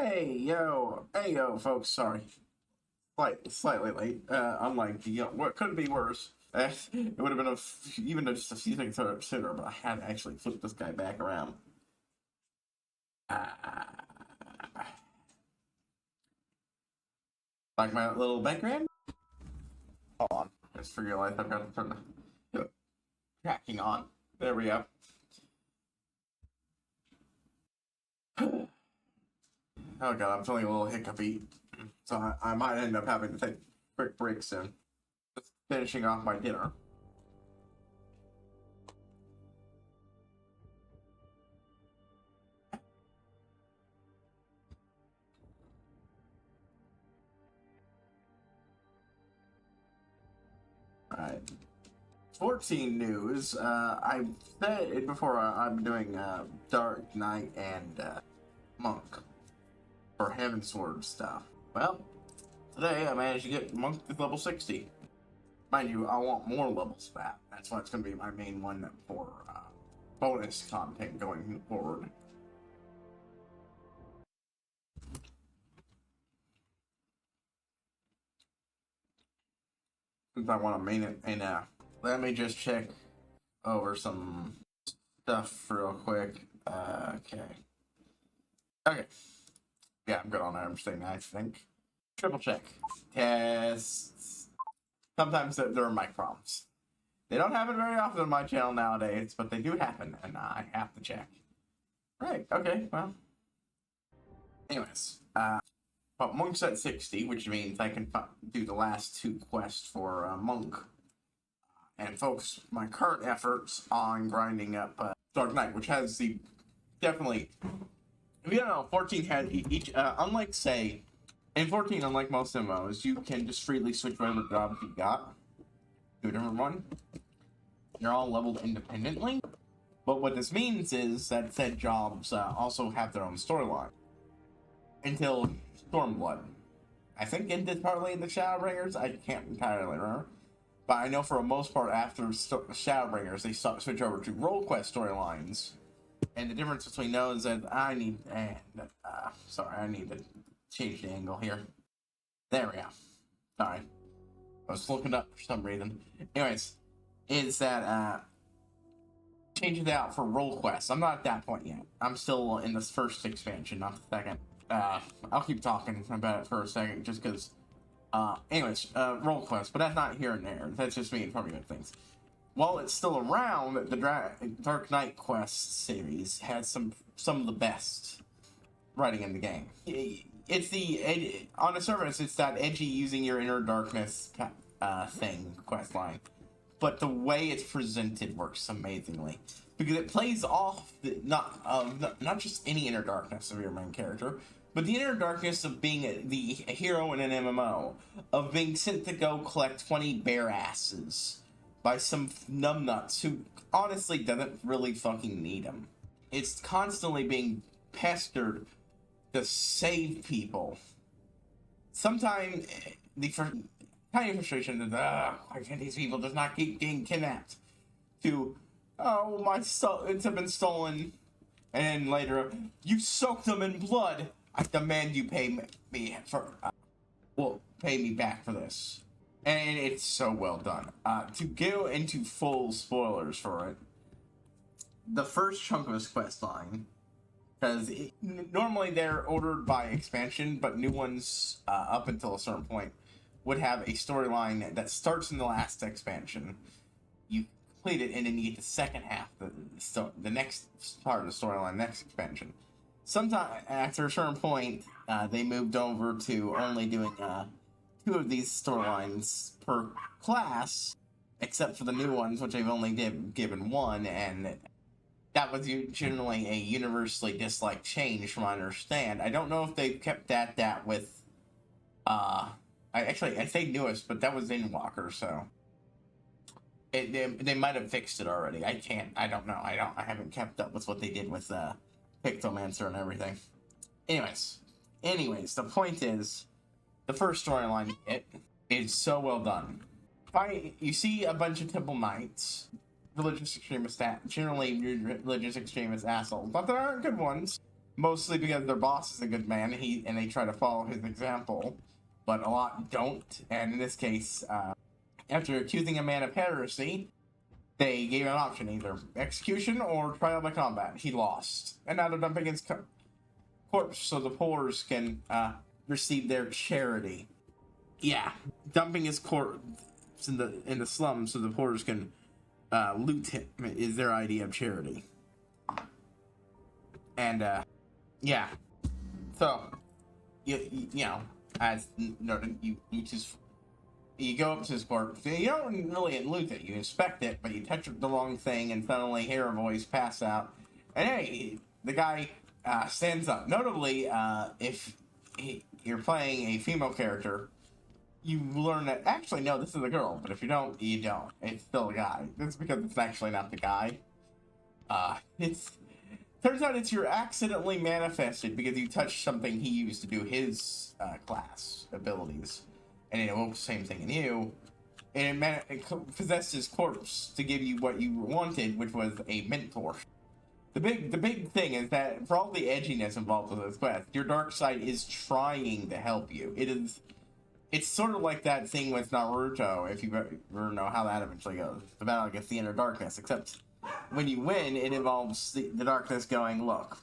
Hey yo, folks. Sorry, slightly late. Unlike what could be worse. It would have been even just a few seconds sooner, but I had to actually flip this guy back around. Like my little background. Hold on, just for your life, I've got to turn the tracking on. There we go. Oh god, I'm feeling a little hiccupy, so I might end up having to take a quick break soon. Just finishing off my dinner. Alright. 14 news. I said it before, I'm doing Dark Knight and Monk for Heavensward stuff. Well, today I managed to get Monk to level 60. Mind you, I want more levels back. That's why it's going to be my main one for bonus content going forward. Since I want to main it, and let me just check over some stuff real quick. Okay. Yeah, I'm good on that. I'm staying nice, I think. Triple check. Tests. Sometimes there are mic problems. They don't happen very often on my channel nowadays, but they do happen, and I have to check. Right, okay, well. Anyways, but Monk's at 60, which means I can do the last two quests for Monk. And focus my current efforts on grinding up Dark Knight, which has the definitely. If you don't know, 14 had each. Unlike say, in 14, unlike most MMOs, you can just freely switch whatever jobs you got to a different one. They're all leveled independently. But what this means is that said jobs also have their own storyline. Until Stormblood. I think it did partly in the Shadowbringers. I can't entirely remember. But I know for the most part, after Shadowbringers, they switch over to role quest storylines. And the difference between those is that I need to change the angle here. There we go. Sorry. I was looking up for some reason. Anyways, is that change it out for role quests. I'm not at that point yet. I'm still in this first expansion, not the second. I'll keep talking about it for a second, just because. Anyways, role quest, but that's not here and there. That's just me informing you of things. While it's still around, the Dark Knight quest series has some of the best writing in the game. It's on the surface, it's that edgy using your inner darkness thing quest line, but the way it's presented works amazingly because it plays off not just any inner darkness of your main character, but the inner darkness of being the hero in an MMO, of being sent to go collect 20 bear asses by some numbnuts who honestly doesn't really fucking need them. It's constantly being pestered to save people. Sometimes the kind of frustration is, why can't these people just not keep getting kidnapped? To, oh, my stuff, it's been stolen. And then later, you soaked them in blood. I demand you pay me for, pay me back for this. And it's so well done. To go into full spoilers for it, the first chunk of this quest line, because normally they're ordered by expansion, but new ones up until a certain point would have a storyline that starts in the last expansion. You complete it, and then you get the second half, the next part of the storyline, next expansion. Sometime after a certain point, they moved over to only doing 2 of these storylines per class, except for the new ones, which they've only given 1, and that was generally a universally disliked change from what I understand. I don't know if they've kept that with, I say newest, but that was Endwalker, so they might have fixed it already. I don't know. I haven't kept up with what they did with Pictomancer and everything. Anyways, the point is, the first storyline is so well done. You see a bunch of Temple Knights, religious extremists, generally religious extremist assholes, but there aren't good ones. Mostly because their boss is a good man, and they try to follow his example, but a lot don't. And in this case, after accusing a man of heresy, they gave an option, either execution or trial by combat. He lost, and now they're dumping his corpse so the poor can receive their charity. Yeah, dumping his corpse in the slums so the poor can loot him is their idea of charity. And yeah, so you know, as noted, you go up to his corpse. You don't really loot it. You inspect it, but you touch the wrong thing, and suddenly hear a voice pass out. And hey, the guy stands up. Notably, if you're playing a female character, you learn that actually no, this is a girl. But if you don't, you don't. It's still a guy. That's because it's actually not the guy. It's turns out it's your accidentally manifested because you touched something he used to do his class abilities, and it evoked the same thing in you. And it possessed his corpse to give you what you wanted, which was a mentor. The big thing is that for all the edginess involved with this quest, your dark side is trying to help you. It's sort of like that thing with Naruto, if you ever know how that eventually goes. The battle against the inner darkness, except when you win, it involves the darkness going, look,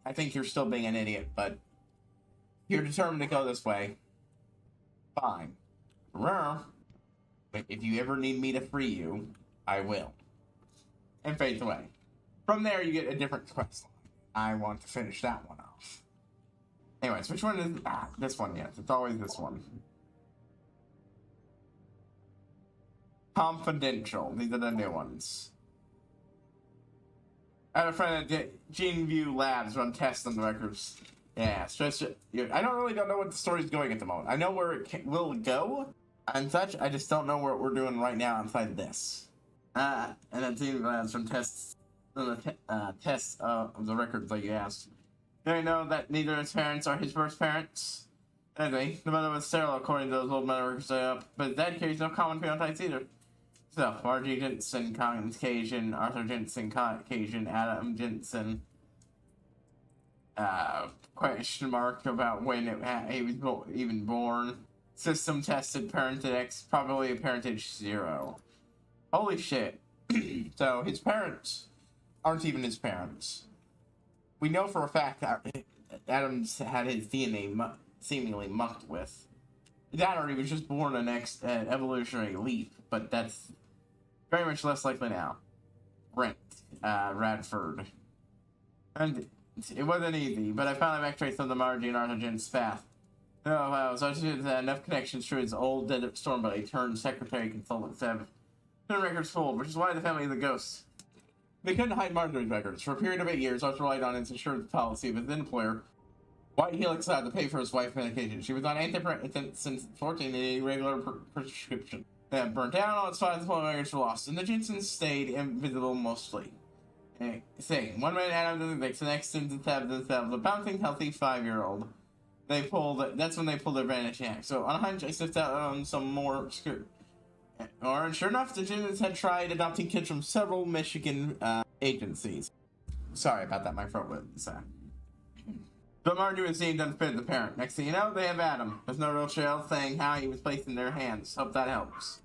I think you're still being an idiot, but you're determined to go this way. Fine. But if you ever need me to free you, I will. And fades away. From there, you get a different quest line. I want to finish that one off. Anyways, which one is... this one, yes. It's always this one. Confidential. These are the new ones. I have a friend at GeneView Labs run tests on the records. Yeah, I don't know what the story's going at the moment. I know where it will go and such. I just don't know what we're doing right now inside of this. And then GeneView Labs run tests on the tests of the records like you asked. They know that neither his parents are his birth parents. Anyway, the mother was sterile according to those old records, but that carries no common phenotypes either. So, R.G. Jensen, Caucasian, Arthur Jensen, Caucasian, Adam Jensen, question mark about when he was even born. System tested parentage X, probably a parentage 0. Holy shit. So, his parents aren't even his parents. We know for a fact that Adam's had his DNA seemingly mucked with. That or he was just born an evolutionary leap, but that's very much less likely now. Brent Radford. And it wasn't easy, but I finally backtraced on the Margie and Arthur Jensen's path. Oh wow, so I just had enough connections to his old dead storm buddy turned secretary consultant Sev. The records fold, which is why the family of the ghosts. They couldn't hide Marjorie's records. For a period of 8 years, Arthur relied on his insurance policy of his employer, White Helix had to pay for his wife's medication. She was on antidepressants since 14 and a regular prescription. Then burnt down, all its files and records were lost, and the Jensens stayed invisible mostly. Saying, one minute Adam doesn't fix, the next sentence have themselves a bouncing, healthy 5-year-old. That's when they pulled their vanishing act. So on a hunch, I sifted out on some more and sure enough, the Jensens had tried adopting kids from several Michigan agencies. Sorry about that, my throat was But Marjorie was deemed unfit as the parent. Next thing you know, they have Adam. There's no real trail saying how he was placed in their hands. Hope that helps.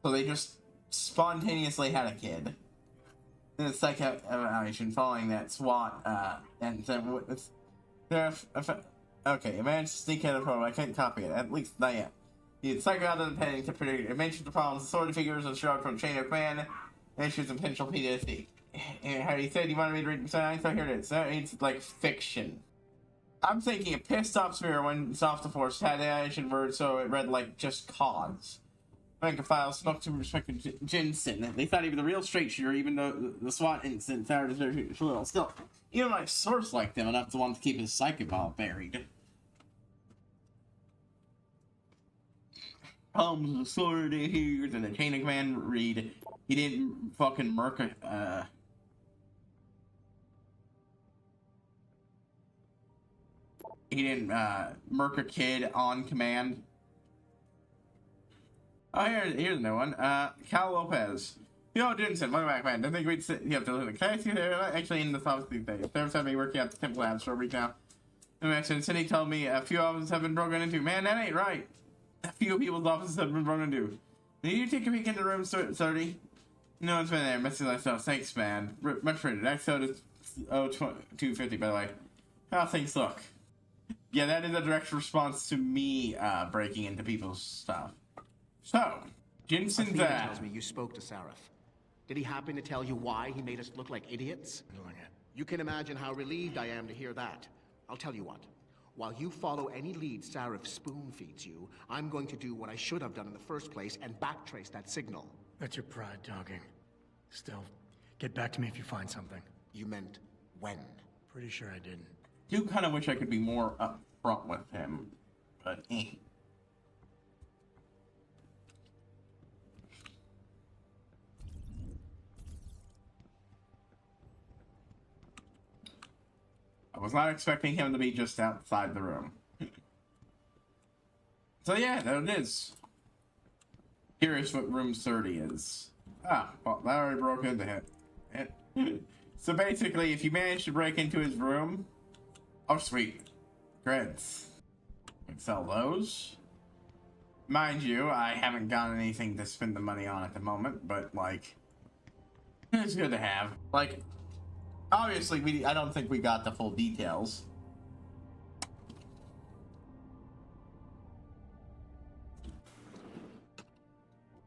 So they just spontaneously had a kid. Then the psych evaluation following that SWAT, and then okay, a managed to sneak out of the program. I can't copy it, at least not yet. He had psycho out of the pending to predict it mentioned the problems, authority figures, and showed from chain of command, and issues of potential PTSD. And how he said he wanted me to read, so here it is. So it's like fiction. I'm thinking a pissed off spirit when it's off the force had the Asian word, so it read like just cause. Rank-and-file snuck to respected Jensen. They thought he was a real straight shooter, even though the SWAT incident started a little. Still, even my source liked him enough to want to keep his psychic ball buried. Problems with authority here, and the chain of command read. He didn't fucking murk he didn't murk a kid on command. Oh, here's a new one. Cal Lopez. Yo, Jensen, welcome back, man. Didn't think we'd sit. You have to look. Can I see there? Actually, in this office these days. There's had me working at the Temple Labs for a week now. And actually, Cindy told me a few offices have been broken into. Man, that ain't right. A few people's offices have been broken into. Did you take a peek into room 30? No one's been there. Missing myself. Thanks, man. Much appreciated. Episode is 250, by the way. How things look. Yeah, that is a direct response to me breaking into people's stuff. So, Jensen tells me you spoke to Sarif. Did he happen to tell you why he made us look like idiots? You can imagine how relieved I am to hear that. I'll tell you what. While you follow any lead Sarif spoon feeds you, I'm going to do what I should have done in the first place and backtrace that signal. That's your pride talking. Still, get back to me if you find something. You meant when? Pretty sure I didn't. Do kind of wish I could be more upfront with him, but I was not expecting him to be just outside the room. So yeah, there it is. Curious what room 30 is. Ah, well, that already broke into it. So basically, if you manage to break into his room... Oh, sweet. Grids. We can sell those. Mind you, I haven't got anything to spend the money on at the moment, but, like... It's good to have. Like... Obviously, I don't think we got the full details.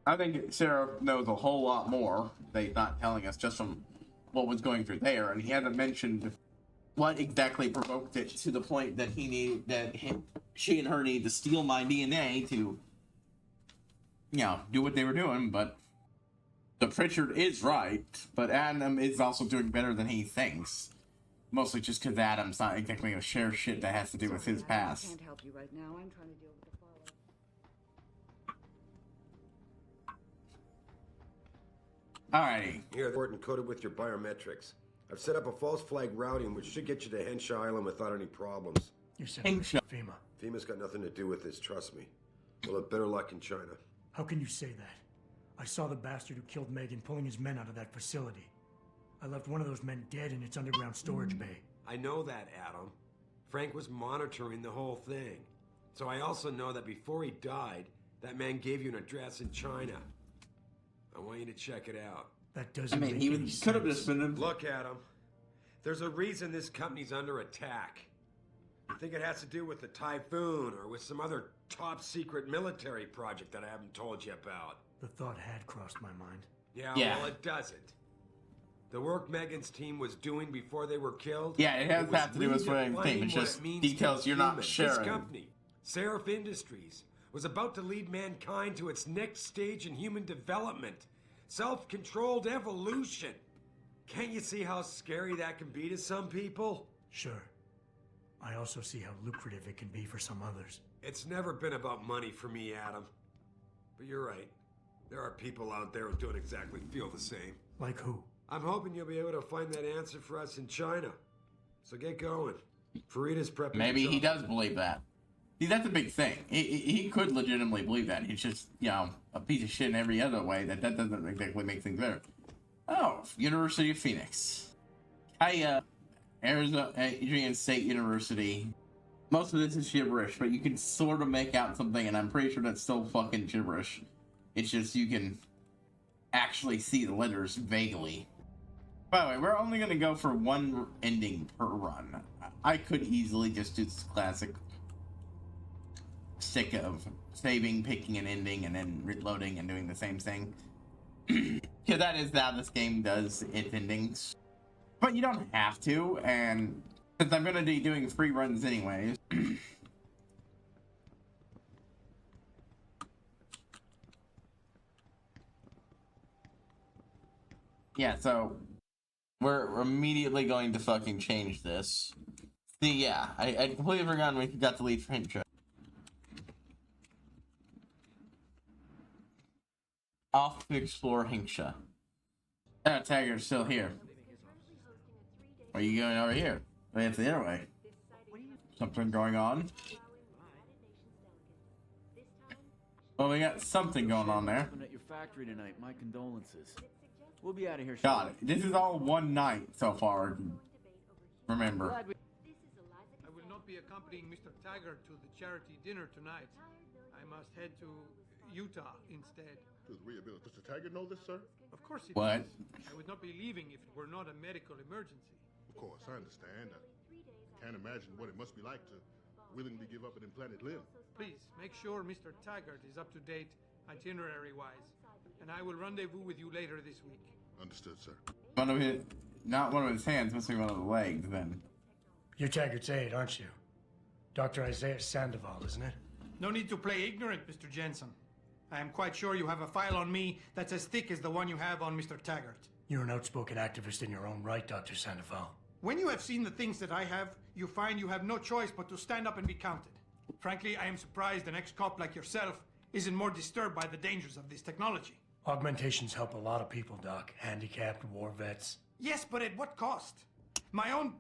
I think Sarah knows a whole lot more. They're not telling us just from what was going through there, and he hasn't mentioned what exactly provoked it to the point that she and her need to steal my DNA to, you know, do what they were doing, but... So Pritchard is right, but Adam is also doing better than he thinks. Mostly just because Adam's not exactly gonna share shit that has to do with his past. I can't help you right now. I'm trying to deal with the fallout. Alrighty. Here, the report encoded with your biometrics. I've set up a false flag routing which should get you to Hengsha Island without any problems. You're saying Hengsha. FEMA. FEMA's got nothing to do with this, trust me. We'll have better luck in China. How can you say that? I saw the bastard who killed Megan pulling his men out of that facility. I left one of those men dead in its underground storage bay. I know that, Adam. Frank was monitoring the whole thing. So I also know that before he died, that man gave you an address in China. I want you to check it out. That doesn't make any sense. Could have just been... Look, Adam. There's a reason this company's under attack. I think it has to do with the Typhoon or with some other top-secret military project that I haven't told you about. The thought had crossed my mind. Yeah, Yeah. well, it doesn't. The work Megan's team was doing before they were killed... Yeah, it has to do with what I'm saying. It's just details you're not sharing. This company, Seraph Industries, was about to lead mankind to its next stage in human development. Self-controlled evolution. Can't you see how scary that can be to some people? Sure. I also see how lucrative it can be for some others. It's never been about money for me, Adam. But you're right. There are people out there who don't exactly feel the same. Like who? I'm hoping you'll be able to find that answer for us in China. So get going. Farita's prepping. Maybe he does believe that. See, that's a big thing. He could legitimately believe that. He's just, you know, a piece of shit in every other way. That doesn't exactly make things better. Oh, University of Phoenix. Arizona, Adrian State University. Most of this is gibberish, but you can sort of make out something, and I'm pretty sure that's still fucking gibberish. It's just you can actually see the letters vaguely. By the way, we're only going to go for one ending per run. I could easily just do this classic stick of saving, picking an ending, and then reloading and doing the same thing. Because that is how this game does its endings. But you don't have to, and since I'm going to be doing free runs anyways... Yeah, so we're immediately going to fucking change this. See, yeah, I completely forgot we got to leave for Hengsha. Off to explore Hengsha. Oh, Tiger's still here. Are you going over here? It's the other way. Something going on? Well, we got something going on there. At your factory tonight. My condolences. We'll be out of here God, this is all one night so far. Remember. Glad we- I will not be accompanying Mr. Taggart to the charity dinner tonight. I must head to Utah instead. To the rehabilitation. Does the Taggart know this, sir? Of course it What? does. I would not be leaving if it were not a medical emergency. Of course, I understand. I can't imagine what it must be like to willingly give up an implanted limb. Please, make sure Mr. Taggart is up to date itinerary-wise, and I will rendezvous with you later this week. Understood, sir. One of his, not one of his hands, must be one of the legs then. You're Taggart's aide, aren't you? Dr. Isaiah Sandoval, isn't it? No need to play ignorant, Mr. Jensen. I am quite sure you have a file on me that's as thick as the one you have on Mr. Taggart. You're an outspoken activist in your own right, Dr. Sandoval. When you have seen the things that I have, you find you have no choice but to stand up and be counted. Frankly, I am surprised an ex-cop like yourself isn't more disturbed by the dangers of this technology. Augmentations help a lot of people, Doc. Handicapped, war vets. Yes, but at what cost? My own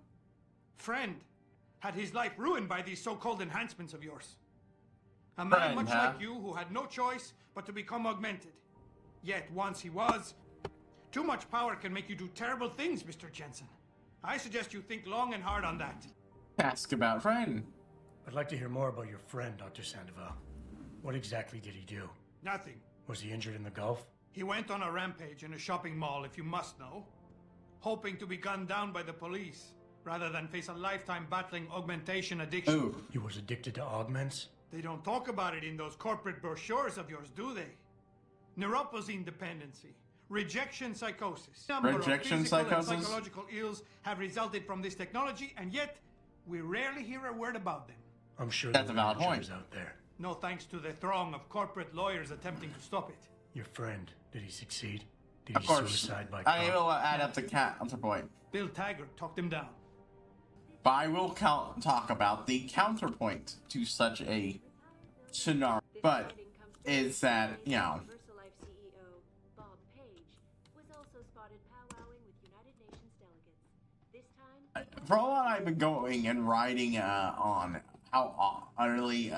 friend had his life ruined by these so-called enhancements of yours. A man Friend, much huh? like you who had no choice but to become augmented. Yet once he was, too much power can make you do terrible things, Mr. Jensen. I suggest you think long and hard on that. Ask about friend. I'd like to hear more about your friend, Dr. Sandoval. What exactly did he do? Nothing. Was he injured in the Gulf? He went on a rampage in a shopping mall, if you must know, hoping to be gunned down by the police, rather than face a lifetime battling augmentation addiction. Ooh. He was addicted to augments? They don't talk about it in those corporate brochures of yours, do they? Neuropathy dependency, rejection psychosis. Number Rejection of physical psychosis? and psychological ills have resulted from this technology, and yet we rarely hear a word about them. I'm sure That's there a are valid point. managers out there. No thanks to the throng of corporate lawyers attempting to stop it. Your friend, did he succeed? Did Of he course. suicide by I cop? will add up the counterpoint. Bill Taggart talked him down. But I will talk about the counterpoint to such a scenario. But is that, you know, Life CEO Bob Page was also spotted powwowing with United Nations delegates. This time, for all that I've been going and writing on how utterly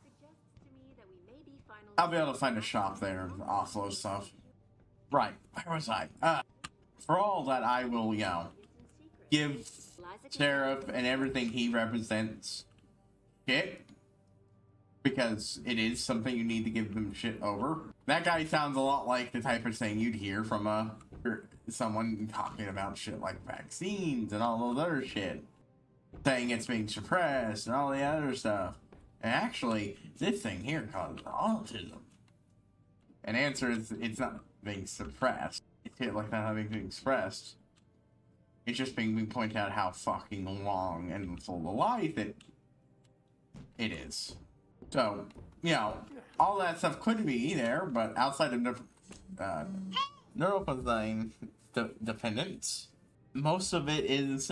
suggests to me that we may be finally. I'll be able to find a shop there and offload stuff. Right, where was I? For all that I will, you know, give Sheriff and everything he represents shit. Because it is something you need to give them shit over. That guy sounds a lot like the type of thing you'd hear from someone talking about shit like vaccines and all those other shit. Saying it's being suppressed and all the other stuff. And actually, this thing here causes autism. And answer is, it's not being suppressed. It's hit like that being expressed. It's just being pointed out how fucking long and full of life it is. So, you know, all that stuff could be there, but outside of neuropathy dependence, most of it is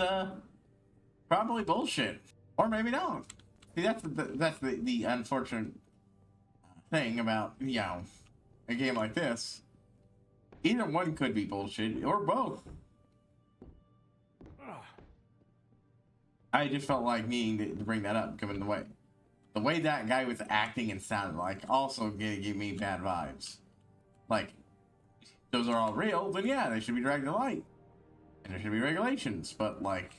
probably bullshit, or maybe not. See, that's the unfortunate thing about, you know, a game like this. Either one could be bullshit, or both. I just felt like needing to bring that up, given the way that guy was acting and sounded like also gave me bad vibes. Like, those are all real, then yeah, they should be dragged to light. And there should be regulations, but like,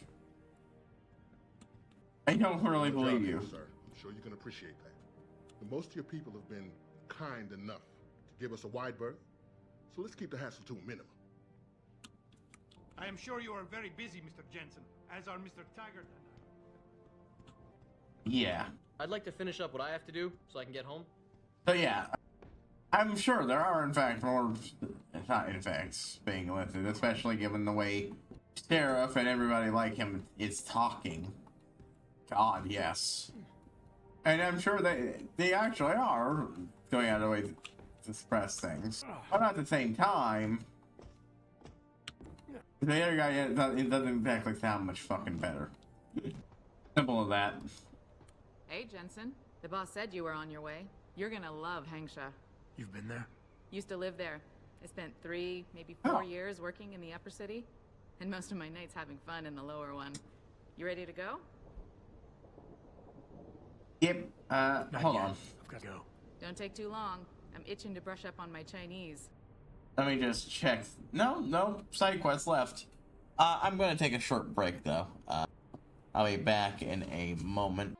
I don't really Good job, believe you. Sir. I'm sure you can appreciate that. But most of your people have been kind enough to give us a wide berth, so let's keep the hassle to a minimum. I am sure you are very busy, Mr. Jensen, as are Mr. Taggart and I. Yeah. I'd like to finish up what I have to do so I can get home. So yeah, I'm sure there are in fact more, not in fact, being listed, especially given the way Sheriff and everybody like him is talking. God, yes. And I'm sure they actually are going out of the way to suppress things. But at the same time, the other guy, it doesn't exactly sound much fucking better. Simple as that. Hey, Jensen. The boss said you were on your way. You're gonna love Hengsha. You've been there? Used to live there. I spent 3, maybe 4 Oh. years working in the upper city, and most of my nights having fun in the lower one. You ready to go? Yep, Not hold yet. on. I've got to go. Don't take too long. I'm itching to brush up on my Chinese. Let me just check. No side quests left. I'm gonna take a short break though. I'll be back in a moment.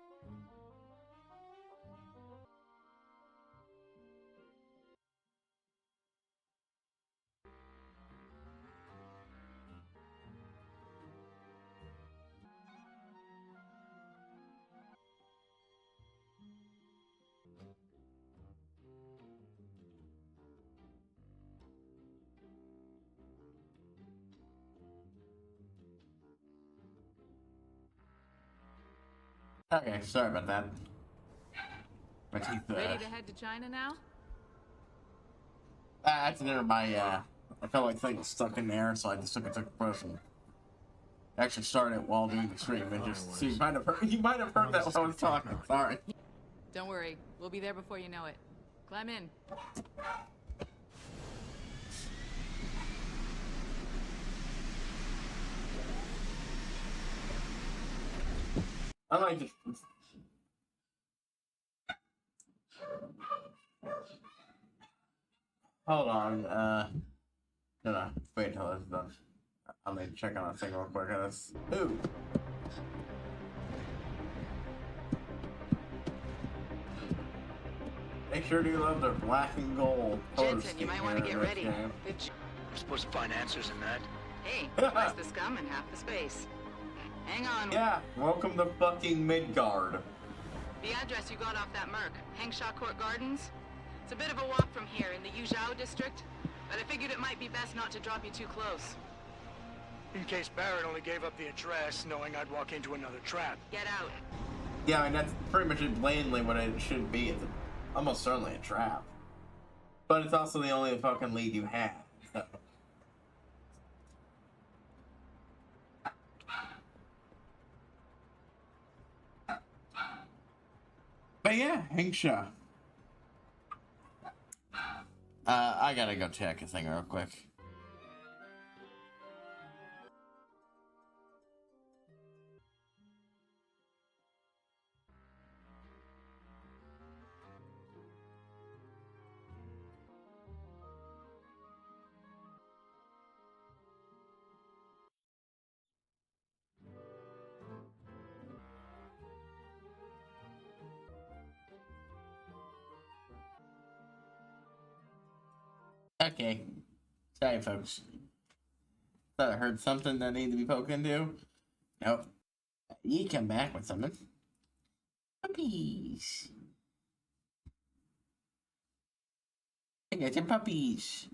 Okay, sorry about that. My teeth. Ready to head to China now? I accidentally I felt like things stuck in there, so I just took a person. Actually started it while doing the stream, and just so you might have heard that while I was talking. Sorry. Don't worry, we'll be there before you know it. Climb in. I like it. Hold on, no, wait until it's done. I'm gonna check on a thing real quick. Ooh. Make sure to love their black and gold. Jensen, you might want to get ready. We're supposed to find answers in that. Hey, twice the scum and half the space. Hang on. Yeah, welcome to fucking Midgard. The address you got off that Merc, Hengsha Court Gardens. It's a bit of a walk from here in the Yuzhou district, but I figured it might be best not to drop you too close. In case Barrett only gave up the address, knowing I'd walk into another trap. Get out. Yeah, I mean, that's pretty much blatantly what it should be. It's almost certainly a trap. But it's also the only fucking lead you have. So. But yeah, Hengsha. I gotta go check a thing real quick. Okay. Sorry, folks. Thought I heard something that needed to be poked into. Nope. You come back with something. Puppies. I got some puppies.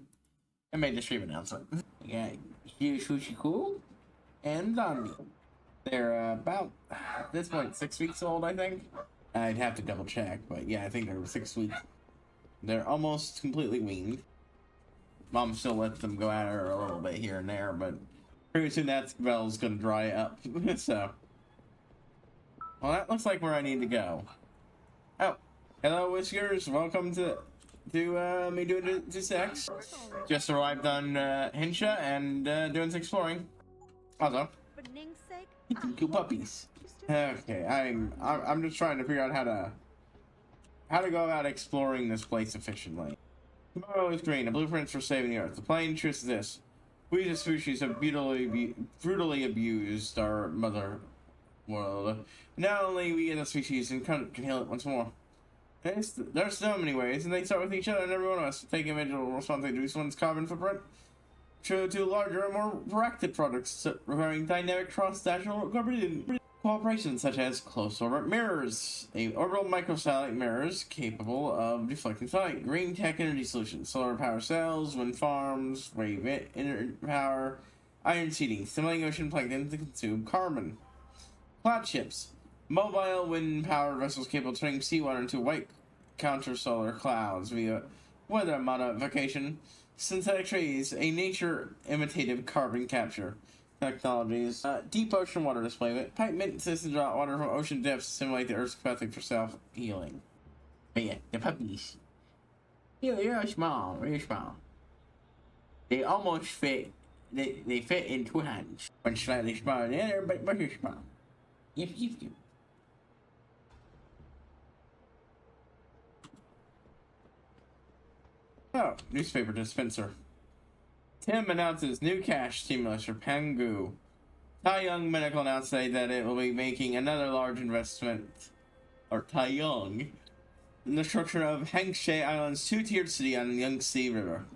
I made the stream announcement. I got Huge Sushi Cool and Zombie. They're about, at this point, 6 weeks old, I think. I'd have to double check, but yeah, I think they're 6 weeks. They're almost completely weaned. Mom still lets them go at her a little bit here and there, but pretty soon that spell's gonna dry up. So, well, that looks like where I need to go. Oh, hello, Whiskers. Welcome to me doing the sex. Just arrived on Hengsha and doing some exploring. Also, two puppies. Okay, I'm just trying to figure out how to go about exploring this place efficiently. Tomorrow is green, a blueprint for saving the Earth. The plain truth is this. We as species have brutally abused our mother world. Not only we as a species can heal it once more. There's so many ways, and they start with each other and every one of us. Take individual responsibility to someone's carbon footprint. To larger and more proactive products requiring dynamic cross-national cooperation, such as close-orbit mirrors, orbital microsatellite mirrors capable of deflecting sunlight, green tech energy solutions, solar power cells, wind farms, wave power, iron seeding, stimulating ocean plankton to consume carbon, cloud ships, mobile wind-powered vessels capable of turning seawater into white counter-solar clouds via weather modification, synthetic trees, a nature-imitative carbon capture technologies, deep ocean water displacement, pipe mint systems draw water from ocean depths to simulate the Earth's capacity for self-healing. But yeah, the puppies. Yeah, they're small, very small. They almost fit, they fit in two hands. One slightly smaller than the other, but very small. Yep. Oh, newspaper dispenser. Tim announces new cash stimulus for Pangu. Taiyang Medical announced today that it will be making another large investment, or Taiyang, in the structure of Hengsha Island's two-tiered city on the Yangtze River.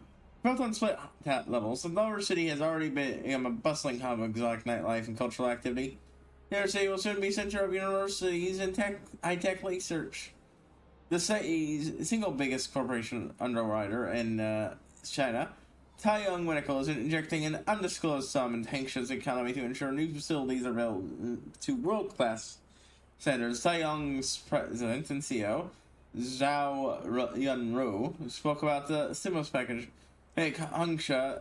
Built on split levels, the lower city has already become a bustling hub of exotic nightlife and cultural activity. The other city will soon be a center of universities and high-tech research. The city's single biggest corporation underwriter in China, Taiyang Medical, is injecting an undisclosed sum into Hengsha's economy to ensure new facilities are built to world-class standards. Taiyang's president and CEO, Zhao Yunru, spoke about the stimulus package. Hengsha,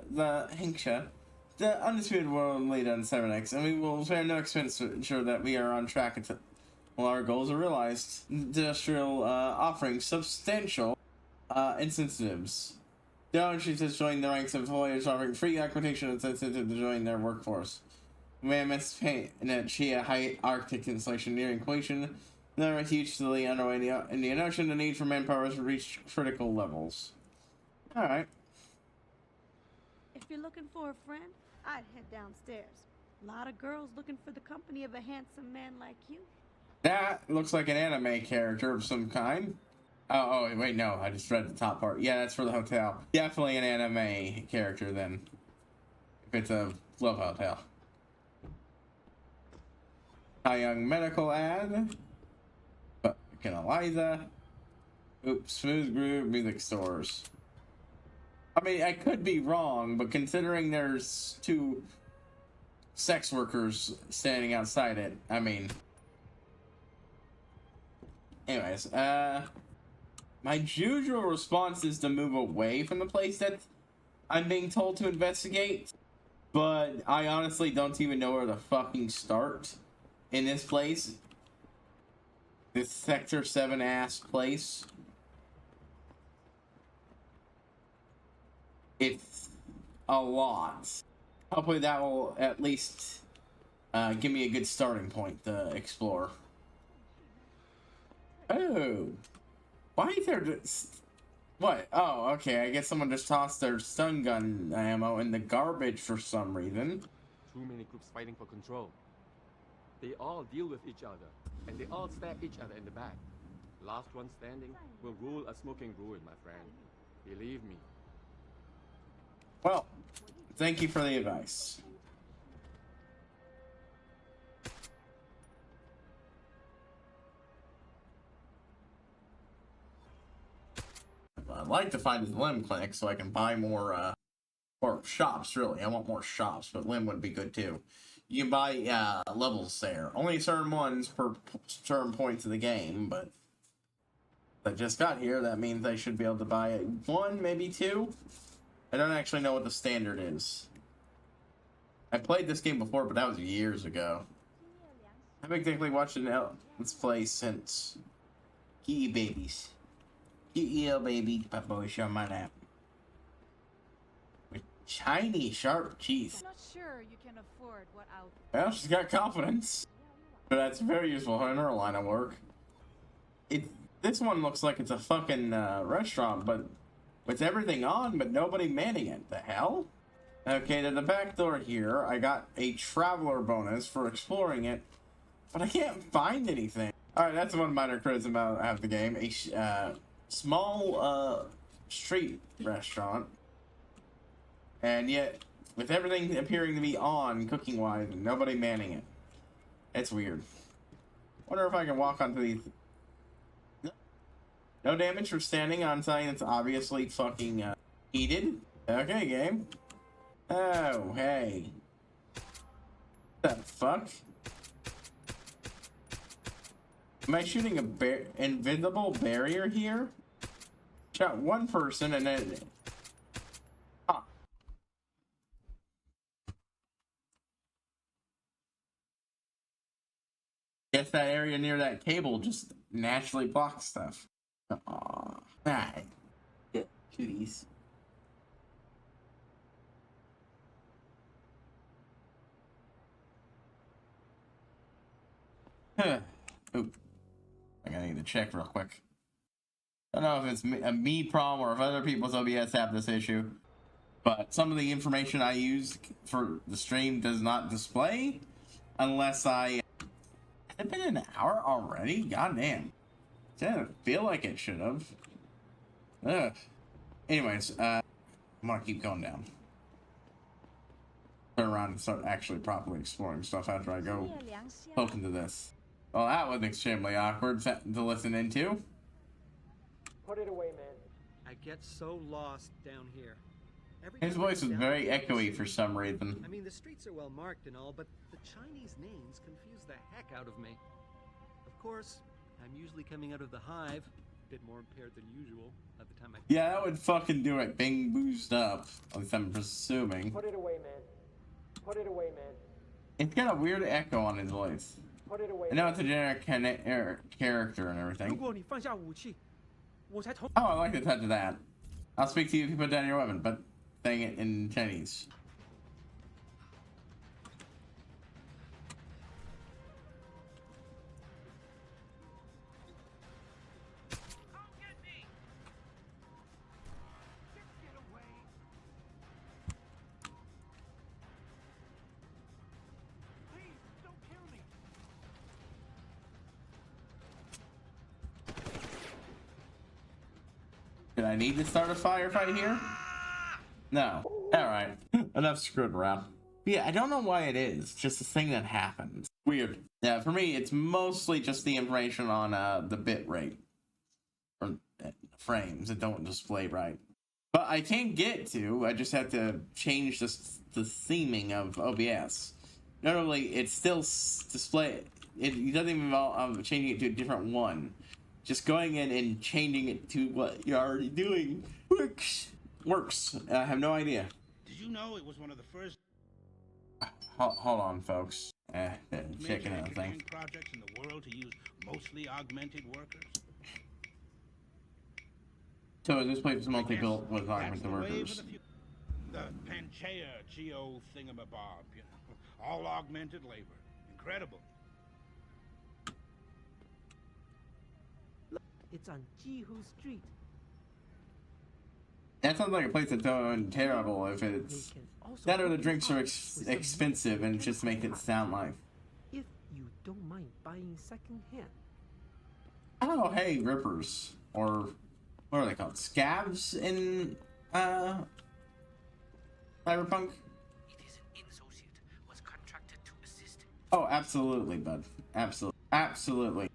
the undisputed world leader in cybernetics, and we will spare no expense to ensure that we are on track until our goals are realized. Industrial offering substantial incentives. The industry has joined the ranks of employers offering free accommodation and incentive to join their workforce. Mammoth paint in a Chia high Arctic installation nearing completion. There are huge facility underway in the Indian Ocean. The need for manpower has reached critical levels. Alright. If you're looking for a friend, I'd head downstairs. A lot of girls looking for the company of a handsome man like you. That looks like an anime character of some kind. Oh, wait, no. I just read the top part. Yeah, that's for the hotel. Definitely an anime character, then. If it's a love hotel. Taiyang Medical ad. But Eliza. Oops, Smooth Groove Music Stores. I mean, I could be wrong, but considering there's 2 sex workers standing outside it, I mean... Anyways, my usual response is to move away from the place that I'm being told to investigate, but I honestly don't even know where to fucking start in this place. This Sector 7 ass place. It's a lot. Hopefully that will at least give me a good starting point to explore. Oh. Why is there just... What? Oh, okay. I guess someone just tossed their stun gun ammo in the garbage for some reason. Too many groups fighting for control. They all deal with each other, and they all stab each other in the back. Last one standing will rule a smoking ruin, my friend. Believe me. Well, thank you for the advice. I'd like to find his limb clinic so I can buy more, or shops, really. I want more shops, but limb would be good too. You can buy, levels there. Only certain ones per certain points of the game, but I just got here. That means I should be able to buy 1, maybe 2. I don't actually know what the standard is. I played this game before, but that was years ago. I haven't exactly watched this play since Kitty Babies. Kitty baby, Papa show my lap. With shiny, sharp teeth. I'm not sure you can afford what I'll... Well, she's got confidence. But that's very useful in her line of work. This one looks like it's a fucking restaurant, but with everything on, but nobody manning it. The hell? Okay, to the back door here, I got a traveler bonus for exploring it, but I can't find anything. Alright, that's one minor criticism about the game. A small street restaurant, and yet with everything appearing to be on cooking-wise and nobody manning it. It's weird. Wonder if I can walk onto these. No damage for standing on something that's obviously fucking heated. Okay, game. Oh, hey. What the fuck? Am I shooting a invisible barrier here? Shot one person and then... Huh. Guess that area near that cable just naturally blocks stuff. Aww. Alright. Get cuties. Huh. Oop. I gotta need to check real quick. I don't know if it's a me problem or if other people's OBS have this issue, but some of the information I use for the stream does not display unless I... It's been an hour already? Goddamn. Didn't feel like it should have. Ugh. Anyways, I'm gonna keep going down. Turn around and start actually properly exploring stuff after I go poke into this. Well, that was extremely awkward to listen into. Put it away, man. I get so lost down here. His voice was very echoey for some reason. I mean, the streets are well marked and all, but the Chinese names confuse the heck out of me. Of course, I'm usually coming out of the hive, a bit more impaired than usual at the time I... Yeah, that would fucking do it. Being boozed up. At least I'm presuming. Put it away, man. Put it away, man. It's got a weird echo on his voice. Put it away. I know it's a generic character and everything. Oh, I like the touch of that. I'll speak to you if you put down your weapon, but saying it in Chinese. Did I need to start a firefight here? No. Alright. Enough screwing around. But yeah, I don't know why it is. Just a thing that happens. Weird. Yeah, for me, it's mostly just the information on the bit rate. Or frames that don't display right. But I can get to. I just have to change the theming of OBS. Not only, it's still display. It doesn't even involve changing it to a different one. Just going in and changing it to what you're already doing works. I have no idea. Did you know it was one of the first Hold on, folks. Checking out thing. projects in the world to use mostly augmented workers? So this place is mostly built with augmented The wave workers. of the Panchaea Geo thingamabob, you know, all augmented labor. Incredible. It's on Jihu Street. That sounds like a place that's terrible if it's... That or the drinks are expensive and just make it sound like... If you don't mind buying secondhand. Oh, hey, rippers. Or... What are they called? Scabs in... Cyberpunk? Oh, absolutely, bud. Absolutely. Absolutely.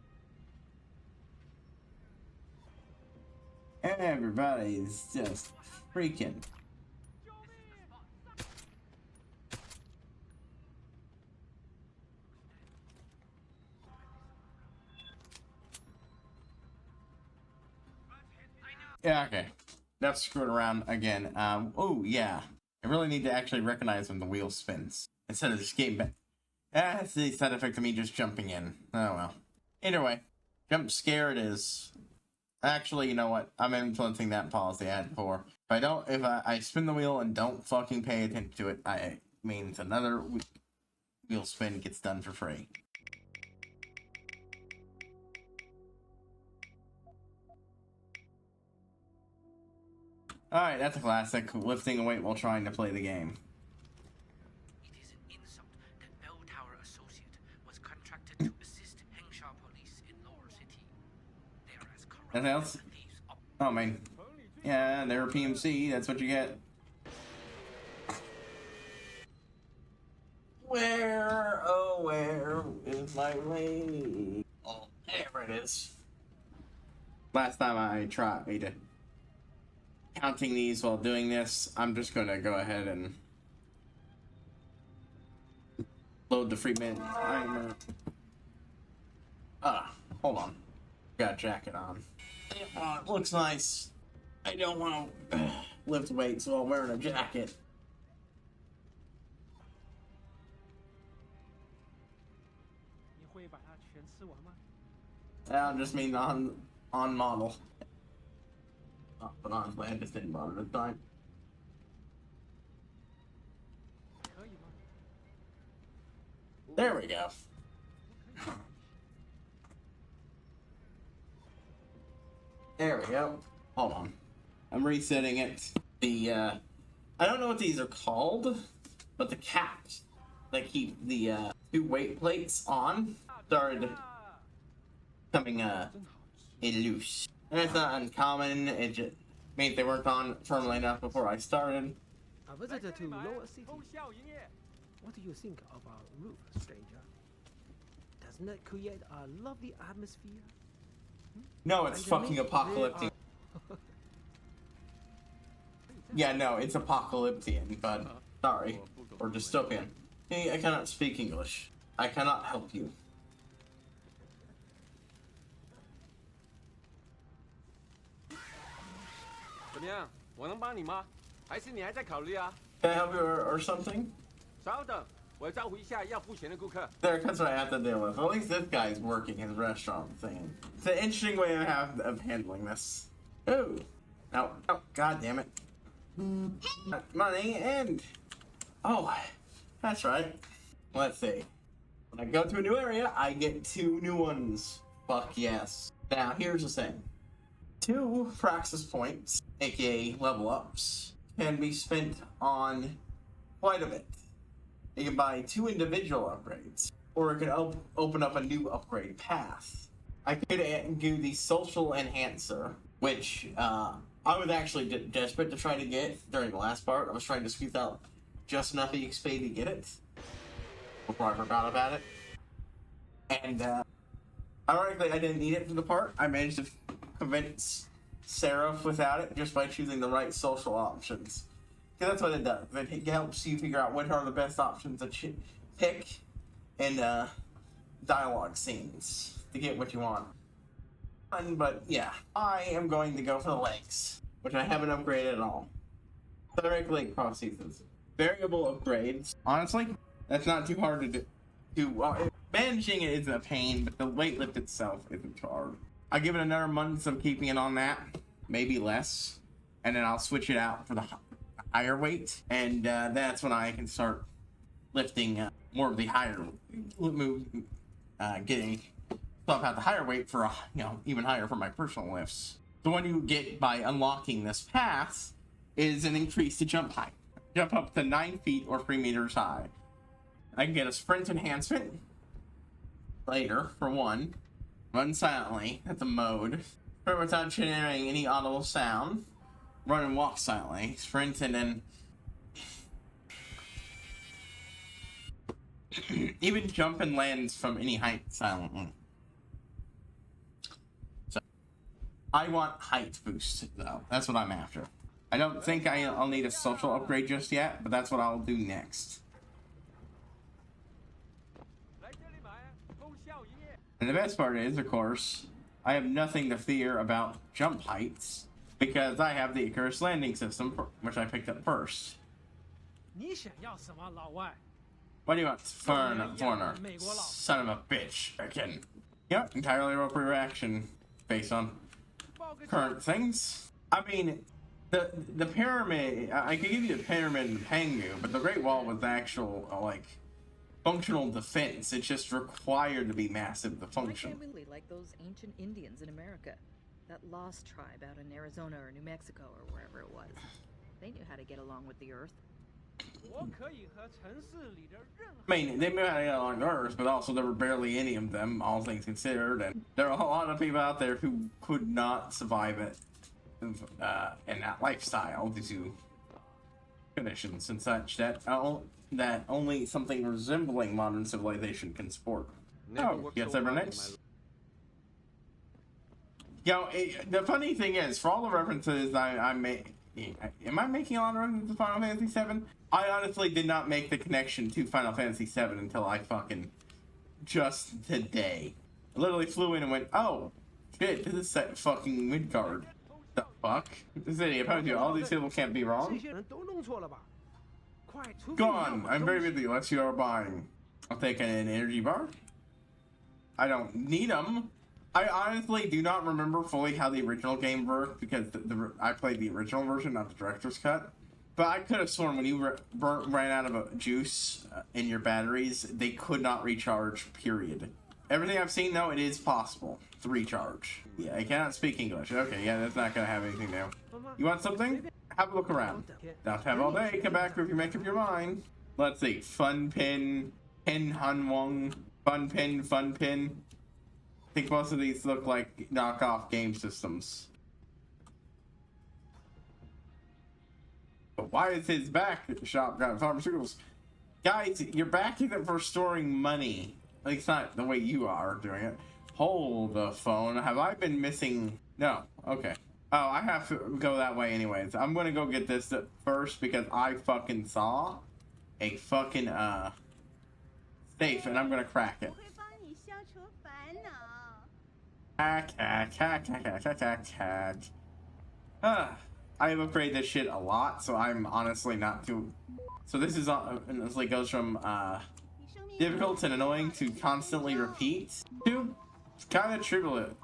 Everybody's just freaking. Yeah, okay. That's screwing around again. Oh, yeah. I really need to actually recognize when the wheel spins. Instead of just getting back. That's the side effect of me just jumping in. Oh, well. Either way. Jump scare it is. Actually, you know what? I'm implementing that policy I had before. If I spin the wheel and don't fucking pay attention to it, it means another wheel spin gets done for free. Alright, that's a classic. Lifting a weight while trying to play the game. It is an insult that Bell Tower Associate was contracted to assist Hengsha police in Lower City. They are as corrupt Nothing else? Oh, man. Yeah, they're a PMC. That's what you get. Where, oh, where is my way? Oh, there it is. Last time I tried counting these while doing this, I'm just going to go ahead and load the free mint timer. Hold on. Got a jacket on. It looks nice. I don't want to lift weights while wearing a jacket. I just mean on model. But honestly, I just didn't bother this time. There we go. There we go. Hold on. I'm resetting it. I don't know what these are called, but the caps that keep the 2 weight plates on started becoming loose. And it's not uncommon, it just means they weren't on firmly enough before I started. A visitor to Lower City. What do you think of our roof, stranger? Doesn't it create a lovely atmosphere? No, it's fucking apocalyptic. Yeah, no, it's apocalyptian, but sorry. Or dystopian. Hey, I cannot speak English. I cannot help you. Can I help you or something? There, that's what I have to deal with. At least this guy's working his restaurant thing. It's an interesting way of handling this. Oh. No. Oh, god damn it. Money and... Oh, that's right. Let's see. When I go to a new area, I get 2 new ones. Fuck yes. Now, here's the thing. 2 praxis points, aka level ups, can be spent on quite a bit. You can buy 2 individual upgrades, or it can open up a new upgrade path. I could do the social enhancer, which I was actually desperate to try to get during the last part. I was trying to squeeze out just enough XP to get it before I forgot about it. And ironically, I didn't need it for the part. I managed to convince Seraph without it just by choosing the right social options. Because that's what it does. It helps you figure out what are the best options to pick in dialogue scenes to get what you want. But yeah, I am going to go for the legs, which I haven't upgraded at all. Direct leg prosthesis. Variable upgrades. Honestly, that's not too hard to do. Managing it isn't a pain, but the weightlift itself isn't too hard. I give it another month of keeping it on that, maybe less, and then I'll switch it out for the higher weight, and that's when I can start lifting more of the higher move, getting stuff out the higher weight for even higher for my personal lifts. The one you get by unlocking this path is an increase to jump height. Jump up to 9 feet or 3 meters high. I can get a sprint enhancement later for 1. Run silently, that's a mode. Sprint without generating any audible sound. Run and walk silently. Sprint and then... even jump and land from any height silently. So, I want height boost, though. That's what I'm after. I don't think I'll need a social upgrade just yet, but that's what I'll do next. And the best part is, of course, I have nothing to fear about jump heights, because I have the Icarus landing system, which I picked up first. What do you want, foreigner? Son of a bitch. Again. Yep, entirely appropriate reaction based on current things. I mean, the pyramid, I could give you the pyramid and Pangu, but the Great Wall was actual, functional defense. It just required to be massive to function. Like those ancient Indians in America. That lost tribe out in Arizona or New Mexico or wherever it was. They knew how to get along with the Earth. I mean, they may not get along with Earth, but also there were barely any of them, all things considered, and there are a lot of people out there who could not survive it in that lifestyle due to conditions and such that only something resembling modern civilization can support. Oh, yes, ever next? The funny thing is, for all the references I make, am I making a lot of references to Final Fantasy VII? I honestly did not make the connection to Final Fantasy VII until I fucking just today. I literally flew in and went, oh, shit, this is set fucking Midgard. The fuck? This idiot, how do you, all these people can't be wrong? Go on, I'm very busy, unless you are buying. I'll take an energy bar. I don't need them. I honestly do not remember fully how the original game worked because I played the original version, not the director's cut. But I could have sworn when you ran out of juice in your batteries, they could not recharge, period. Everything I've seen, though, it is possible to recharge. Yeah, I cannot speak English. Okay, yeah, that's not gonna have anything new. You want something? Have a look around. Don't have all day. Come back if you make up your mind. Let's see. Fun pin, pin hun wong, fun pin, fun pin. I think most of these look like knockoff game systems. But why is his back shop got pharmaceuticals? Guys, your back isn't for storing money. At least not the way you are doing it. Hold the phone. Have I been missing? No. Okay. Oh, I have to go that way anyways. I'm gonna go get this first because I fucking saw a fucking safe and I'm gonna crack it. Hack. I upgrade this shit a lot, so I'm honestly not too. So this is honestly goes from difficult and annoying to constantly repeat to kind of triple it.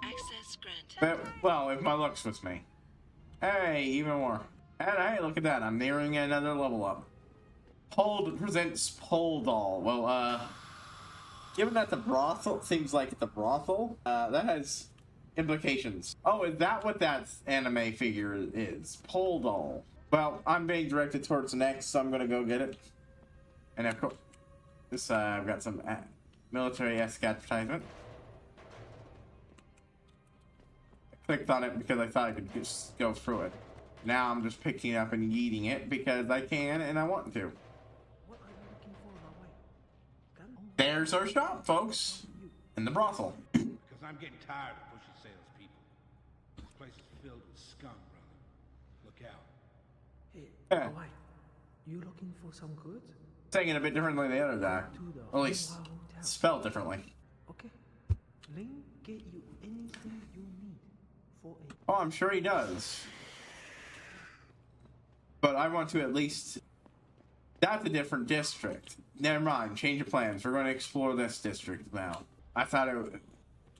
Access granted. But, well, if my luck's with me. Hey, even more. And hey, look at that. I'm nearing another level up. Hold presents pole doll. Well, given that the brothel seems like it's a brothel, that has implications. Oh, is that what that anime figure is? Pole doll. Well, I'm being directed towards next, so I'm gonna go get it. And of course, this I've got some military-esque advertisement. I clicked on it because I thought I could just go through it. Now I'm just picking it up and eating it because I can and I want to. There's our shop, folks, in the brothel. Because I'm getting tired of pushy salespeople. This place is filled with scum, brother. Look out. Hey, why? You looking for some goods? Saying it a bit differently than the other guy. Or at least spelled differently. Okay. Link get you anything you need for a. Oh, I'm sure he does. But I want to at least. That's a different district. Never mind. Change of plans. We're going to explore this district now. I thought it would.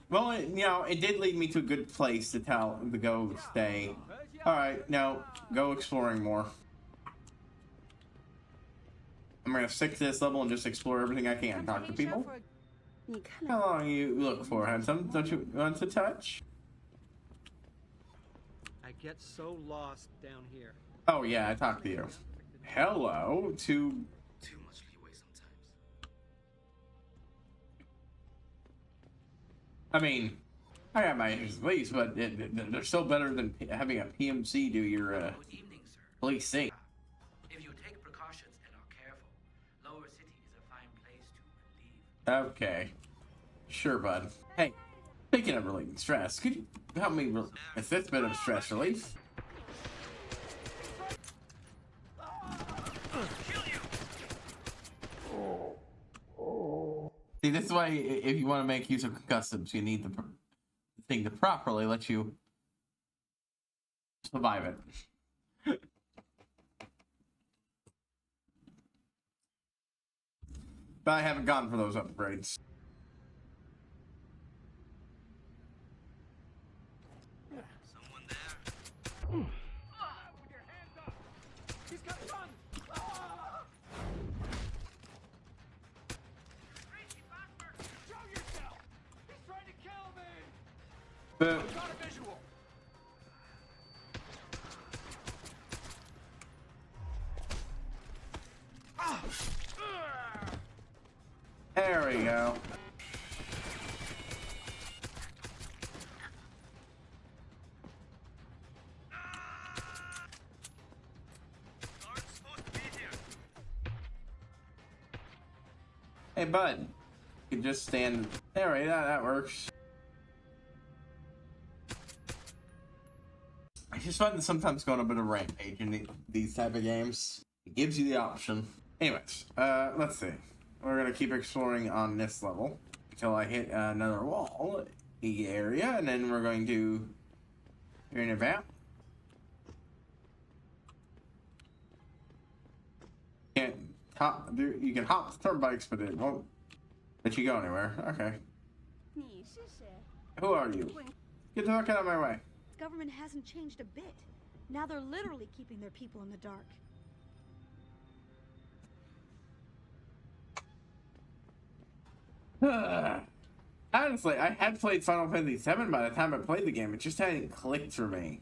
Well, it did lead me to a good place to go stay. Alright, no. Go exploring more. I'm going to stick to this level and just explore everything I can. Talk to people. How long you look for, handsome? Don't you want to touch? I get so lost down here. Oh, yeah, I talked to you. Hello to... Too much leeway sometimes. I mean, I got my issues, police, but they're still better than having a PMC do your policing. If you take precautions and are careful, Lower City is a fine place to live. Okay. Sure, bud. Hey, speaking of relieving stress, could you help me with this bit of stress relief? See, this is why if you want to make use of customs, you need the thing to properly let you survive it. But I haven't gone for those upgrades. Someone there? With your hands up! He's got a gun! Crazy bastard! Show yourself! He's trying to kill me! But Got a visual! there we go. Hey, bud. You can just stand. There, right? That works. I just find that sometimes going a bit of rampage in these type of games. It gives you the option. Anyways, let's see. We're gonna keep exploring on this level until I hit another wall area, and then we're going to turn about. You can hop the turnbikes, but it won't let you go anywhere. Okay. Who are you? Get the fuck out of my way. The government hasn't changed a bit. Now they're literally keeping their people in the dark. Honestly, I had played Final Fantasy VII by the time I played the game. It just hadn't clicked for me.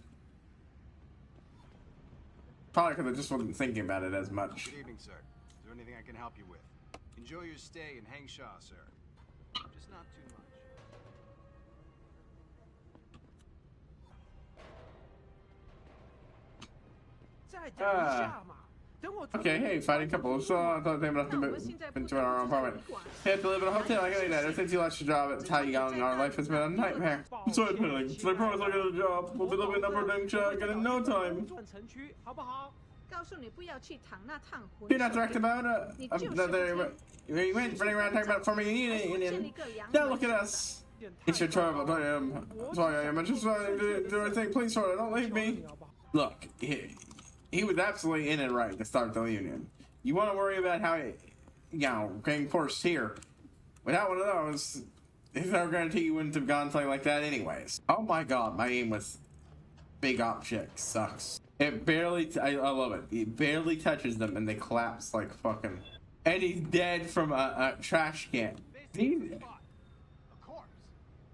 Probably because I just wasn't thinking about it as much. Good evening, sir. Is there anything I can help you with? Enjoy your stay in Hengsha, sir. Just not too much. Okay, hey, fighting couple. So I thought they would have to move into our own apartment. They have to live in a hotel like any night. Ever since you lost your job at Taiyang, our life has been a nightmare. I'm sorry, Penning. So I promise I'll get a job. We'll be living in Upper Hengsha again in no time. You're not direct about it. You went running around talking about forming a union. Now look at us. It's your trouble. Sorry, I'm just trying to do anything. Please, sorry, don't leave me. Look, he was absolutely in it right to start the union. You want to worry about how, getting forced here. Without one of those, there's no guarantee you wouldn't have gone something like that anyways. Oh my god, my aim with big objects sucks. It barely, I love it. It barely touches them and they collapse like fucking. And he's dead from a trash can. Of course.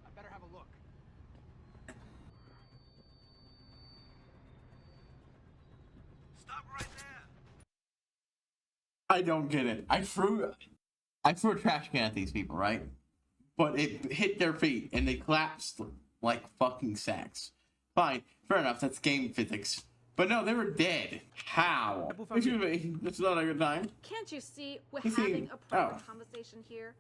I better have a look. Stop right there. I don't get it. I threw a trash can at these people, right? But it hit their feet and they collapsed like fucking sacks. Fine, fair enough, that's game physics. But no, they were dead. How? Excuse me, this is not a good time. Can't you see we're having a private conversation here?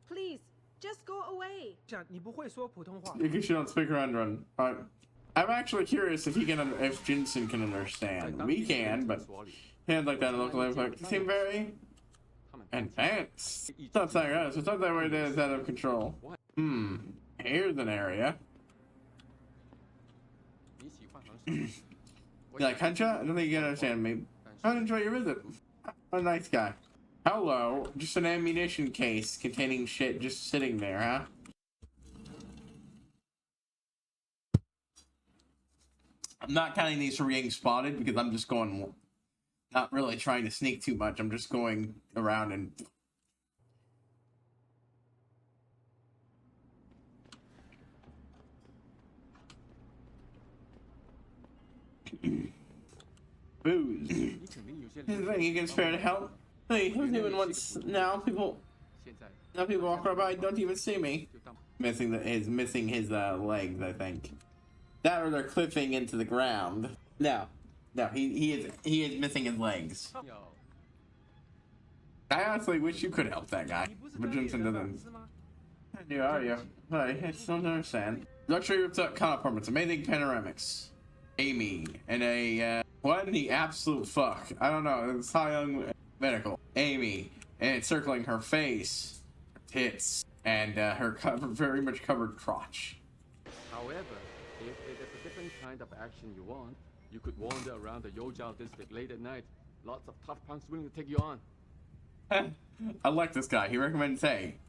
Please, just go away. You guess you don't speak around run. Alright. I'm actually curious if if Jensen can understand. We can, but hands like that in local effect seem very advanced. It's not like us. It's not that way that it's out of control. Here's an area. You like Hengsha? I don't think you can understand me. I'd enjoy your visit. I'm a nice guy. Hello. Just an ammunition case containing shit just sitting there, huh? I'm not counting these for being spotted because I'm just going, not really trying to sneak too much. I'm just going around and booze. You can spare to help. Hey, who's even once now? People walk right by, don't even see me. Missing his legs, I think. That or they're clipping into the ground. No, he is missing his legs. I honestly wish you could help that guy, but Jensen doesn't. How are you? Hi, I still don't understand. Luxury rooftop con apartments, amazing panoramics. Amy and a what in the absolute fuck? I don't know. It's Young Medical. Amy and it's circling her face, tits, and her very much covered crotch. However, if it is a different kind of action you want, you could wander around the Yozhou district late at night. Lots of tough punks willing to take you on. I like this guy. He recommends, hey,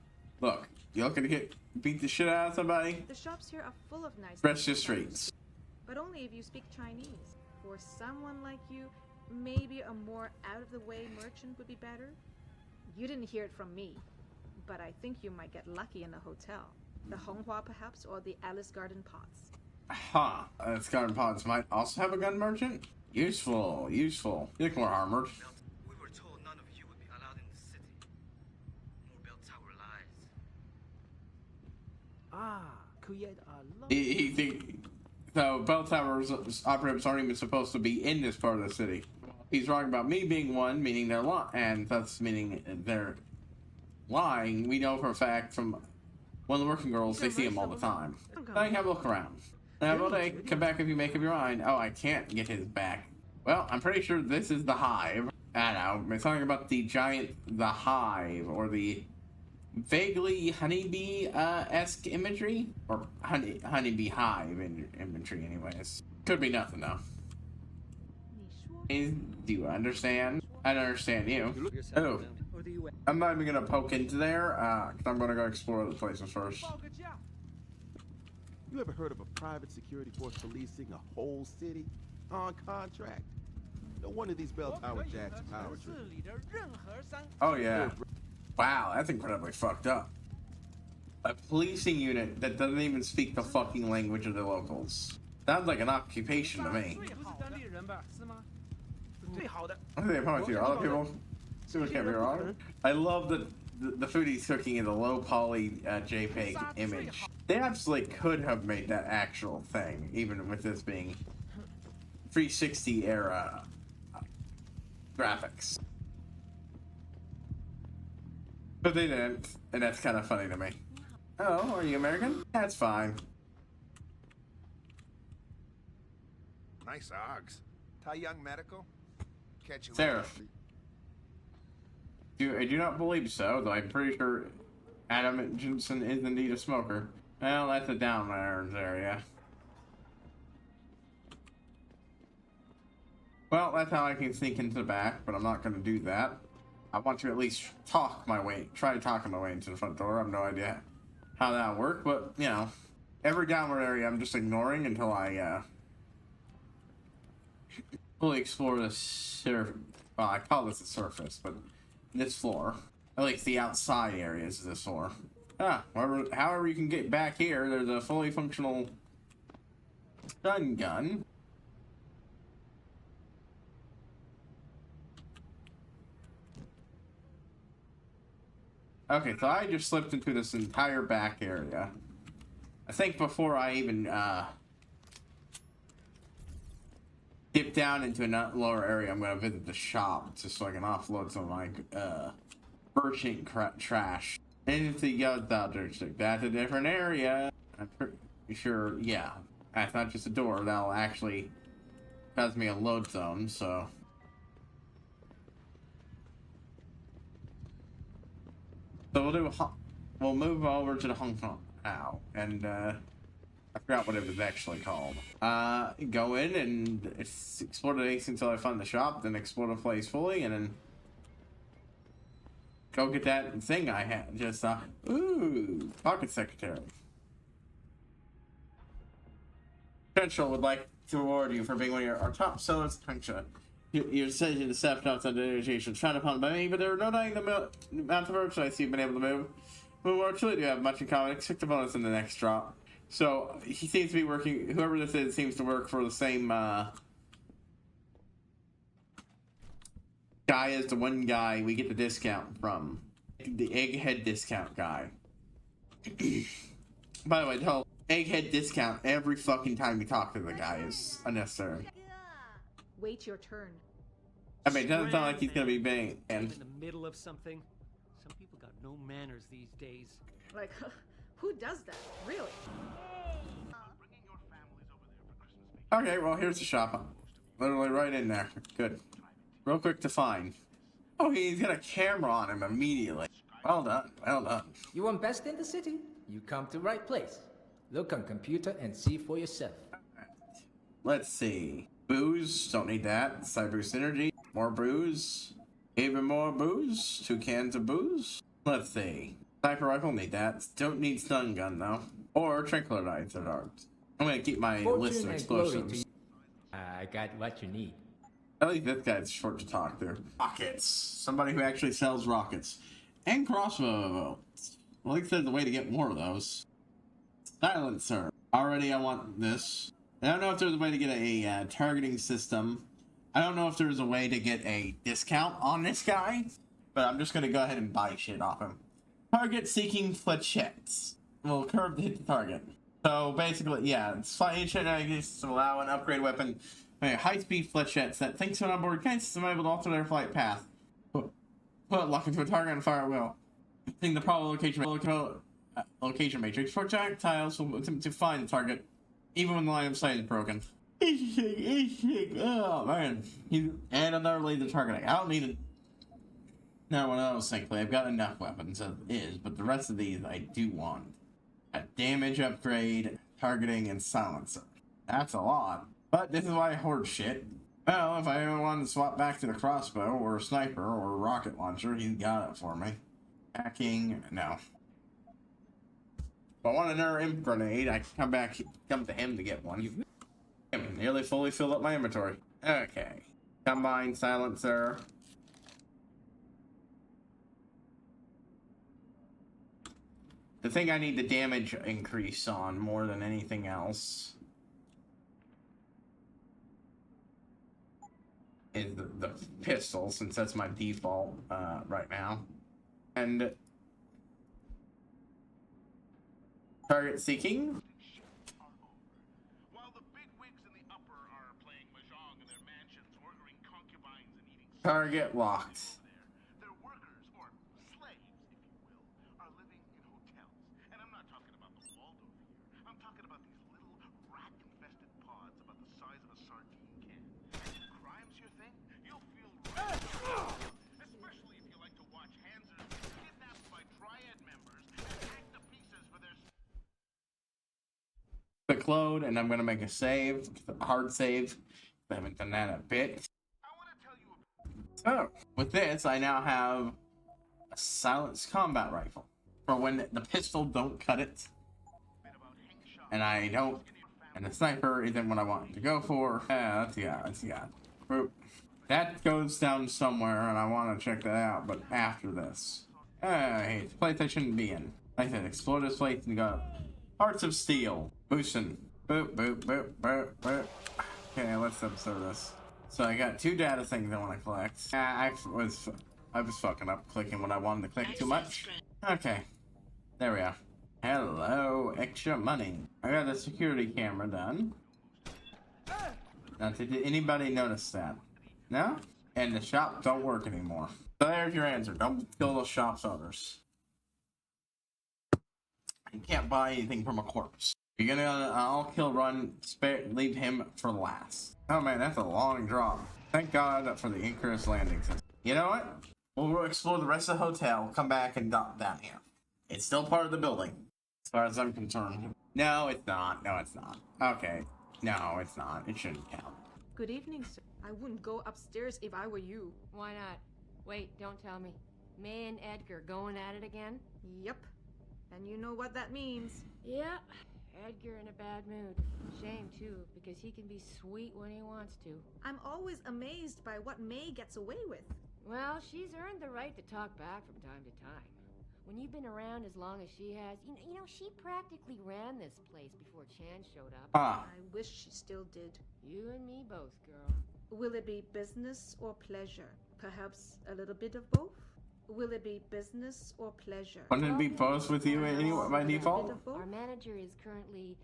look, you looking to get beat the shit out of somebody? The shops here are full of nice. Rest your streets. But only if you speak Chinese. For someone like you, maybe a more out-of-the-way merchant would be better. You didn't hear it from me, but I think you might get lucky in a hotel. The Honghua perhaps, or the Alice Garden Pots. Huh. Alice Garden Pots might also have a gun merchant? Useful. You look more armored. We were told none of you would be allowed in the city. More bell tower lies. So bell towers operatives aren't even supposed to be in this part of the city. He's wrong about me being one, meaning they're lying, and that's meaning they're lying. We know for a fact from one of the working girls, they see him all the time. I have a look around. Have a day. Come back if you make up your mind. Oh, I can't get his back. Well, I'm pretty sure this is the hive. I don't know. It's something about the hive, or the vaguely honeybee-esque imagery, or honeybee hive imagery anyways. Could be nothing though. Do you understand? I don't understand you. Oh, I'm not even gonna poke into there, cause I'm gonna go explore other places first. You ever heard of a private security force policing a whole city on contract? No wonder these bell tower jacks power trip. Oh yeah. Wow, that's incredibly fucked up. A policing unit that doesn't even speak the fucking language of the locals. Sounds like an occupation to me. I think they promise you other people. See what can't be wrong. I love that the food he's cooking is a low poly JPEG image. They absolutely could have made that actual thing, even with this being 360 era graphics. But they didn't, and that's kind of funny to me. Oh, are you American? That's fine. Nice Ogs. Tai Young Medical? Catch you Sarah. I do not believe so, though I'm pretty sure Adam Jensen is indeed a smoker. Well, that's a down area. Well, that's how I can sneak into the back, but I'm not going to do that. I want to at least try talking my way into the front door. I have no idea how that works, but, you know, every downward area I'm just ignoring until I, fully explore the surface. Well, I call this the surface, but this floor. At least the outside areas of this floor. However you can get back here, there's a fully functional stun gun. Okay, so I just slipped into this entire back area. I think before I even dip down into a lower area, I'm gonna visit the shop just so I can offload some of my merchant trash into the Yodao district. That's a different area. I'm pretty sure, yeah. That's not just a door. That'll actually cause me a load zone. So. So we'll move over to the Hong Kong now, and I forgot what it was actually called. Go in and explore the base until I find the shop, then explore the place fully, and then go get that thing I had. Just ooh, pocket secretary. Central would like to reward you for being one of our top sellers in Hengsha. Your decision to step up on the negotiations frowned upon by me, but there are no denying the amount of merchandise you've been able to move. We actually do have much in common. Expect a bonus in the next drop. So he seems to be working. Whoever this is seems to work for the same guy as the one guy we get the discount from, the egghead discount guy. By the way, the whole egghead discount every fucking time you talk to the guy is unnecessary. Wait your turn. I mean, it doesn't sound like he's gonna be banging. In the middle of something. Some people got no manners these days. Like, who does that? Really? Okay, well, here's the shop. Literally right in there. Good. Real quick to find. Oh, he's got a camera on him immediately. Well done, well done. You want best in the city? You come to the right place. Look on computer and see for yourself. Let's see. Booze, don't need that. Cyber synergy, more booze. Even more booze. 2 cans of booze. Let's see. Sniper rifle, need that. Don't need stun gun though. Or tranquilizer darts. I'm gonna keep my list of explosives. I got what you need. At least this guy's short to talk to. Rockets. Somebody who actually sells rockets. And crossbow. Well, like I said, the way to get more of those. Silencer. Already I want this. I don't know if there's a way to get a targeting system. I don't know if there's a way to get a discount on this guy. But I'm just going to go ahead and buy shit off him. Target seeking flechettes. Will curve to hit the target. So basically, yeah, flying shenanigans to allow an upgrade weapon. High-speed flechettes that thanks to an onboard guide system able to alter their flight path. Put lock into a target and fire at will. Using the probable location matrix, projectiles will attempt to find the target, even when the line of sight is broken. Oh man. And another laser targeting. I don't need it. No one else, thankfully. I've got enough weapons as is, but the rest of these I do want. A damage upgrade, targeting, and silencer. That's a lot. But this is why I hoard shit. Well, if I ever wanted to swap back to the crossbow, or a sniper, or a rocket launcher, he's got it for me. Hacking, no. If I want another imp grenade, I can come to him to get one. Nearly fully filled up my inventory. Okay. Combine, silencer. The thing I need the damage increase on more than anything else is the pistol, since that's my default right now. And target seeking. Target locked. Quick load, and I'm gonna make a save, a hard save. I haven't done that in a bit. So, with this, I now have a silenced combat rifle for when the pistol don't cut it, and I don't, and the sniper isn't what I want to go for. Let's see. Boop. That goes down somewhere, and I want to check that out, but after this. Hey, it's a place I shouldn't be in. Like I said, explore this place and got Hearts of Steel. Boosting. Boop, boop, boop, boop, boop. Okay, let's observe this. So I got 2 data things I want to collect. I was fucking up clicking when I wanted to click too much. Okay. There we are. Hello, extra money. I got the security camera done. Now, did anybody notice that? No? And the shop don't work anymore. So there's your answer. Don't kill those shop's owners. You can't buy anything from a corpse. You're gonna all kill run, leave him for last. Oh man, that's a long drop. Thank God for the Icarus landing system. You know what? We'll explore the rest of the hotel, come back and dock down here. It's still part of the building, as far as I'm concerned. No, it's not. No, it's not. Okay. No, it's not. It shouldn't count. Good evening, sir. I wouldn't go upstairs if I were you. Why not? Wait, don't tell me. May and Edgar going at it again? Yep. And you know what that means. Yeah. Edgar in a bad mood. Shame, too, because he can be sweet when he wants to. I'm always amazed by what May gets away with. Well, she's earned the right to talk back from time to time. When you've been around as long as she has, you know, she practically ran this place before Chan showed up. I wish she still did. You and me both, girl. Will it be business or pleasure? Perhaps a little bit of both? Will it be business or pleasure? Wouldn't it be both with you anyway, by default? Our manager is currently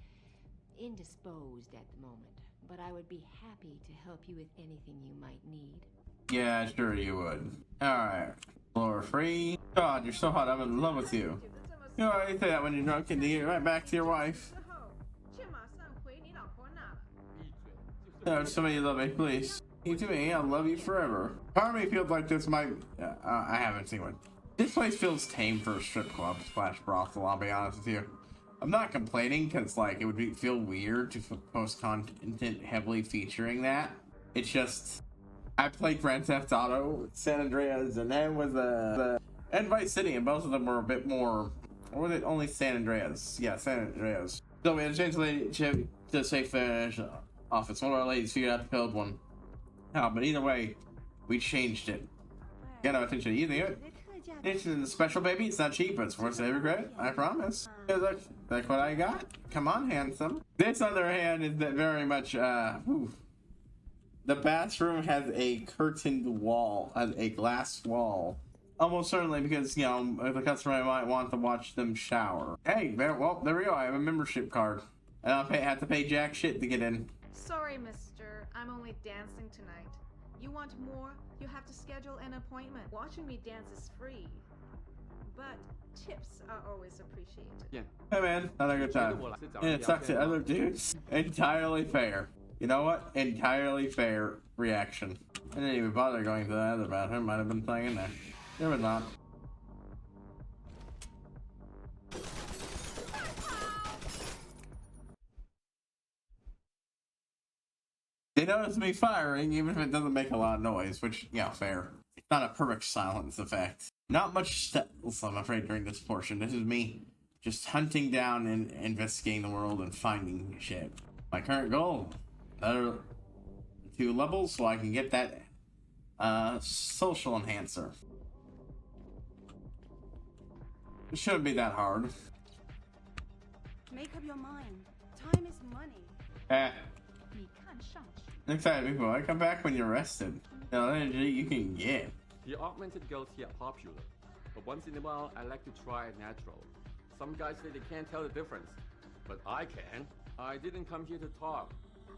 indisposed at the moment, but I would be happy to help you with anything you might need. Yeah, sure you would. Alright. Floor free. God, you're so hot, I'm in love with you. You know, you say that when you're drunk and you get right back to your wife. No, somebody love me, please. You to me, I'll love you forever. Part of me feels like this might... I haven't seen one. This place feels tame for a strip club / brothel, I'll be honest with you. I'm not complaining, because, like, it would feel weird to post content heavily featuring that. It's just... I played Grand Theft Auto, San Andreas, and then with and Vice City, and both of them were a bit more... Or was it only San Andreas? Yeah, San Andreas. So we had a chance to safe office. One of our ladies figured out the code one. But either way, we changed it. Get no attention to either. It's a special baby. It's not cheap, but it's worth every credit. I promise. Look, that's what I got. Come on, handsome. This, on the other hand, is that very much. The bathroom has a curtained wall, a glass wall. Almost certainly because, you know, the customer might want to watch them shower. Hey, well, there we go. I have a membership card. I don't have to pay jack shit to get in. Sorry, mister. I'm only dancing tonight. You want more? You have to schedule an appointment. Watching me dance is free. But tips are always appreciated. Yeah. Hey man, had a good time. Yeah, it sucks to other dudes. Entirely fair. You know what? Entirely fair reaction. I didn't even bother going to the other bathroom. Might have been playing in there. There was not. They notice me firing, even if it doesn't make a lot of noise, which, yeah, fair. It's not a perfect silence effect. Not much stealth, I'm afraid, during this portion. This is me just hunting down and investigating the world and finding shit. My current goal, another 2 levels so I can get that social enhancer. It shouldn't be that hard. Make up your mind. Time is money. Next time, people, I come back when you're rested. The energy you can get. The augmented girls here are popular, but once in a while I like to try natural. Some guys say they can't tell the difference, but I can. I didn't come here to talk.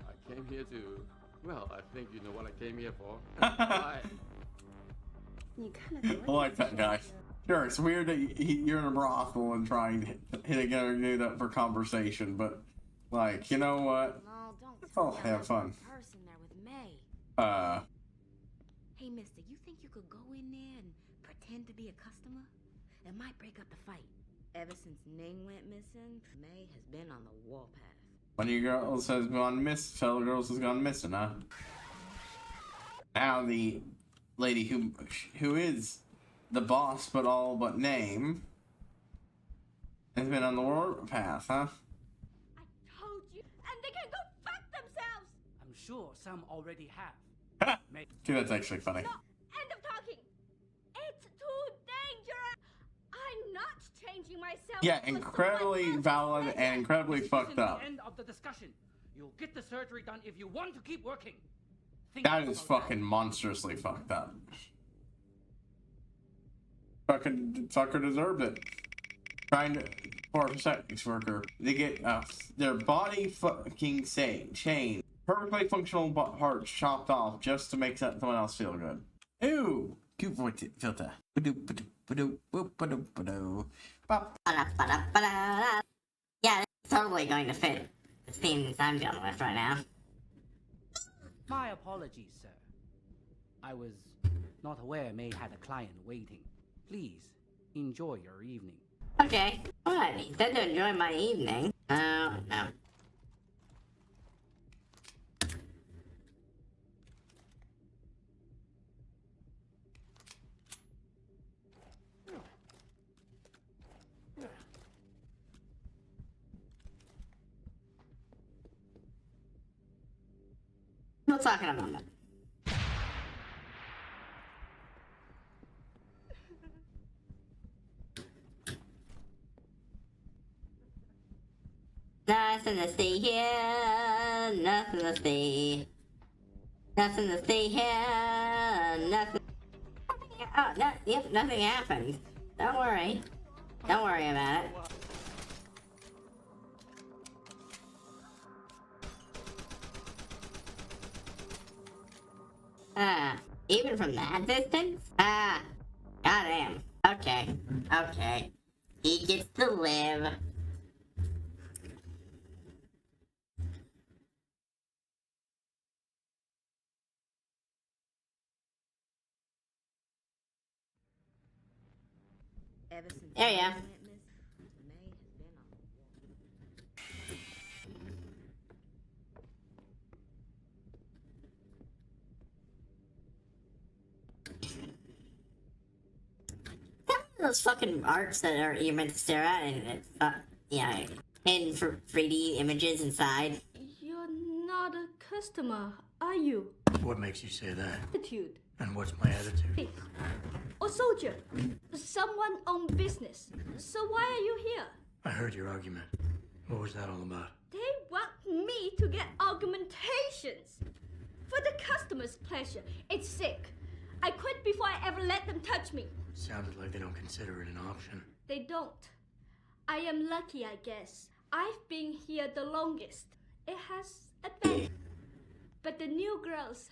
I came here to... Well, I think you know what I came here for. Bye. I like that guy. Sure, it's weird that you're in a brothel and trying to hit another dude up for conversation, but, like, you know what? No, don't. I'll have fun. Person there with May. Hey, mister, you think you could go in there and pretend to be a customer? It might break up the fight. Ever since Ning went missing, May has been on the warpath. One of you girls has gone fellow girls has gone missing, huh? Now the lady who is the boss but all but name has been on the warpath, huh? Told you, and they can go fuck themselves. I'm sure some already have. Dude, that's actually funny. No, end of talking. It's too dangerous. I'm not changing myself. Yeah, incredibly valid and incredibly fucked up. End of the discussion. You'll get the surgery done if you want to keep working. That is fucking monstrously fucked up. Fucking fucker deserved it. Trying to for a sex worker, they get their body fucking chained, perfectly functional parts chopped off just to make someone else feel good. Ooh, cute voice filter. Yeah, it's totally going to fit the themes I'm dealing with right now. My apologies, sir. I was not aware May had a client waiting. Please, enjoy your evening. Okay, what? He said to enjoy my evening. Oh, no. We'll talk in a moment. Nothing to see here, nothing to see. Nothing to see here, nothing. Oh, no, yep, nothing happened. Don't worry. Don't worry about it. Even from that distance? Goddamn. Okay, okay. He gets to live. There you go. Those fucking arts that you're meant to stare at and yeah, hidden for 3D images inside. You're not a customer, are you? What makes you say that? Attitude. And what's my attitude? Thief. Or soldier. Someone on business. So why are you here? I heard your argument. What was that all about? They want me to get augmentations. For the customer's pleasure. It's sick. I quit before I ever let them touch me. Sounded like they don't consider it an option. They don't. I am lucky, I guess. I've been here the longest. It has advantage. But the new girls...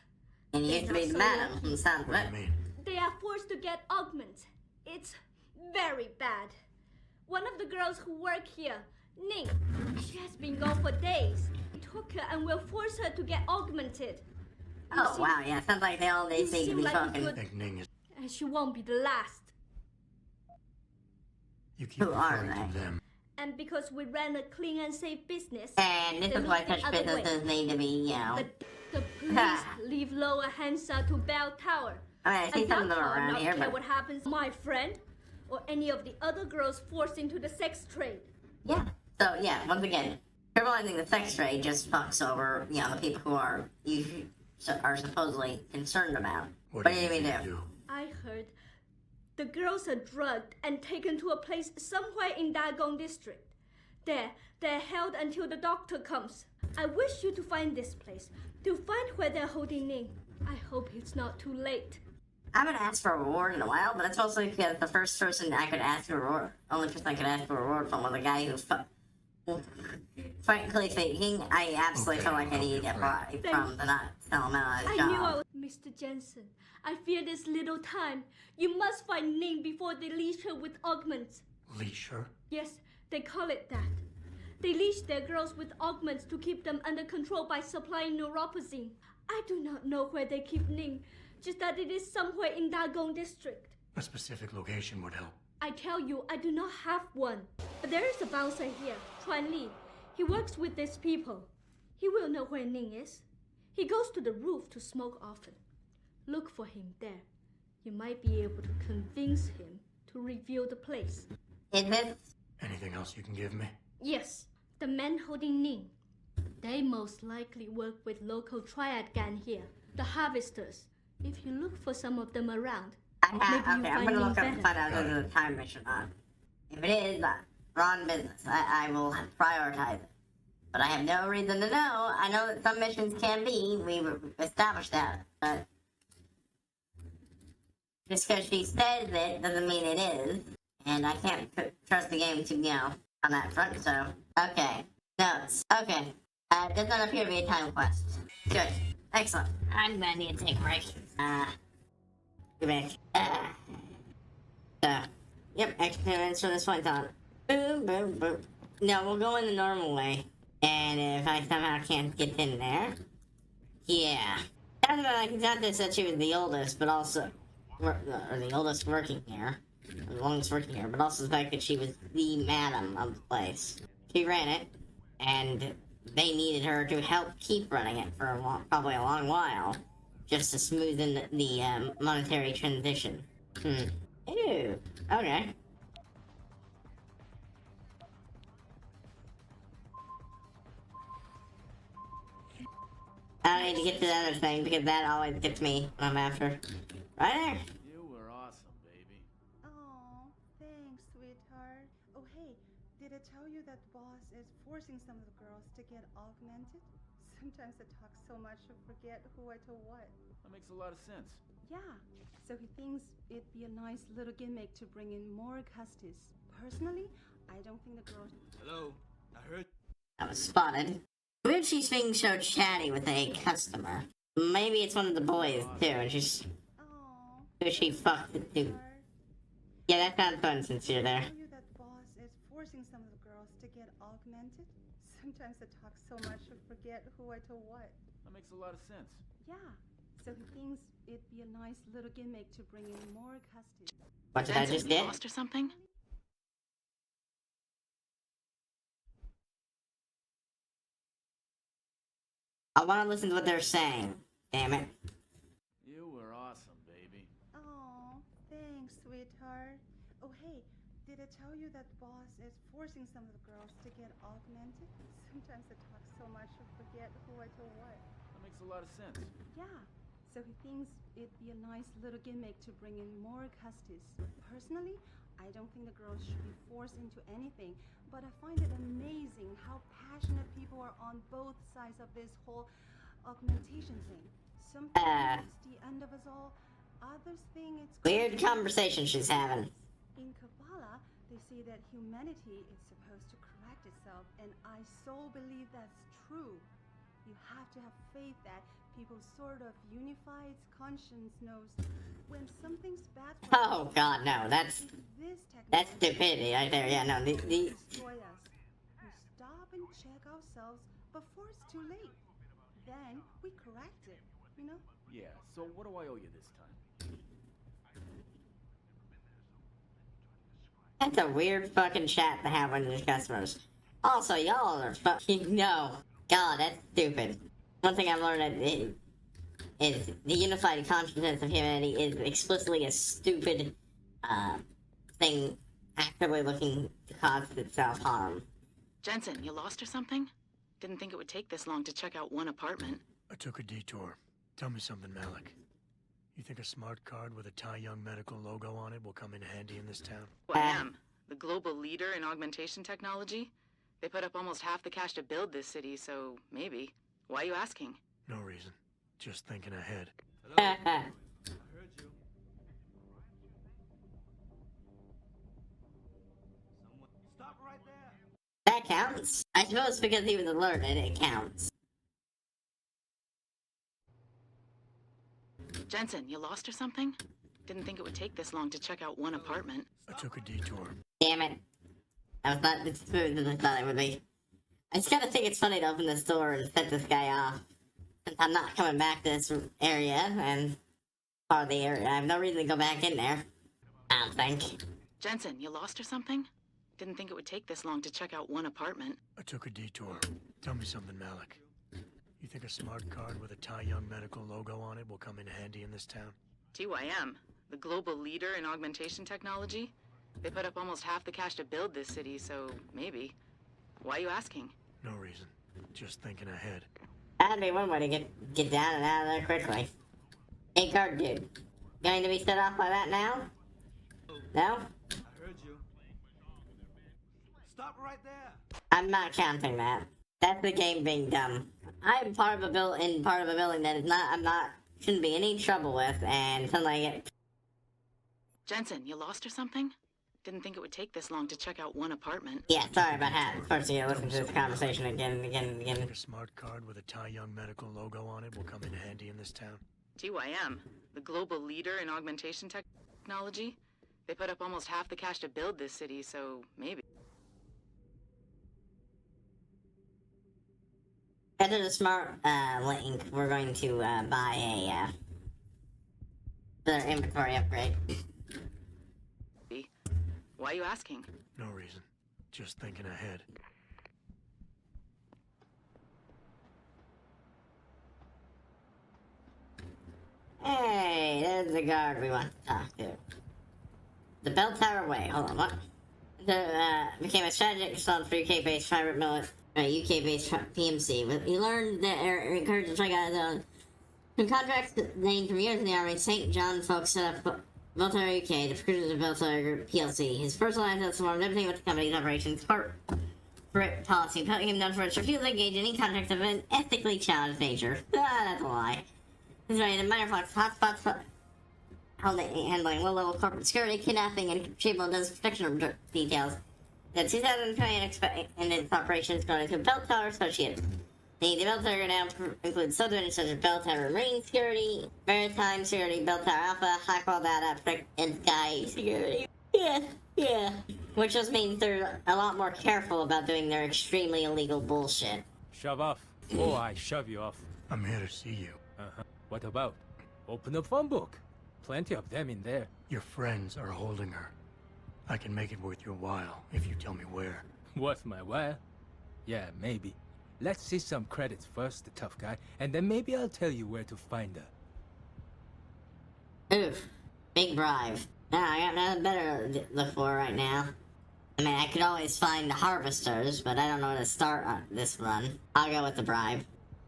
And you used to be the madam from South. What do you mean? They are forced to get augments. It's very bad. One of the girls who work here, Ning, she has been gone for days. We took her and will force her to get augmented. Oh, wow, yeah, sounds like they all need to be fucking... I think Ning is... And she won't be the last. You keep referring to them. And because we ran a clean and safe business... And this is why such businesses need to be, you know... The police leave Lower Hengsha to Bell Tower. I mean, I see some of them around here, but... what happens to my friend or any of the other girls forced into the sex trade. Yeah. So, yeah, once again, criminalizing the sex trade just fucks over, you know, the people who are supposedly concerned about. What do you mean do? I heard the girls are drugged and taken to a place somewhere in Dagong district. They're held until the doctor comes. I wish you to find this place, to find where they're holding Ning. I hope it's not too late. I haven't asked for a reward in a while, but it's mostly because the first person I could ask for a reward, only person I could ask for a reward from was the guy who, frankly speaking, I absolutely feel like I need to get bribed from the not tell him out of his I job. knew I was Mr. Jensen. I fear this little time. You must find Ning before they leash her with augments. Leash her? Yes, they call it that. They leash their girls with augments to keep them under control by supplying neuropazine. I do not know where they keep Ning, just that it is somewhere in Dagong district. A specific location would help. I tell you, I do not have one. But there is a bouncer here, Chuan Li. He works with these people. He will know where Ning is. He goes to the roof to smoke often. Look for him there. You might be able to convince him to reveal the place. Anything else you can give me? Yes, the men holding Ning. They most likely work with local triad gang here, the Harvesters. If you look for some of them around, maybe Okay, you'll I'm find gonna Ning look up and better. find out if there's a time mission on. If it is, wrong business. I will prioritize it. But I have no reason to know. I know that some missions can be. We've established that. But just because she says it doesn't mean it is. And I can't trust the game to, on that front, so. Okay. Notes. Okay. Does not appear to be a time quest. Good. Excellent. I'm gonna need to take a break. Give me yep, extra 10 minutes from this point on. Boom, boom, boom. No, we'll go in the normal way. And if I somehow can't get in there, yeah. That's about like, it's not just that she was the oldest, but also, or the oldest working here, or the longest working here, but also the fact that she was the madam of the place. She ran it, and they needed her to help keep running it for probably a long while, just to smoothen the monetary transition. Ew. Okay. I need to get to the other thing because that always gets me when I'm after. Right there. You were awesome, baby. Oh, thanks, sweetheart. Oh, hey, did I tell you that boss is forcing some of the girls to get augmented? Sometimes I talk so much I forget who I told what. That makes a lot of sense. Yeah, so he thinks it'd be a nice little gimmick to bring in more customers. Personally, I don't think the girls... Hello, I heard... I was spotted. Weird she's being so chatty with a customer. Maybe it's one of the boys, too, and she's... who she fucked it to. Yeah, that sounds fun since you're there. Tell you that boss is forcing some of the girls to get augmented? Sometimes I talk so much I forget who I told what. That makes a lot of sense. Yeah, so he thinks it'd be a nice little gimmick to bring in more customers. What did I just get? Lost or something? I want to listen to what they're saying. Damn it. You were awesome, baby. Oh, thanks, sweetheart. Oh, hey, did I tell you that boss is forcing some of the girls to get augmented? Sometimes I talk so much I forget who I told what. That makes a lot of sense. Yeah, so he thinks it'd be a nice little gimmick to bring in more customers. Personally, I don't think the girls should be forced into anything, but I find it amazing how passionate people are on both sides of this whole augmentation thing. Some people think it's the end of us all, others think it's... Weird conversation she's having. In Kabbalah, they say that humanity is supposed to correct itself, and I so believe that's true. You have to have faith that people sort of unify its conscience knows when something's bad for Oh god, no, that's stupidity right there. Yeah, no, destroy us. We stop and check ourselves before it's too late. Then we correct it, you know? Yeah, so what do I owe you this time? That's a weird fucking chat to have with your customers. Also, y'all are fucking no. God, that's stupid. One thing I've learned is the unified consciousness of humanity is explicitly a stupid thing actively looking to cause itself harm. Jensen, you lost or something? Didn't think it would take this long to check out one apartment. I took a detour. Tell me something, Malik. You think a smart card with a Tai Young Medical logo on it will come in handy in this town? I am. The global leader in augmentation technology. They put up almost half the cash to build this city, so maybe. Why are you asking? No reason. Just thinking ahead. Stop right there. That counts. I suppose because he was alerted, it counts. Jensen, you lost or something? Didn't think it would take this long to check out one apartment. I took a detour. Damn it. I was not as smooth as I thought it would be. I just gotta think it's funny to open this door and set this guy off. Since I'm not coming back to this area, and part of the area, I have no reason to go back in there. I don't think. Jensen, you lost or something? Didn't think it would take this long to check out one apartment. I took a detour. Tell me something, Malik. You think a smart card with a Thai Young Medical logo on it will come in handy in this town? TYM, the global leader in augmentation technology? They put up almost half the cash to build this city, so maybe. Why are you asking? No reason. Just thinking ahead. That'd be one way to get down and out of there quickly. Hey, card dude. Going to be set off by that now? No? I heard you. Stop right there. I'm not counting that. That's the game being dumb. I'm part of a building that is not, shouldn't be any trouble with, and suddenly I get... Jensen, you lost or something? Didn't think it would take this long to check out one apartment. Yeah, sorry about that. First, you gotta listen to this conversation again and again and again. A smart card with a Thai Young Medical logo on it will come in handy in this town. TYM, the global leader in augmentation technology? They put up almost half the cash to build this city, so maybe. Enter the smart link. We're going to buy another inventory upgrade. Why are you asking? No reason. Just thinking ahead. Hey, there's the guard we want to talk to. The Bell Tower Way. Hold on, what? Became a strategic consultant for UK-based private UK-based PMC. He learned that encouraged to try guys on some contracts named from years in the army. St. John folks set up Bell Tower UK, the producers of Bell Tower Group PLC. His personal assets formed everything with the company's operations. Corporate policy putting him down for its refusal to engage in any contracts of an ethically challenged nature. That's a lie. He's running a minor flux hotspots handling low-level corporate security, kidnapping, and retrieval of those protection details. The 2020 and its operations going into Bell Tower Associates. The Bell Tower now includes subdivisions such as Bell Tower Marine Security, Maritime Security, Bell Tower Alpha, High-Qual Data, and Sky Security. Yeah. Which just means they're a lot more careful about doing their extremely illegal bullshit. Shove off, or I shove you off. I'm here to see you. What about? Open a phone book. Plenty of them in there. Your friends are holding her. I can make it worth your while if you tell me where. Worth my while? Yeah, maybe. Let's see some credits first, the tough guy, and then maybe I'll tell you where to find her. Oof. Big bribe. Nah, I got nothing better to look for right now. I mean, I could always find the harvesters, but I don't know where to start on this run. I'll go with the bribe.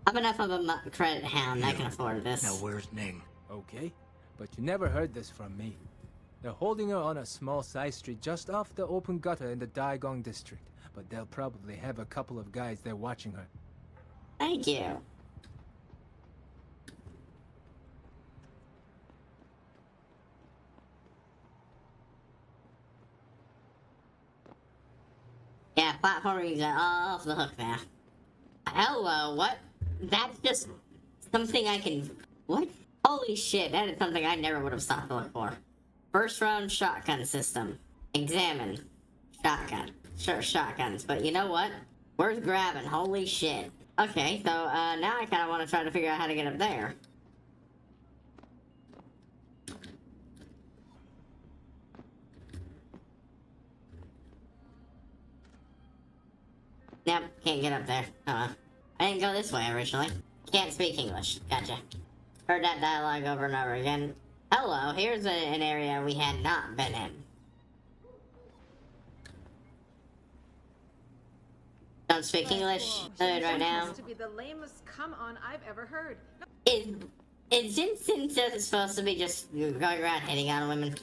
I'm enough of a credit hound, I can afford this. Now where's Ning? Okay, but you never heard this from me. They're holding her on a small side street just off the open gutter in the Daigong district, but they'll probably have a couple of guys there watching her. Thank you. Yeah, platforming is all off the hook now. Hello, what? That's just something I can... What? Holy shit, that is something I never would have stopped to look for. First round shotgun system. Examine. Shotgun. Sure, shotguns, but you know what? Worth grabbing, holy shit. Okay, so now I kind of want to try to figure out how to get up there. Nope, can't get up there. I didn't go this way originally. Can't speak English. Gotcha. Heard that dialogue over and over again. Hello, here's an area we had not been in. Don't speak English right now. To be the lamest come on I've ever heard. Is Jensen supposed to be just going around hitting on women?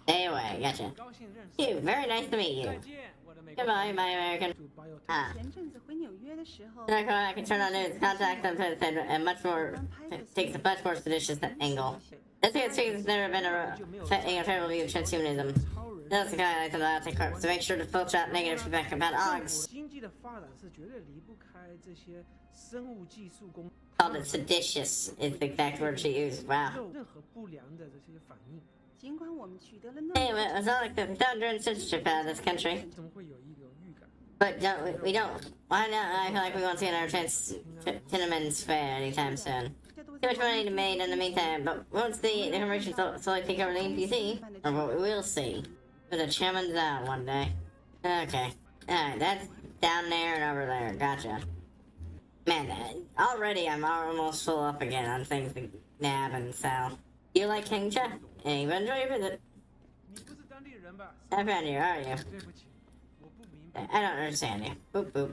Stay away, gotcha. You, very nice to meet you. Goodbye, my American. Ah. 前阵子回纽约的时候， I can turn on news, contact them to send a much more takes a much more seditious angle. This has never been a terrible view of transhumanism. That's the guy like the biotech corp, so make sure to filter out negative feedback about Ogs. 经济的发展是绝对离不开这些生物技术工。 Called it seditious is the exact word she used. Wow. 任何不良的这些反应。 尽管我们取得了那 Anyway, it's not like the founder and censorship out of this country. 怎么会有一种预感？ But we don't. Why not? I feel like we won't see another Tiananmen's fair anytime soon. Too much money to made in the meantime, but once the information slowly take over the NPC, or what we will see, with a Chairman's out one day. Okay. Alright, that's down there and over there. Gotcha. Man, already I'm almost full up again on things to nab and sell. You like Hengsha? Hey, you enjoy your visit? Not around here, are you? I don't understand you. Boop boop.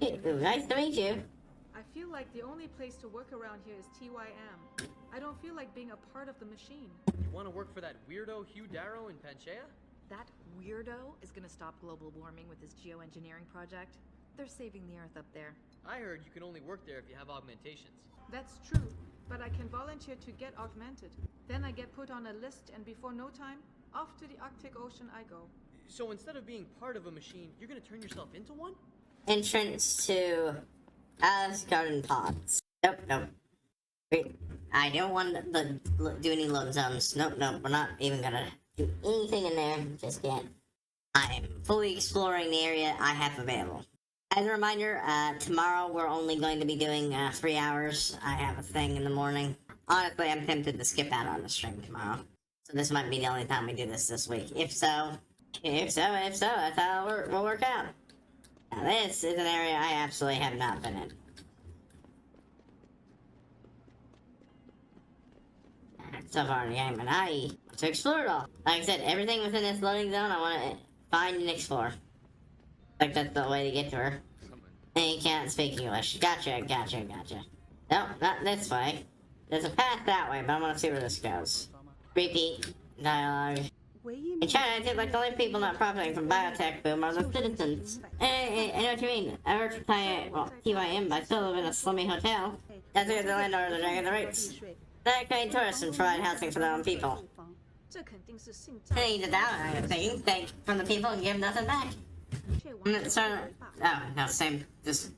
Ooh, nice to meet you. I feel like the only place to work around here is TYM. I don't feel like being a part of the machine. You want to work for that weirdo Hugh Darrow in Panchea? That weirdo is gonna stop global warming with his geoengineering project. They're saving the Earth up there. I heard you can only work there if you have augmentations. That's true, but I can volunteer to get augmented. Then I get put on a list, and before no time, off to the Arctic Ocean I go. So instead of being part of a machine, you're gonna turn yourself into one? Entrance to Garden Pods. Nope, nope. Wait, I don't want to do any load zones. Nope, nope. We're not even gonna do anything in there just yet. I am fully exploring the area I have available. As a reminder, tomorrow we're only going to be doing 3 hours. I have a thing in the morning. Honestly, I'm tempted to skip out on the stream tomorrow. So this might be the only time we do this week. If so, that's how we'll work out. Now this is an area I absolutely have not been in. So far in the game, and I want to explore it all. Like I said, everything within this loading zone I want to find and explore. Like that's the way to get to her. And you can't speak English. Gotcha. No, not this way. There's a path that way, but I want to see where this goes. Repeat dialogue. In China, I think like the only people not profiting from biotech boom are the citizens. I know what you mean. I work for TYM, but I still live in a slummy hotel. That's where the landowners are dragging the rates. They pay tourists and provide housing for their own people. They need to down things, take from the people and give nothing back. Oh, no, same, just...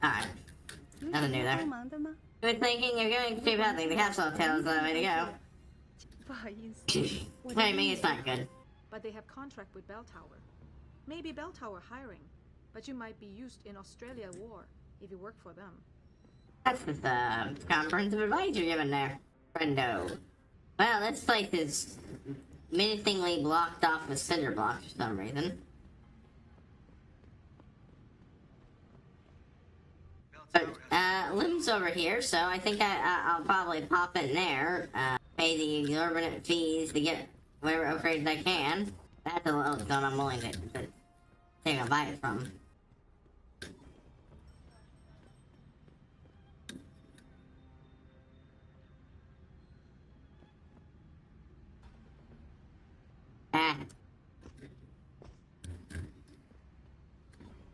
Alright. Nothing new there. Good thinking, you're going too badly. The capsule hotel is the way to go. What do you mean it's not good? But they have contract with Bell Tower. Maybe Bell Tower hiring, but you might be used in Australia war if you work for them. That's the comprehensive advice you're giving there, friendo. Well, this place is menacingly blocked off with cinder blocks for some reason. But, Lim's over here, so I think I'll probably pop in there, pay the exorbitant fees to get whatever upgrades I can. That's a little zone I'm willing to take a bite from.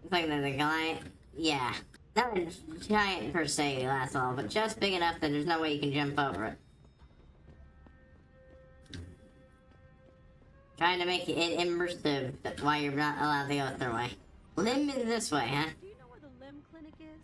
It's like there's a guy, yeah. Not a giant per se, that's all, but just big enough that there's no way you can jump over it. Trying to make it immersive while you're not allowed to go their way. Lim is this way, huh? Do you know where the Lim clinic is?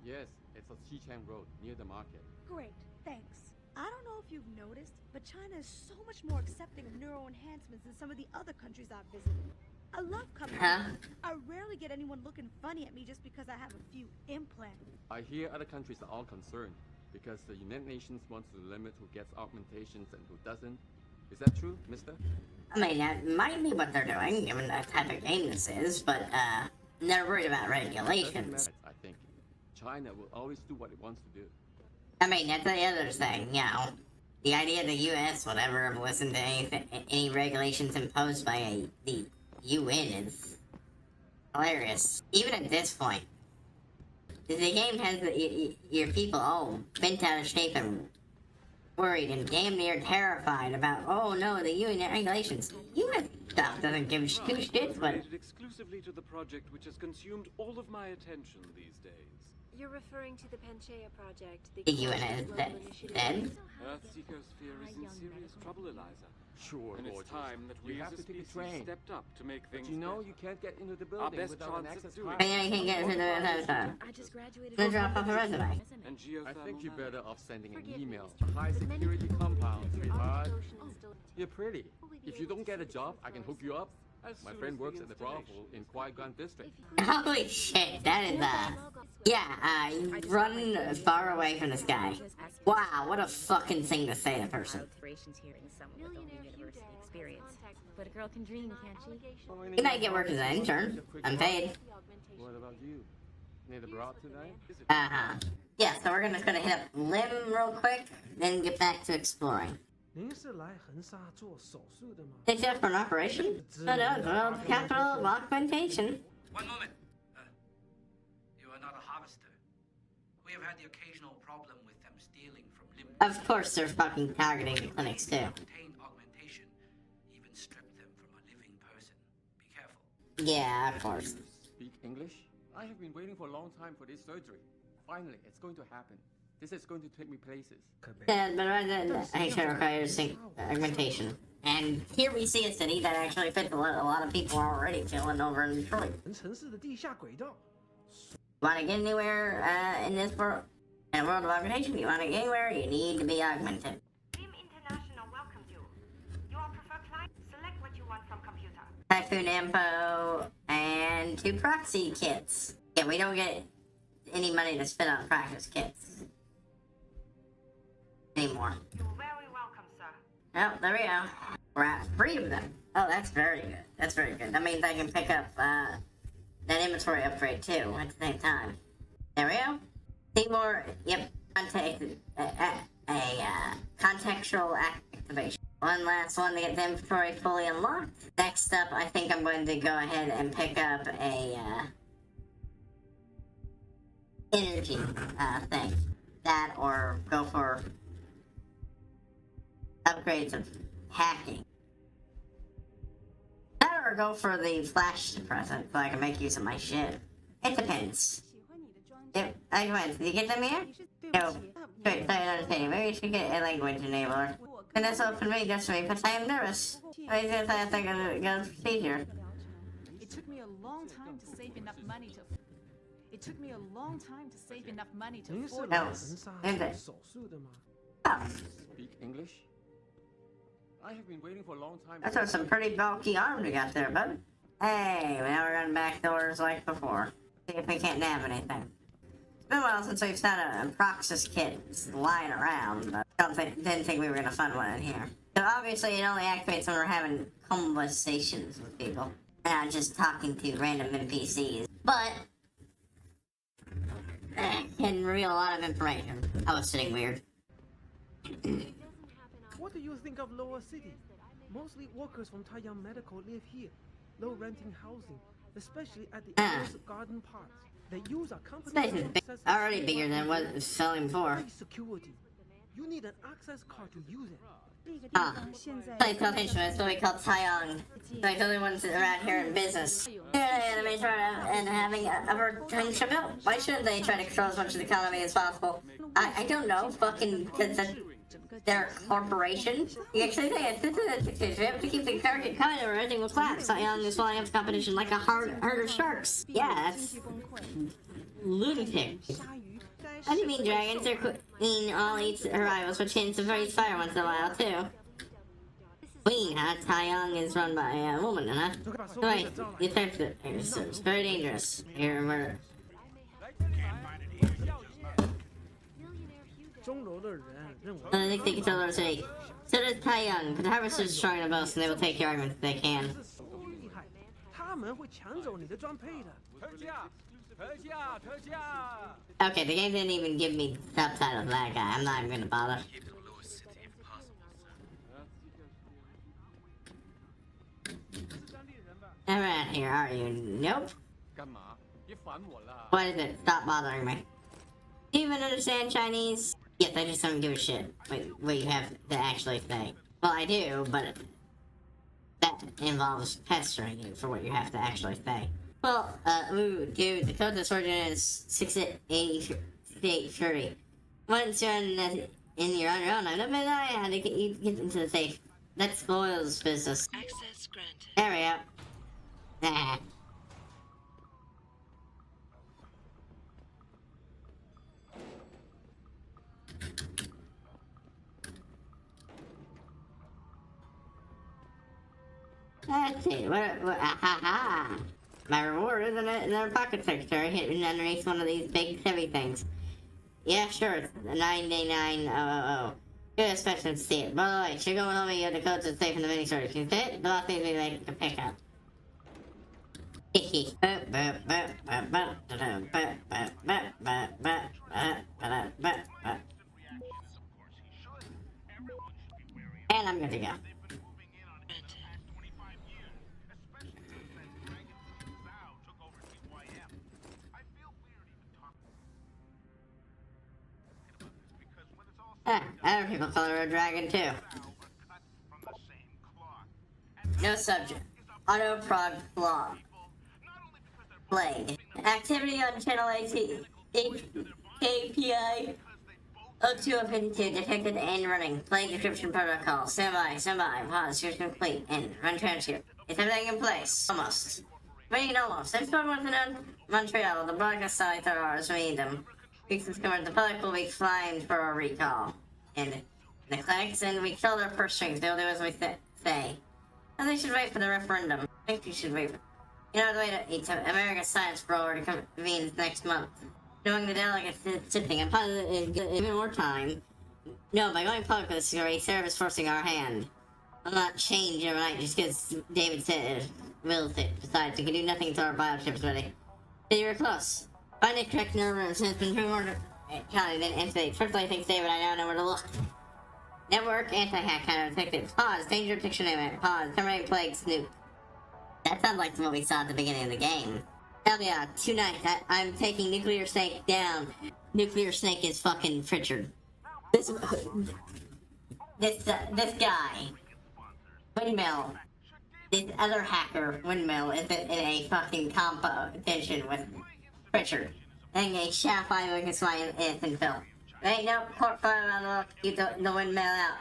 Yes, it's on Xichang Road, near the market. Great, thanks. I don't know if you've noticed, but China is so much more accepting of neural enhancements than some of the other countries I've visited. I love coming here. I rarely get anyone looking funny at me just because I have a few implants. I hear other countries are all concerned because the United Nations wants to limit who gets augmentations and who doesn't. Is that true, mister? I mean, that might be what they're doing, given the type of game this is, but, they're worried about regulations. I think China will always do what it wants to do. I mean, that's the other thing, you know. The idea the U.S. would ever listen to any regulations imposed by the UN is hilarious. Even at this point, the game has your people all bent out of shape and worried and damn near terrified about, oh no, the UN regulations. U.S. shop doesn't give two shits, but Related exclusively to the project which has consumed all of my attention these days. You're referring to the Panchaea project. The think you went as dead. Earthseeker sphere is in serious trouble, Eliza. Sure, And it's time that we have as a to take a species train. stepped up to make things But you know better. you can't get into the Our building best without an chance access at doing card. Yeah, you can't get into the other I just graduated. Then drop off a resume. And I geothermal think you're nano. better off sending an email. High security compound, sweetheart. You're pretty. If you don't get a job, I can hook you up. My friend works at the brothel in Qui-Gon District. Holy shit, that is yeah, run far away from this guy. Wow, what a fucking thing to say to person. Aspirations here in someone with only university experience. But a girl can dream, can't she? You might get work as an intern. I'm paid. What about you? Need a broad tonight? Uh-huh. Yeah, so we're just gonna hit up Lim real quick, then get back to exploring. 您是来恒沙做手术的吗？ Take that for an operation? No, well, capital augmentation. One moment. You are not a harvester. We have had the occasional problem with them stealing from limb. Of course they're fucking targeting the clinics too. Obtain augmentation, even strip them from a living person. Be careful. Yeah, of course. Speak English? I have been waiting for a long time for this surgery. Finally, it's going to happen. This is going to take me places. Yeah, but Hengsha requires augmentation. And here we see a city that actually fits what a lot of people are already chilling over in Detroit. 城市的地下轨道。 Want to get anywhere in this world? In a world of augmentation, you want to get anywhere, you need to be augmented. Team International welcomes you. Your preferred client, select what you want from computer. Typhoon Ampo and 2 proxy kits. Yeah, we don't get any money to spend on practice kits anymore. You're very welcome, sir. Oh, there we go. We're at 3 of them. Oh, that's very good. That's very good. That means I can pick up that inventory upgrade too at the same time. There we go. See more. Yep. Contextual activation. One last one to get the inventory fully unlocked. Next up, I think I'm going to go ahead and pick up a energy thing. That or go for upgrades of hacking. That or go for the flash suppressant so I can make use of my shit. It depends. Yep, I went. Did you get them here? No. Great, sorry, understanding. Maybe you should get a language enabler. And that's all for me, just for me, but I am nervous. I just have to go procedure. It took me a long time to save enough money to. It took me a long time to save enough money to 您是 afford 来 this. 恒沙做手术的吗？ Speak English? I have been waiting for a long time. That's some pretty bulky arms we got there, bud. Hey, now we're on back doors like before. See if we can't nab anything. It's been a while since we've found a Proxys kit lying around, but didn't think we were gonna find one in here. So obviously it only activates when we're having conversations with people, not just talking to random NPCs. But can reveal a lot of information. I was sitting weird. What do you think of Lower City? Mostly workers from Taiyang Medical live here. Low renting housing, especially at the Rose Garden parts. They use a company. Space is already bigger than what it was selling for. Security. You need an access card to use it. Place location is what we call Taiyang. Like the only ones around here in business. And having a Hengsha built. Why shouldn't they try to control as much of the economy as possible? I don't know. Fucking because they're a corporation. You actually think it's to keep the target coming or everything will collapse. Taiyang is swallowing up the competition like a herd of sharks. Yeah, that's lunatic. How do you mean dragons? Their queen all eats her rivals, but changes to freeze fire once in a while too. Queen, huh? Taiyang is run by a woman, huh? Wait, you typed it. It's very dangerous. Here, murder. 钟楼的人认为 I think they control our city. So does Taiyang, but the harvesters are strong enough and they will take your argument if they can. 厉害，他们会抢走你的装配的。特价，特价，特价。 Okay, the game didn't even give me subtitles of that guy. I'm not even gonna bother. Never out here, are you? Nope. What is it? Stop bothering me. Do you even understand Chinese? Yes, I just don't give a shit what you have to actually say. Well, I do, but that that involves pestering you for what you have to actually say. Well, ooh, dude, the code to origin is 6830. Once you're in your on your own, I don't know how to get into the safe. That spoils business. Access granted. There we go. Ah. Let's see, ha. My reward is in our pocket secretary hidden underneath one of these big heavy things. Yeah, sure, it's 99900. Good special to see it. By the way, should go with me, the codes are safe in the mini storage. Can you fit it? The last thing we like to pick up. And I'm good to go. Other people call her a dragon too. No subject. Auto prog flaw. Plague. Activity on channel KPI. O252 detected and running. Plague description protocol. Stand by. Pause. Search complete. And run transcript. Is everything in place? Almost. Wait, almost. I'm still working on Montreal. The broadcast site are ours. We need them. Weeks discovered the public will be flying for a recall. And the clinics, and we killed our purse strings. They'll do as we say. And they should wait for the referendum. I think you should wait for... You know, wait to America's Science Roller to convene next month. Knowing the delegates is tipping, I'm positive even more time. No, by going public with this story, Sarah is forcing our hand. I'll not change overnight just because David said it. Will it. Besides, we can do nothing until our biochip's ready. So you were close. Find a correct number and since been too more Charlie didn't intimidate. Firstly, I think David, I now know where to look. Network anti-hack counter detected. Pause. Danger detection event. Pause. Terminate plague snoop. That sounds like what we saw at the beginning of the game. Hell yeah, tonight I'm taking Nuclear Snake down. Nuclear Snake is fucking Pritchard. This guy, Windmill, this other hacker, Windmill, is in a fucking competition with Pritchard. And a shaft I look at my innocent Phil. Ain't no court fire on the get the Windmill out.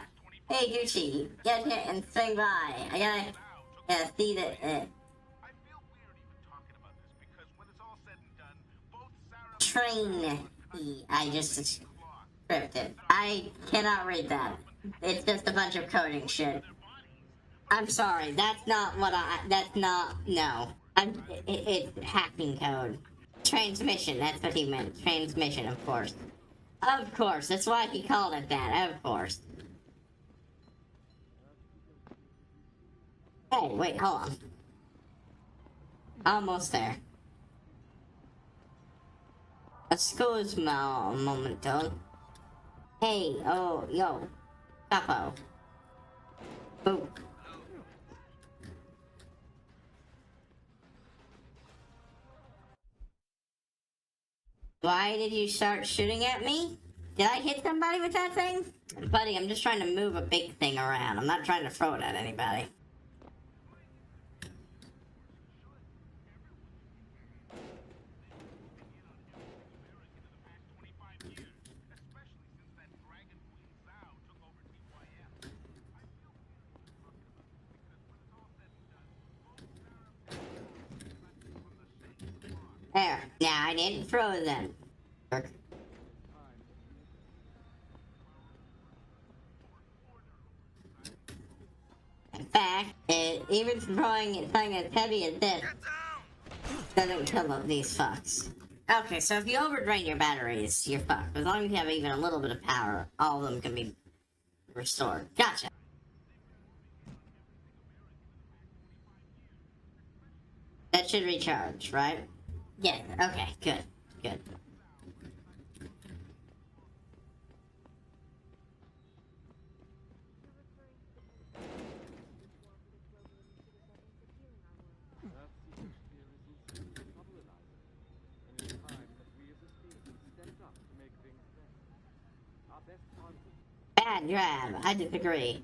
Hey Gucci, get here and swing by. I gotta see that. Train. I just scripted. I cannot read that. It's just a bunch of coding shit. I'm sorry. That's not what that's not. No. It's hacking code. Transmission. That's what he meant. Transmission, of course. Of course. That's why he called it that. Of course. Hey, wait. Hold on. Almost there. Excuse me a momento. Hey, oh, yo. Capo. Boop. Why did you start shooting at me? Did I hit somebody with that thing? Buddy, I'm just trying to move a big thing around. I'm not trying to throw it at anybody. There. Now I didn't throw them. In fact, even throwing something as heavy as this doesn't kill these fucks. Okay, so if you overdrain your batteries, you're fucked. As long as you have even a little bit of power, all of them can be restored. Gotcha. That should recharge, right? Yeah, okay, good, good. Bad grab, I disagree.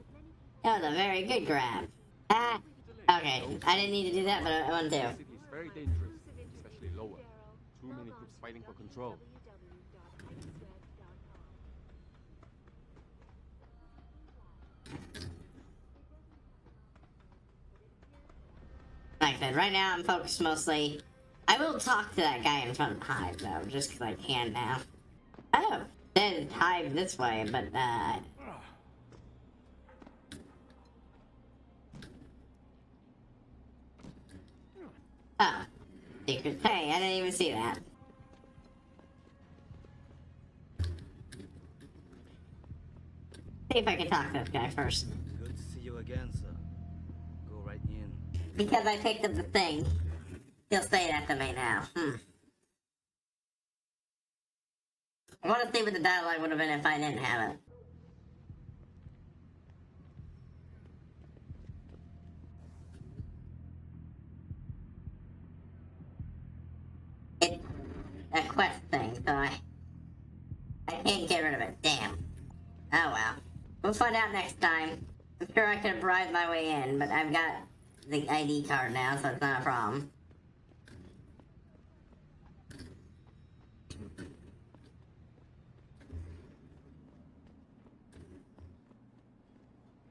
That was a very good grab. Ah, Okay, I didn't need to do that, but I wanted to. The city is very dangerous, especially lower. Too many groups fighting for control. Like I said, right now I'm focused mostly. I will talk to that guy in front of Hive though, just because I can now. Oh, then Hive this way, but oh, secret. Hey, I didn't even see that. See if I can talk to this guy first. Good to see you again, sir. Go right in. Because I picked up the thing. He'll say that to me now. I want to see what the dialogue would have been if I didn't have it. It's a quest thing, so I can't get rid of it. Damn. Oh well. We'll find out next time. I'm sure I could have bribed my way in, but I've got the ID card now, so it's not a problem.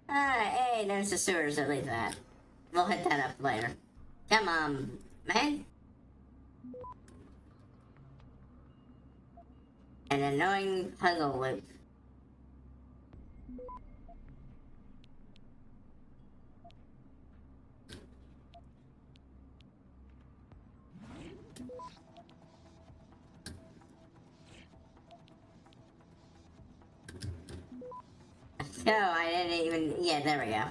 Hey, there's the sewers at least that. We'll hit that up later. Come on, man. An annoying puzzle loop. So I didn't even. Yeah, there we go.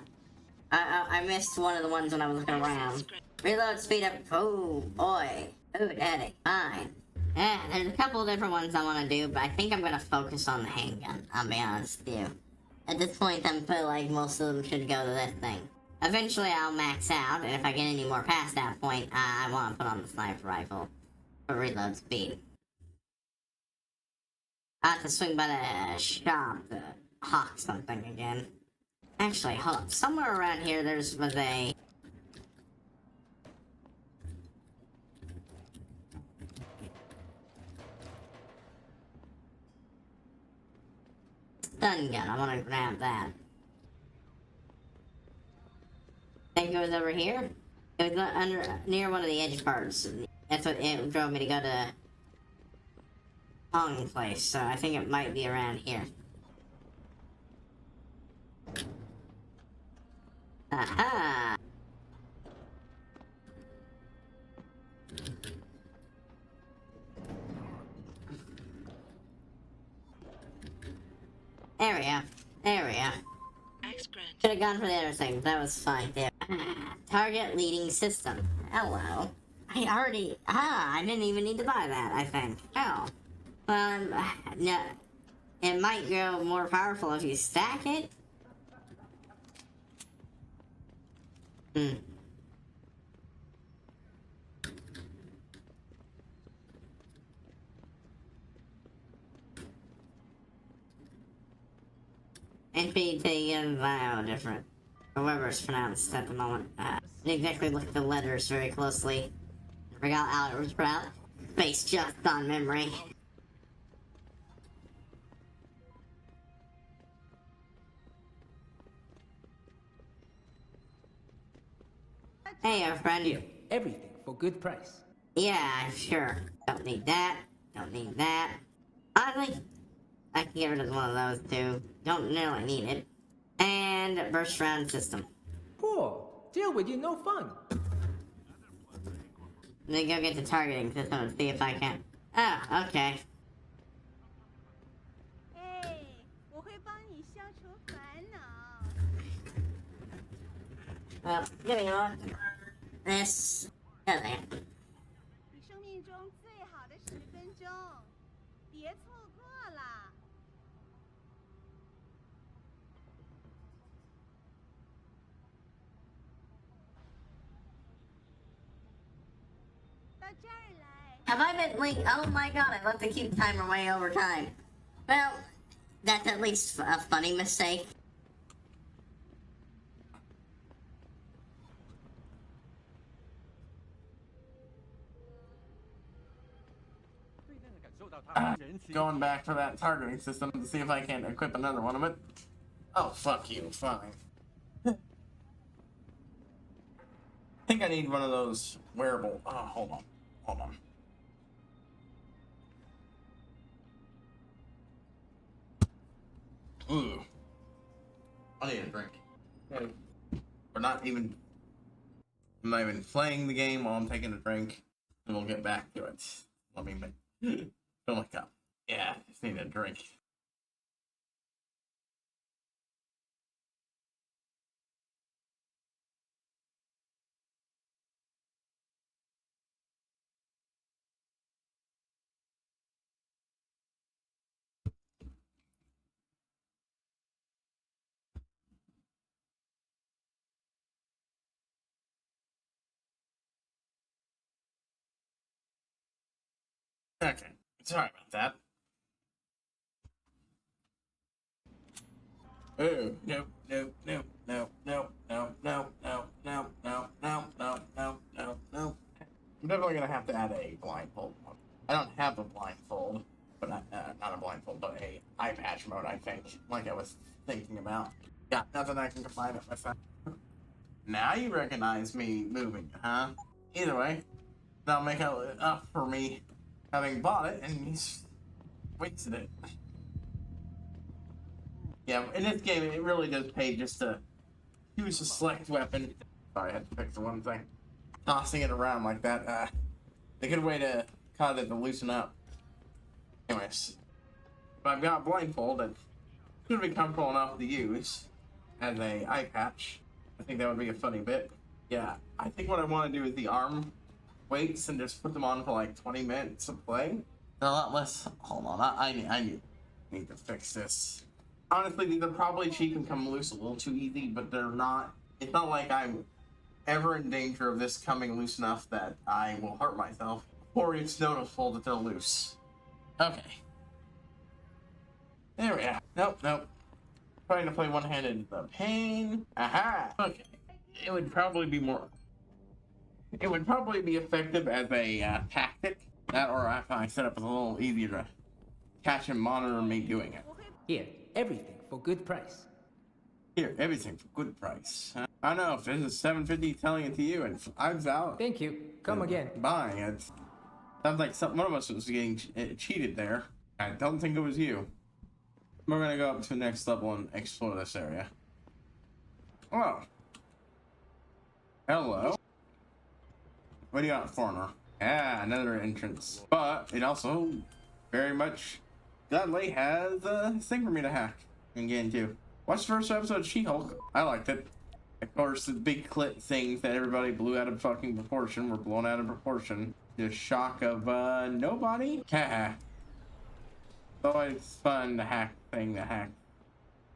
I missed one of the ones when I was looking around. Reload speed up. Oh boy. Oh daddy. Fine. Yeah, there's a couple different ones I want to do, but I think I'm gonna focus on the handgun. I'll be honest with you. At this point, I feel like most of them should go to this thing. Eventually, I'll max out, and if I get any more past that point, I want to put on the sniper rifle for reload speed. I have to swing by the shop to hawk something again. Actually, hold up. Somewhere around here, was a... stun gun. I want to grab that. Think it was over here? It was near one of the edge parts. That's what it drove me to go to Hong place, so I think it might be around here. Aha! There we go. There we go. Should have gone for the other thing, but that was fine there. Target leading system. Hello. I didn't even need to buy that, I think. Oh. Well, no. It might grow more powerful if you stack it. NPT and Vio different. However it's pronounced at the moment. Didn't exactly look at the letters very closely. Forgot how it was pronounced. Based just on memory. Hey, our friend. Here, everything for good price. Yeah, sure. Don't need that. Don't need that. Oddly, I can get rid of one of those too. Don't really need it. And burst round system. Cool. Deal with you, no fun. Let me go get the targeting system and see if I can. Oh, okay. Well, you know what? This doesn't. 你生命中最好的10分钟，别错过了。到这儿来。 Have I been late? Oh my god, I left the cube timer way over time. Well, that's at least a funny mistake. Going back for that targeting system to see if I can equip another one of it. Oh, fuck you. Fine. I think I need one of those wearable. Oh, hold on. Hold on. Ooh. I need a drink. I'm not even playing the game while I'm taking a drink. And we'll get back to it. Let me fill my cup. Yeah, just need a drink. Okay, sorry about that. Oh, no, no, no, no, no, no, no, no, no, no, no, no, no, no, no. I'm definitely gonna have to add a blindfold. I don't have a blindfold, but not a blindfold, but a eye patch mode, I think, like I was thinking about. Yeah, nothing I can combine it with that. Now you recognize me moving, huh? Either way, that'll make up for me having bought it, and he's wasted it. Yeah, in this game, it really does pay just to use a select weapon. Sorry, I had to fix the one thing. Tossing it around like that, a good way to cause it to loosen up. Anyways, if I've got blindfold, it should be comfortable enough to use as a eye patch. I think that would be a funny bit. Yeah, I think what I want to do is the arm weights and just put them on for like 20 minutes of play. A lot less. Hold on, I need to fix this. Honestly, these are probably cheap and come loose a little too easy, but they're not. It's not like I'm ever in danger of this coming loose enough that I will hurt myself, or it's noticeable that they're loose. Okay. There we are. Nope, nope. Trying to play one-handed is a pain. Aha! Okay. It would probably be effective as a tactic. That, or if I set up a little easier to catch and monitor me doing it. Here, everything for good price. Here, everything for good price. I don't know if this is $7.50 selling it to you, and I'm out. Thank you. Come again. Buying it. Sounds like one of us was getting cheated there. I don't think it was you. We're gonna go up to the next level and explore this area. Oh. Hello. What do you got, foreigner? Ah, another entrance. But it also very much Dudley has a thing for me to hack and get into. Watch the first episode of She-Hulk. I liked it. Of course, the big clip things that everybody blew out of fucking proportion were blown out of proportion. The shock of nobody. Haha. It's always fun to hack thing to hack.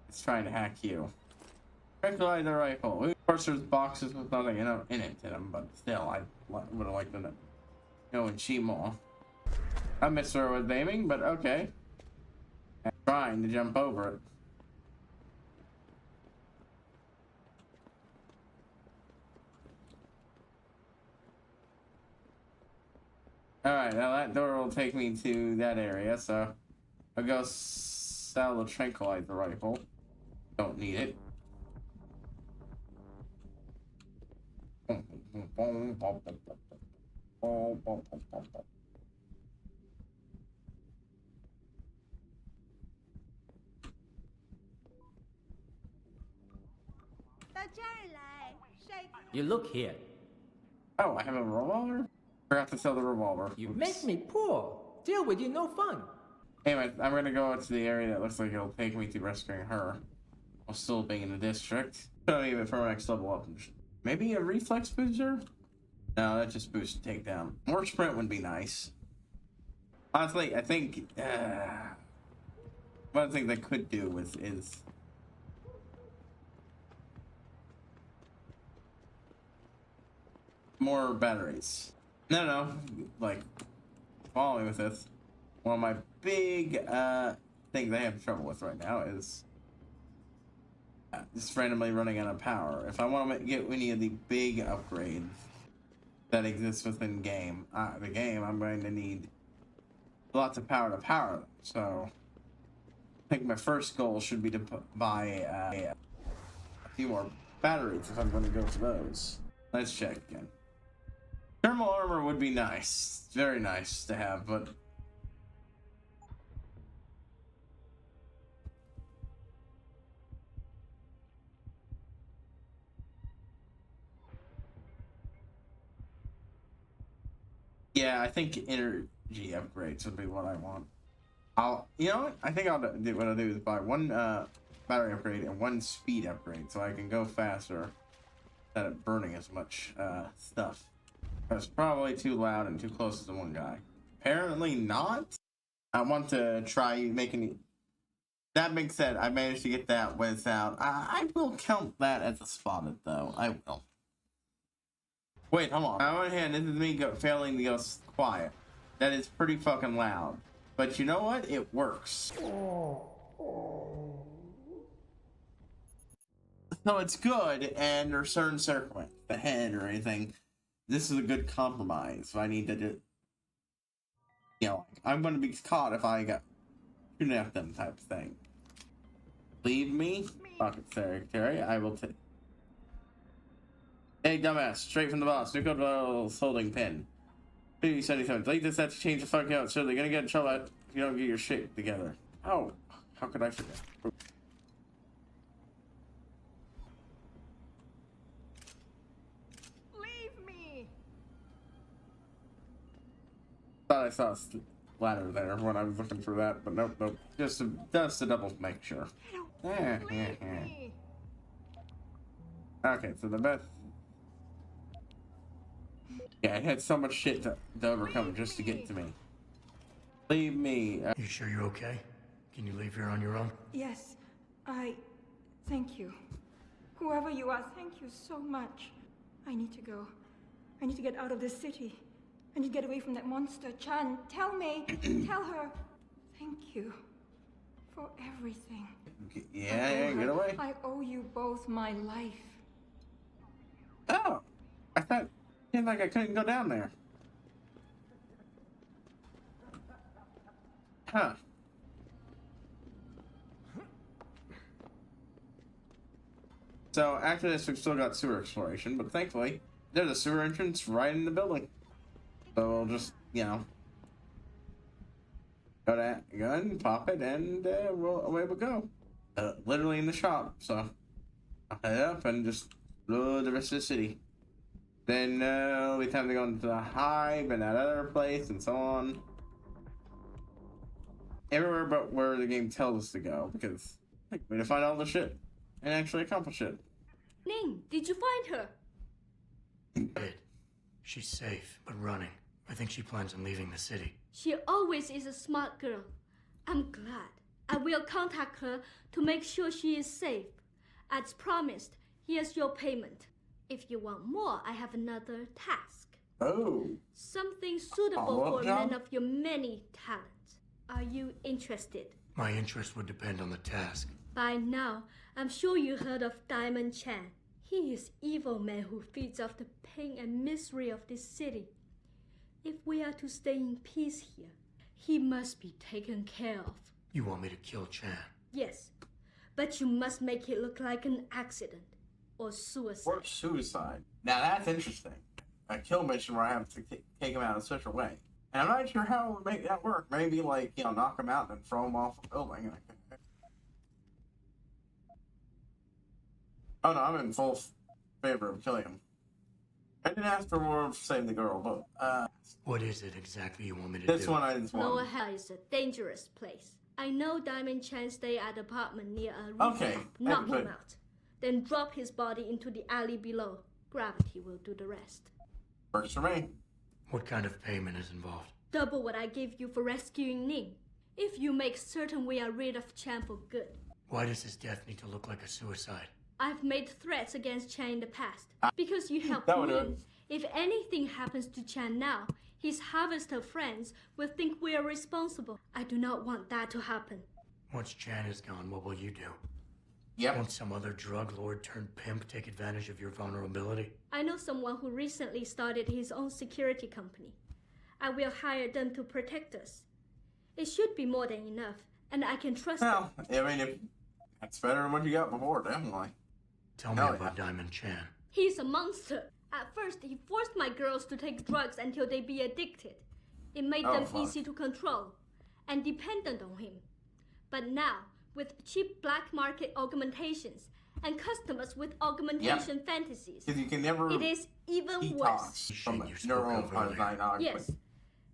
It's trying to hack you. Tranquilizer rifle. Of course, there's boxes with nothing in it in them, but still, I would have liked to know and see more. I missed where I was aiming, but okay. I'm trying to jump over it. Alright, now that door will take me to that area, so I'll go sell the tranquilizer rifle. Don't need it. You look here. Oh, I have a revolver? Forgot to sell the revolver. You make me poor. Deal with you, no fun. Anyway, I'm gonna go to the area that looks like it'll take me to rescuing her, while still being in the district. So even for my next level up, maybe a reflex booster? No, that just boosts takedown. More sprint would be nice. Honestly, I think one of the things I could do is more batteries. No, like follow me with this. One of my big things I have trouble with right now is just randomly running out of power. If I want to get any of the big upgrades that exist within the game, I'm going to need lots of power to power them. So I think my first goal should be to buy a few more batteries if I'm going to go for those. Let's check again. Thermal armor would be nice. Very nice to have, but... yeah, I think energy upgrades would be what I want. You know what? I think what I'll do is buy one battery upgrade and one speed upgrade so I can go faster instead of burning as much stuff. That's probably too loud and too close to one guy. Apparently not. I want to try making... That being said, I managed to get that without... I will count that as a spotted, though. I will. Wait, hold on. On one hand, this is me failing to go quiet. That is pretty fucking loud. But you know what? It works. So it's good, and there's certain circumstances, the head or anything. This is a good compromise. If I need to do, you know, I'm going to be caught if I got shooting at them type of thing. Leave me, pocket secretary. I will take. Hey, dumbass! Straight from the boss. New code files holding pin. 77. Delete this. That's to change the fuck out. So they're gonna get in trouble if you don't get your shit together. Oh, how could I forget? Leave me! Thought I saw a ladder there when I was looking for that, but nope, nope. Just to double make sure. Okay, so the best. Yeah, I had so much shit to overcome just to get to me. Leave me. You sure you're okay? Can you leave here on your own? Yes, thank you. Whoever you are, thank you so much. I need to go. I need to get out of this city. I need to get away from that monster. Chan, tell May, tell her, thank you for everything. Yeah, get away. I owe you both my life. Oh, I thought, like I couldn't go down there. Huh. So after this, we've still got sewer exploration, but thankfully, there's a sewer entrance right in the building. So we'll just, you know, go to that gun, pop it, and away we go. Literally in the shop, so I'll head up and just load the rest of the city. Then it'll be time to go into the hive and that other place and so on. Everywhere but where the game tells us to go, because we need to find all the shit and actually accomplish it. Ning, did you find her? Did. She's safe, but running. I think she plans on leaving the city. She always is a smart girl. I'm glad. I will contact her to make sure she is safe. As promised, here's your payment. If you want more, I have another task. Oh. Something suitable for a man of your many talents. Are you interested? My interest would depend on the task. By now, I'm sure you heard of Diamond Chan. He is evil man who feeds off the pain and misery of this city. If we are to stay in peace here, he must be taken care of. You want me to kill Chan? Yes, but you must make it look like an accident or suicide. Or suicide. Now that's interesting. A kill mission where I have to take him out in such a way. And I'm not sure how it would make that work. Maybe, like, you know, knock him out and throw him off a building. Oh no, I'm in full favor of killing him. I didn't ask for more of saving the girl, but, What is it exactly you want me to do? This one I just want. Lower Hell is a dangerous place. I know Diamond Chan stay at an apartment near a river. Okay. Knock him out. Then drop his body into the alley below. Gravity will do the rest. Works for me. What kind of payment is involved? Double what I gave you for rescuing Ning. If you make certain we are rid of Chan for good. Why does his death need to look like a suicide? I've made threats against Chan in the past. Because you helped That would do Ning. it. If anything happens to Chan now, his harvester friends will think we are responsible. I do not want that to happen. Once Chan is gone, what will you do? Yep. Won't some other drug lord turned pimp take advantage of your vulnerability? I know someone who recently started his own security company. I will hire them to protect us. It should be more than enough, and I can trust Well, it. I mean, if that's better than what you got before, definitely. Tell me about Diamond Chan. He's a monster. At first, he forced my girls to take drugs until they be addicted. It made them easy to control and dependent on him. But now, with cheap black market augmentations and customers with augmentation fantasies, Because you can never it is even worse. from a neurodesign Yes.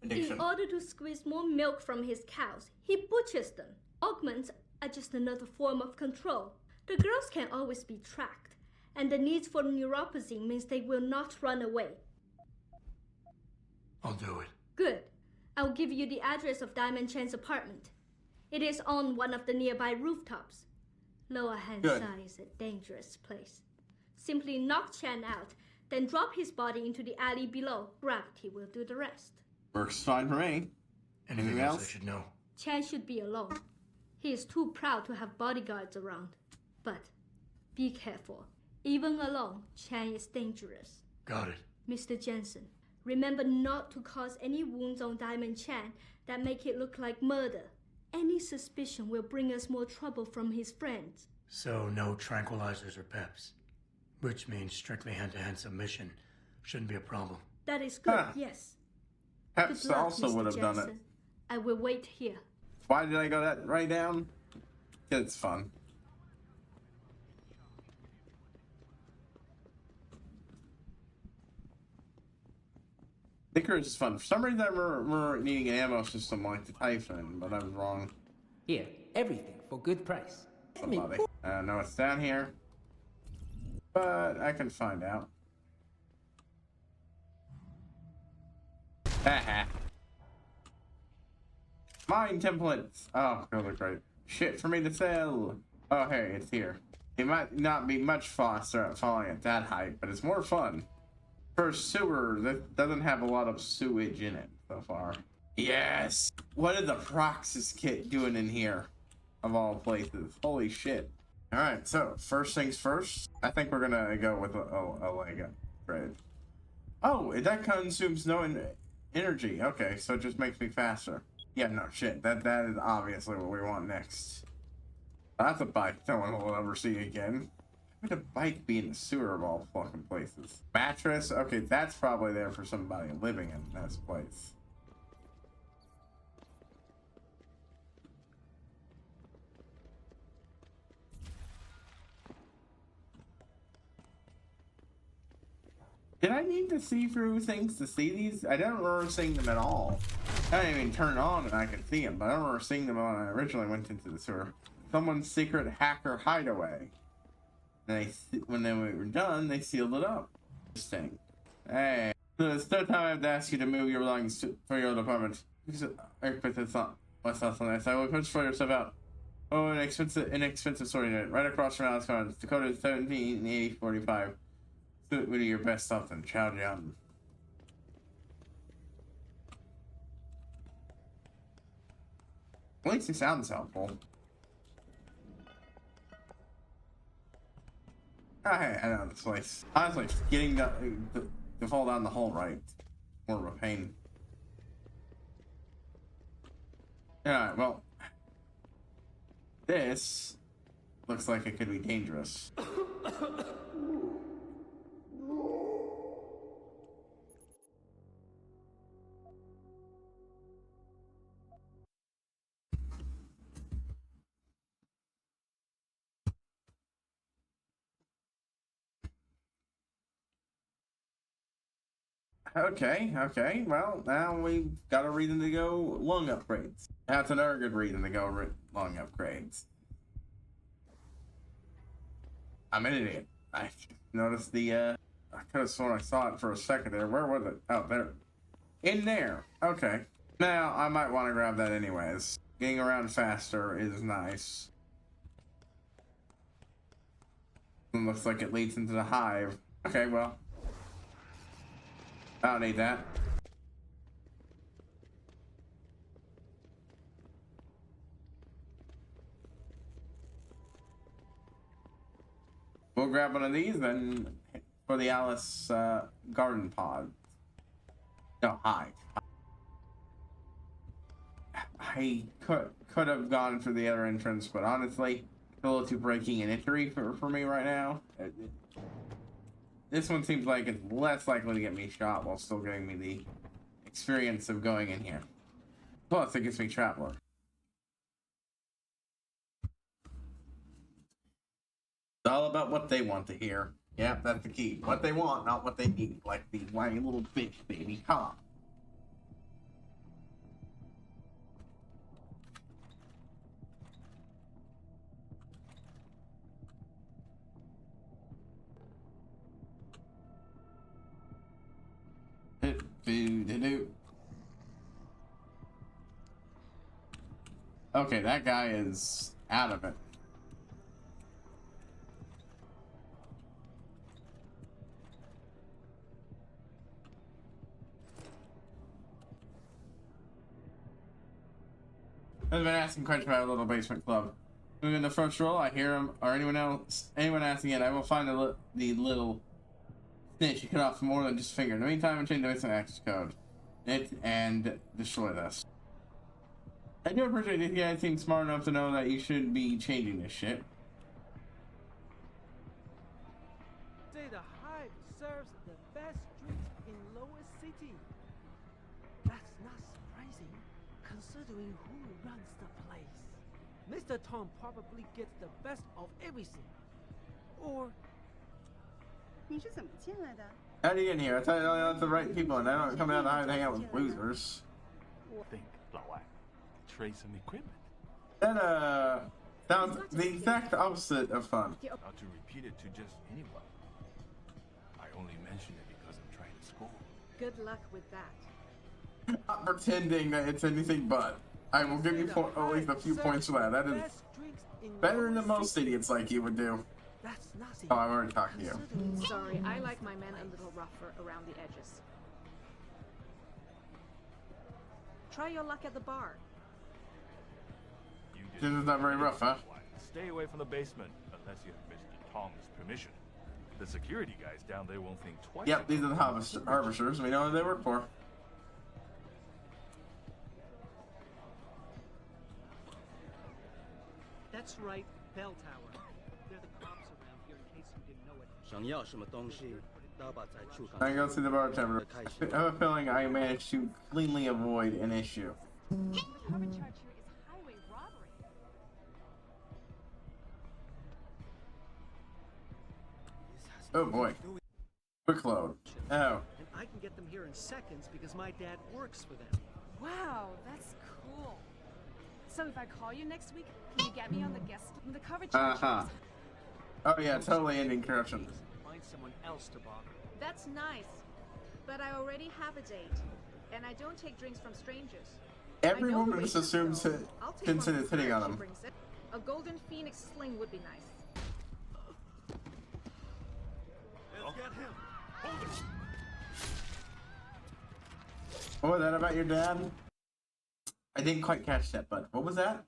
addiction. In order to squeeze more milk from his cows, he butchers them. Augments are just another form of control. The girls can always be tracked, and the need for neuropathy means they will not run away. I'll do it. Good. I'll give you the address of Diamond Chan's apartment. It is on one of the nearby rooftops. Lower Hengsha is a dangerous place. Simply knock Chan out, then drop his body into the alley below. Gravity will do the rest. Works fine for me. Anything else I should know? Chan should be alone. He is too proud to have bodyguards around. But be careful. Even alone, Chan is dangerous. Got it. Mr. Jensen, remember not to cause any wounds on Diamond Chan that make it look like murder. Any suspicion will bring us more trouble from his friends. So no tranquilizers or peps. Which means strictly hand-to-hand submission shouldn't be a problem. That is good, yes. Peps Good luck, also Mr. would have done it. Jensen. I will wait here. Why did I go that right down? It's fun. Stickers is fun. For some reason I remember needing an ammo system like the Typhon, but I was wrong. Here, everything for good price. Somebody. No, it's down here. But I can find out. Haha. Mine templates. Oh, those are great. Shit for me to sell. Oh, hey, it's here. It might not be much faster at falling at that height, but it's more fun. For a sewer that doesn't have a lot of sewage in it so far. Yes! What is the Proxys kit doing in here? Of all places. Holy shit. Alright, so first things first. I think we're gonna go with a leg upgrade. Oh, that consumes no energy. Okay, so it just makes me faster. Yeah, no shit. That is obviously what we want next. That's a bike no one will ever see again. How would a bike be in the sewer of all fucking places? Mattress? Okay, that's probably there for somebody living in this place. Did I need to see through things to see these? I don't remember seeing them at all. I didn't even turn it on and I could see them, but I don't remember seeing them when I originally went into the sewer. Someone's secret hacker hideaway. And when they were done, they sealed it up. Interesting. Hey. So it's third time I have to ask you to move your belongings for your department. It's not what's not on this. I will push for yourself out. Oh, an inexpensive sorting unit. Right across from Alice Gardens. Dakota 178045. What are your best something? Chow Jun. At least it sounds helpful. Oh, hey, I know this place. Honestly, getting to fall down the hole right. More of a pain. Alright, well. This looks like it could be dangerous. Okay, well, now we've got a reason to go lung upgrades. That's another good reason to go lung upgrades. I'm an idiot. I noticed I could have sworn I saw it for a second there. Where was it? Oh, there. In there. Okay. Now, I might want to grab that anyways. Getting around faster is nice. It looks like it leads into the hive. Okay, well. I don't need that. We'll grab one of these then for the Alice garden pod. No, hive. I could have gone for the other entrance, but honestly, it's a little too breaking and entry for me right now. This one seems like it's less likely to get me shot while still getting me the experience of going in here. Plus, it gets me Traveler. It's all about what they want to hear. Yeah, that's the key. What they want, not what they need. Like the whiny little bitch baby cop. Okay, that guy is out of it. I've been asking questions about a little basement club. Moving in the first roll, I hear him or anyone asking it. I will find the little snitch you cut off more than just a finger. In the meantime, I'm changing the basement access code. And destroy this. I do appreciate if you guys seem smart enough to know that you should be changing this shit. Say the Hive serves the best drinks in Lower City. That's not surprising, considering who runs the place. Mr. Tom probably gets the best of everything. Or... 你是怎么进来的? How do you get in here? I thought you only let the right people in. I don't come down to Hive to hang out with losers. Think, 老外. Trade some equipment. That sounds the exact opposite of fun. Not to repeat it to just anyone. I only mention it because I'm trying to score. Good luck with that. Not pretending that it's anything but. I will give you at least a few points for that. That is better than most idiots like you would do. Oh, I'm already talking to you. Sorry, I like my men a little rougher around the edges. Try your luck at the bar. This is not very rough, huh? Stay away from the basement unless you have Mr. Tom's permission. The security guys down there won't think twice. Yep, these are the harvesters. We know who they work for. That's right, bell tower. They're the cops around here in case you didn't know it. 想要什么东西，大把在处 I go see the bartender. I have a feeling I managed to cleanly avoid an issue. The cover charge here is highway robbery. Oh boy. Quick load. Oh. And I can get them here in seconds because my dad works for them. Wow, that's cool. So if I call you next week, can you get me on the cover charge? Oh yeah, totally ending corruption. Find someone else to bother. That's nice. But I already have a date. And I don't take drinks from strangers. Every woman just assumes it considers hitting on them. A golden phoenix sling would be nice. Let's get him. Hold it. What was that about your dad? I didn't quite catch that, but what was that?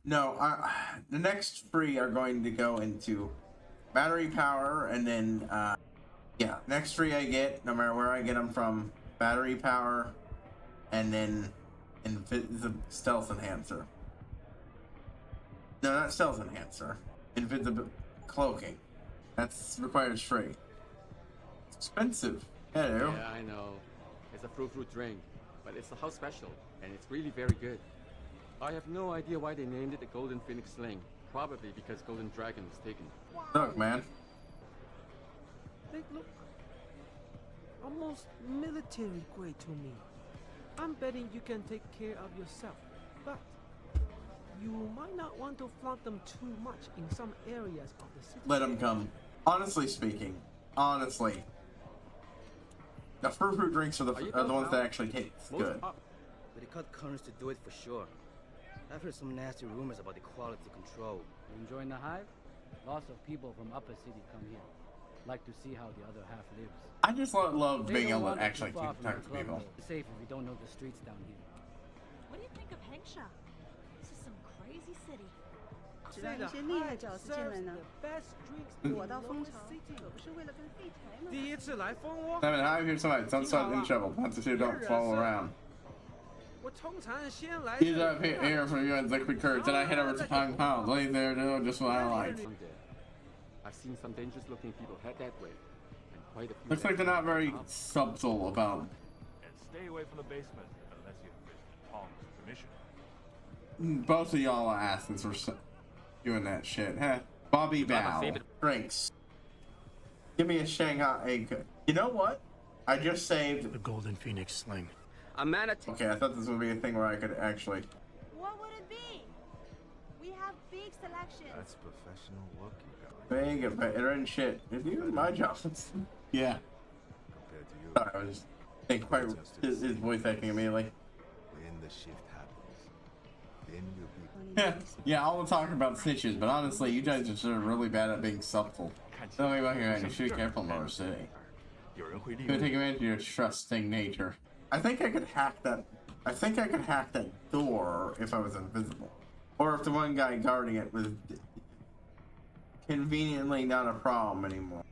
No, the next three are going to go into battery power, and then, yeah, next three I get, no matter where I get them from, battery power, and then the stealth enhancer. No, not stealth enhancer. Invisible cloaking. That's requires free. It's expensive. Hello. Yeah, I know. It's a fruit drink, but it's a house special, and it's really very good. I have no idea why they named it the Golden Phoenix Sling. Probably because Golden Dragon was taken. Look, man. They look almost military grade to me. I'm betting you can take care of yourself, but you might not want to flaunt them too much in some areas of the city. Let them come. Honestly speaking, honestly, the fruit drinks are the ones that actually taste good. But they cut corners to do it for sure. I've heard some nasty rumors about the quality control. Enjoying the hive? Lots of people from upper city come here. Like to see how the other half lives. I just love being able to actually talk to people. It's safe if you don't know the streets down here. What do you think of Hengsha? This is some crazy city. 直到一些厉害角色进来呢。我到蜂巢可不是为了跟废柴们。第一次来蜂窝。 I mean, I hear somebody. Don't start in trouble. Not to say don't follow around. He's up here for you and liquid courage. Then I head over to Hong Kong. Lay there, no, just what I like. I've seen some dangerous-looking people head that way, and quite a few. Looks like they're not very subtle about. And stay away from the basement unless you have Mr. Tom's permission. Both of y'all are asses for doing that shit, huh? Bobby Bao. Drinks. Give me a Shanghai. You know what? I just saved the Golden Phoenix sling. Okay, I thought this would be a thing where I could actually. What would it be? We have big selections. That's professional work you got. Big, better and shit. It's even my job. Yeah. Compared to you. Sorry, I was just thinking quite his voice acting immediately. When the shift happens, then you'll be. Yeah, all the talk about snitches, but honestly, you guys are sort of really bad at being subtle. Tell me about here, you should be careful in Motor City. You take advantage of your trusting nature. I think I could hack that. I think I could hack that door if I was invisible, or if the one guy guarding it was conveniently not a problem anymore.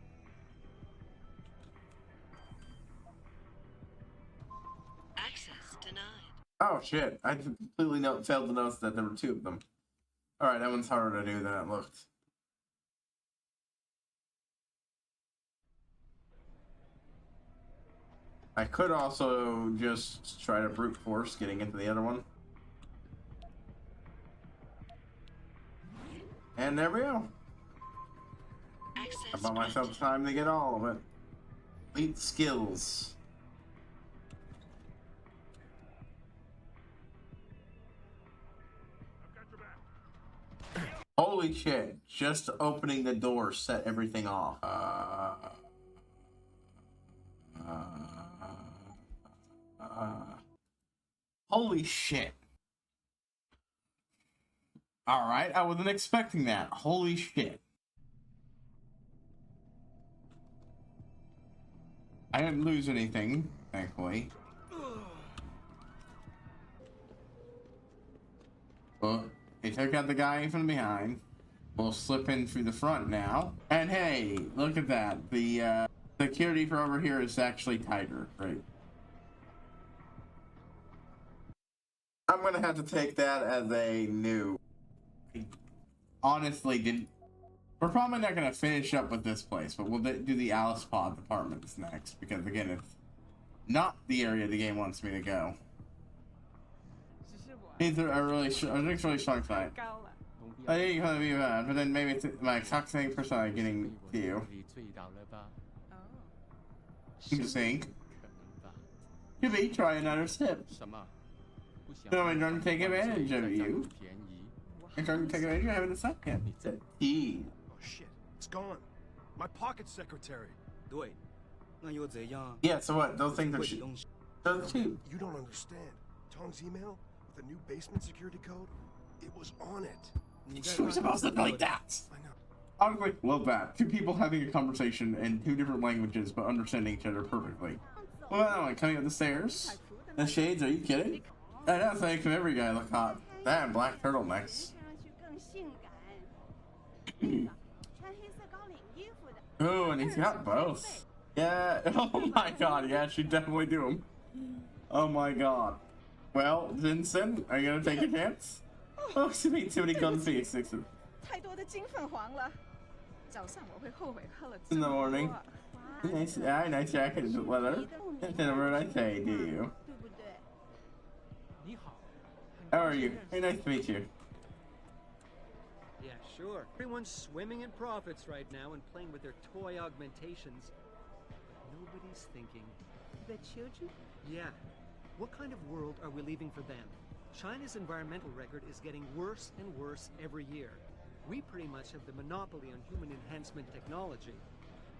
Access denied. Oh shit! I completely failed to notice that there were two of them. All right, that one's harder to do than it looked. I could also just try to brute force getting into the other one. And there we go. I bought myself time to get all of it. Elite skills. Holy shit. Just opening the door set everything off. Holy shit. Alright, I wasn't expecting that. Holy shit. I didn't lose anything, thankfully. Well, they took out the guy from behind. We'll slip in through the front now. And hey, look at that. The security for over here is actually tighter, right? I'm gonna have to take that as a new. I honestly didn't. We're probably not gonna finish up with this place, but we'll do the Alice Pod departments next because again, it's not the area the game wants me to go. These are really strong side. I think you're gonna be bad, but then maybe it's my toxic personality getting to you. Interesting. Could be try another sip. So I'm trying to take advantage of you. I'm trying to take advantage of having a second. It's a tea. Oh shit, it's gone. My pocket secretary. Yeah, so what? Those things are cheap. Those are cheap. You don't understand. Tong's email with the new basement security code, it was on it. She was supposed to be like that. I know. Honestly, love that. Two people having a conversation in two different languages but understanding each other perfectly. Well, coming up the stairs. The shades, are you kidding? I don't think every guy look hot. Damn, black turtlenecks. Oh, and he's got both. Yeah, oh my god, yeah, she'd definitely do them. Oh my god. Well, Vincent, are you gonna take a chance? Oh, too many gun faces. In the morning. Nice jacket, is it leather? That's never what I say, do you? How are you? Hey, nice to meet you. Yeah, sure. Everyone's swimming in profits right now and playing with their toy augmentations. Nobody's thinking. The children? Yeah. What kind of world are we leaving for them? China's environmental record is getting worse and worse every year. We pretty much have the monopoly on human enhancement technology,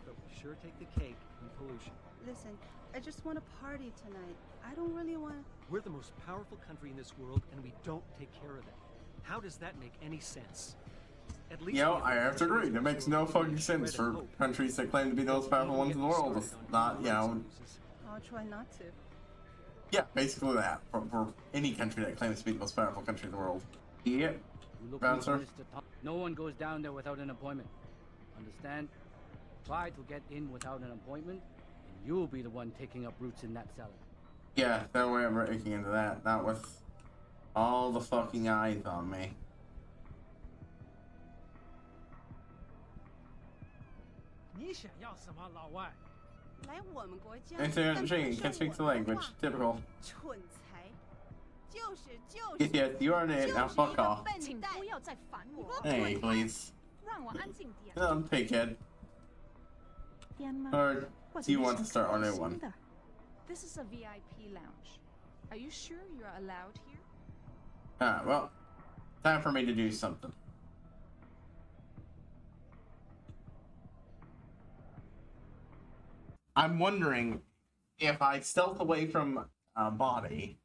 but we sure take the cake in pollution. Listen, I just want to party tonight. I don't really want to... We're the most powerful country in this world, and we don't take care of it. How does that make any sense? At least I have to agree. It makes no fucking sense for countries that claim to be the most powerful ones in the world. It's not, I'll try not to. Yeah, basically that. For any country that claims to be the most powerful country in the world. Yeah. Bouncer. No one goes down there without an appointment. Understand? Try to get in without an appointment, and you'll be the one taking up roots in that cellar. Yeah, no way I'm breaking into that. Not with all the fucking eyes on me. Internet can't speak the language. Typical. Yes, you are it. Now fuck off. Hey, please. Pighead. Or do you want to start a new one? This is a VIP lounge. Are you sure you're allowed here? Alright, well, time for me to do something. I'm wondering if I stealth away from a body,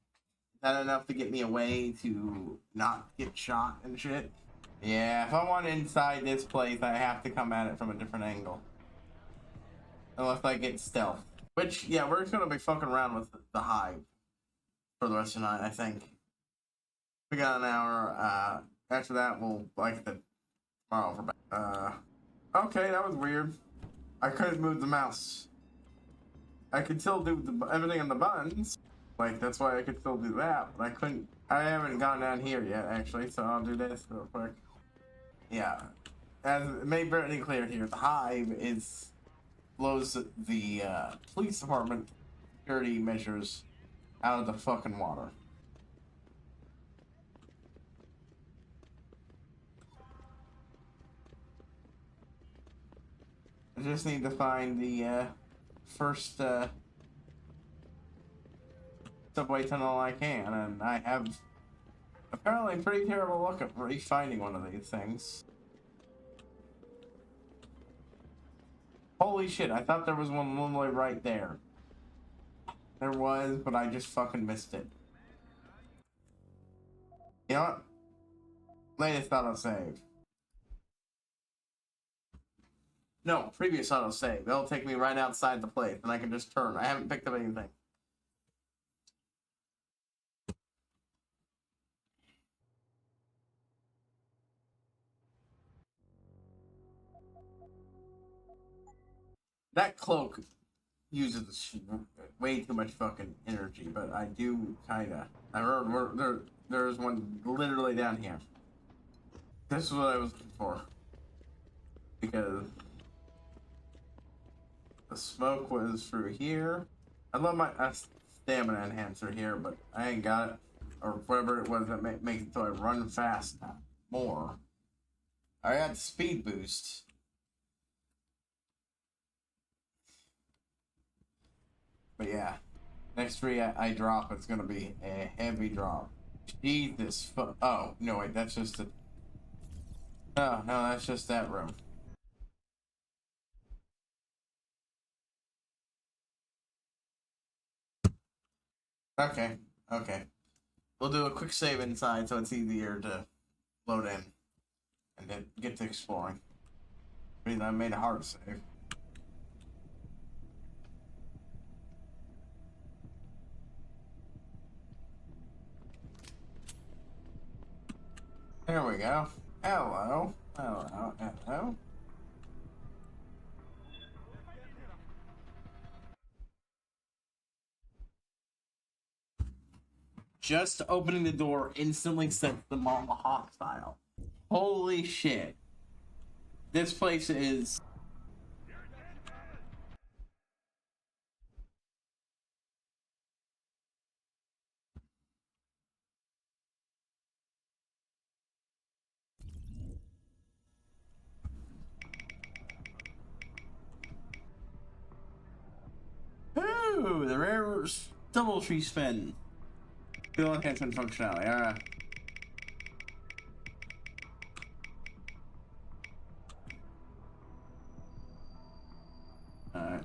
is that enough to get me away to not get shot and shit? Yeah, if I want inside this place, I have to come at it from a different angle. Unless I get stealth. Which, yeah, we're just gonna be fucking around with the hive for the rest of the night, I think. We got an hour. After that, we'll like the tomorrow for back. Okay, that was weird. I couldn't move the mouse. I could still do everything on the buttons. Like, that's why I could still do that, but I couldn't. I haven't gone down here yet, actually, so I'll do this real quick. Yeah. As made very clear here, the hive blows the police department security measures out of the fucking water. I just need to find the first subway tunnel I can, and I have apparently a pretty terrible luck at finding one of these things. Holy shit, I thought there was one literally right there. There was, but I just fucking missed it. You know what? Latest autosave. No, previous autosave. That'll take me right outside the place, and I can just turn. I haven't picked up anything. That cloak uses way too much fucking energy, but I do kinda. I heard there's one literally down here. This is what I was looking for. Because the smoke was through here. I love my stamina enhancer here, but I ain't got it. Or whatever it was that makes it so I run fast more. I got the speed boost. But yeah, next tree I drop, it's gonna be a heavy drop. Jesus oh, no wait, that's just a... Oh, no, that's just that room. Okay, okay. We'll do a quick save inside so it's easier to load in and then get to exploring. I mean, I made a hard save. There we go. Hello. Hello. Hello. Just opening the door instantly sets them all hostile. Holy shit. This place is... Ooh, the rare double tree spin. Skill enhancement functionality, alright. Alright.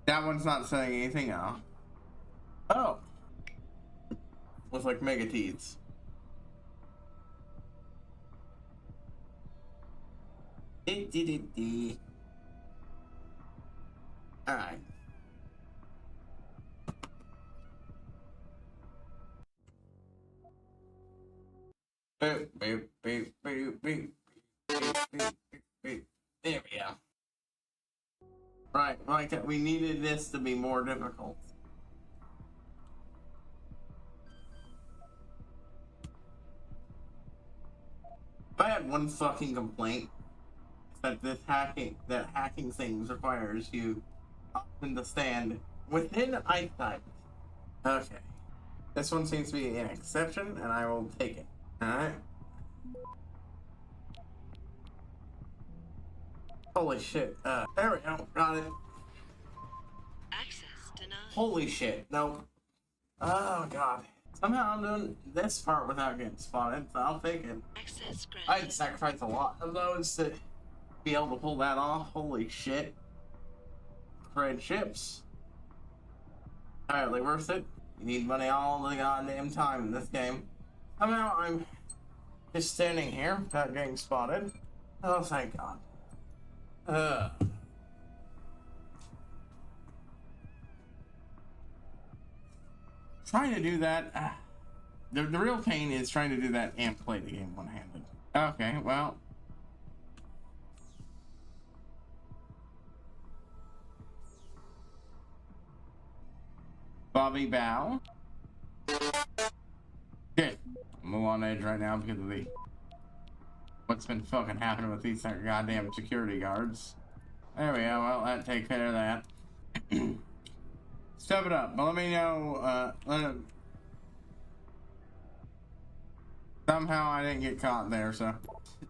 That one's not saying anything now. Oh. With like mega teeth. Alright. Boop, boop, boop, boop, boop, boop, boop, boop. There we go. Right, like that. We needed this to be more difficult. I had one fucking complaint, that hacking things requires you often to stand within eyesight. Okay. This one seems to be an exception, and I will take it. Alright. Holy shit. There we go. Got it. Access denied. Holy shit. No. Oh, God. Somehow I'm doing this part without getting spotted, so I'll take it. Access granted. I'd sacrifice a lot of those to be able to pull that off. Holy shit. Friendships. Entirely worth it. You need money all the goddamn time in this game. Somehow I'm just standing here without getting spotted. Oh, thank God. Trying to do that. The real pain is trying to do that and play the game one-handed. Okay, well. Bobby Bow. Okay, I'm a little on edge right now because of what's been fucking happening with these goddamn security guards. There we go, well, that takes care of that. Step it up, but let me know, somehow I didn't get caught there, so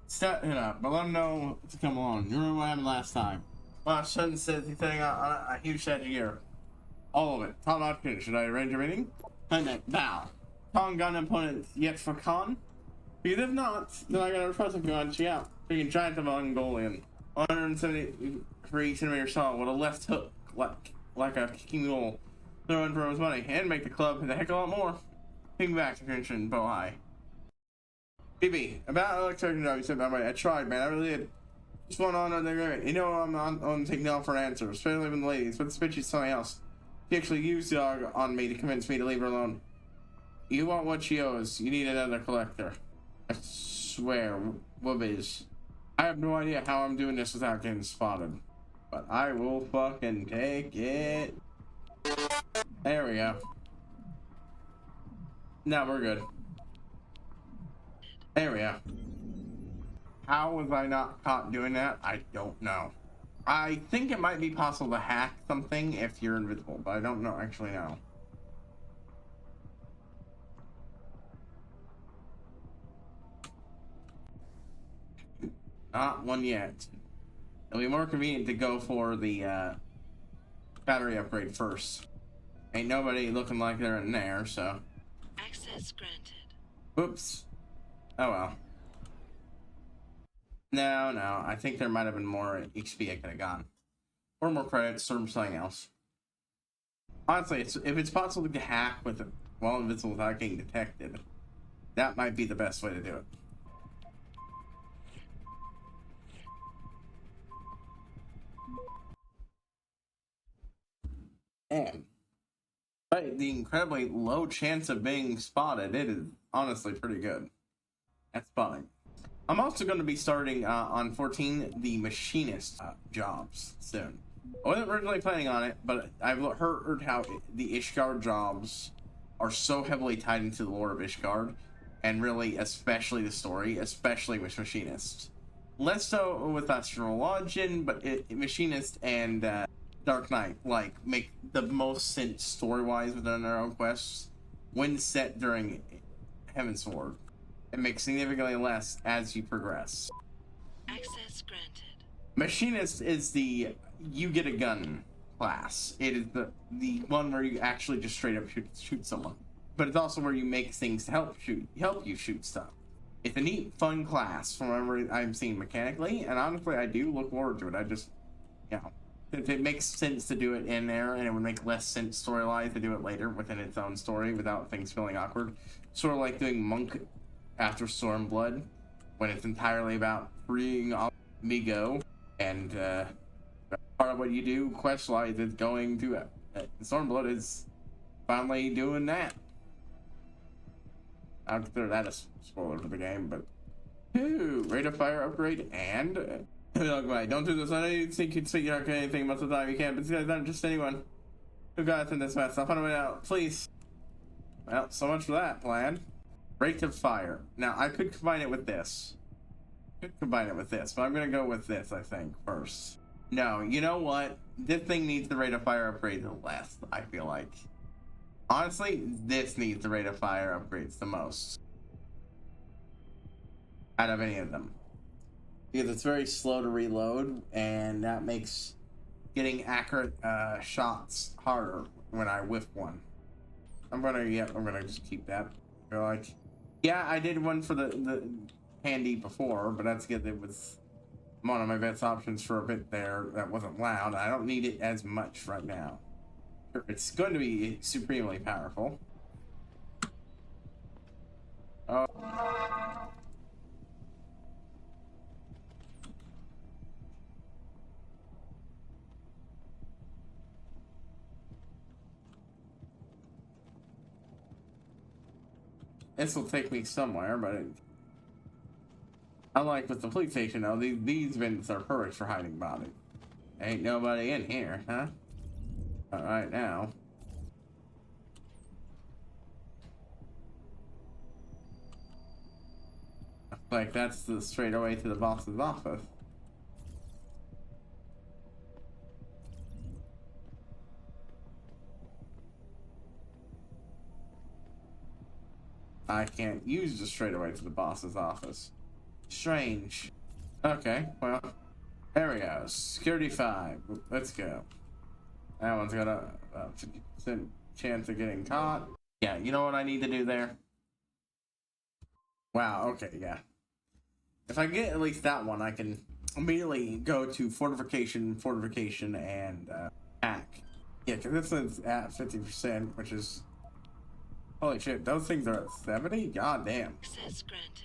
step it up, but let them know to come along. You remember what happened last time? Well, Shun says he's setting on a huge set of gear. All of it. Top option. Should I arrange a meeting? Bow. Kong got an opponent yet for Khan? Because if not, then I gotta request him to go check out. Freaking giant of Mongolian. 173 centimeter saw with a left hook like a kicking mule. Throwing for his money and make the club a heck of a lot more. Ping back to Hengsha and Bo High. BB, about electrician job you said about I tried, man. I really did. Just went on the agreement. You know I'm on taking off for an answer, especially with the ladies, but the bitch is something else. She actually used the dog on me to convince me to leave her alone. You want what she owes. You need another collector. I swear, whoobies. I have no idea how I'm doing this without getting spotted. But I will fucking take it. There we go. Now we're good. There we go. How was I not caught doing that? I don't know. I think it might be possible to hack something if you're invisible, but I don't know, actually know. Not one yet. It'll be more convenient to go for the battery upgrade first. Ain't nobody looking like they're in there, so. Access granted. Oops. Oh well. No, I think there might have been more XP I could have gotten. Or more credits, or something else. Honestly, if it's possible to hack with it while invisible without getting detected, that might be the best way to do it. And but the incredibly low chance of being spotted, it is honestly pretty good at spotting. I'm also going to be starting on 14 the machinist jobs soon. I wasn't originally planning on it, but I've heard how the Ishgard jobs are so heavily tied into the lore of Ishgard, and really especially the story, especially with machinists. Less so with Astrologian, but machinist and Dark Knight like make the most sense story-wise within their own quests when set during Heaven's Sword. It makes significantly less as you progress. Access granted. Machinist is the you get a gun class. It is the one where you actually just straight up shoot someone. But it's also where you make things to help you shoot stuff. It's a neat, fun class from whatever I'm seeing mechanically, and honestly, I do look forward to it. I just, you know, if it makes sense to do it in there, and it would make less sense story-wise to do it later within its own story without things feeling awkward. Sort of like doing Monk after Stormblood, when it's entirely about freeing Migo, and part of what you do quest-wise is going to Stormblood is finally doing that. I'll consider that a spoiler for the game, but rate of fire upgrade and don't do this. I know you think you'd figure out anything most of the time you can, but this guy's not just anyone who got us in this mess. I'll find a way out, please. Well, so much for that plan. Rate of fire. Now, I could combine it with this. Could combine it with this, but I'm gonna go with this, I think, first. No, you know what? This thing needs the rate of fire upgrade the less, I feel like. Honestly, this needs the rate of fire upgrades the most. Out of any of them. Because it's very slow to reload, and that makes getting accurate shots harder when I whiff one. I'm gonna just keep that. I feel like, yeah, I did one for the handy before, but that's because it was one of my best options for a bit there that wasn't loud. I don't need it as much right now. It's going to be supremely powerful. Oh. This will take me somewhere, but unlike with the police station, though, these vents are perfect for hiding bodies. Ain't nobody in here, huh? Not right now. Like that's the straight away to the boss's office. I can't use the straight away to the boss's office. Strange. Okay, well, there we go. Security 5. Let's go. That one's got a 50% chance of getting caught. Yeah, you know what I need to do there? Wow, okay, yeah. If I get at least that one, I can immediately go to fortification, and hack. Yeah, because this one's at 50%, which is... Holy shit, those things are at 70? God damn. Access granted.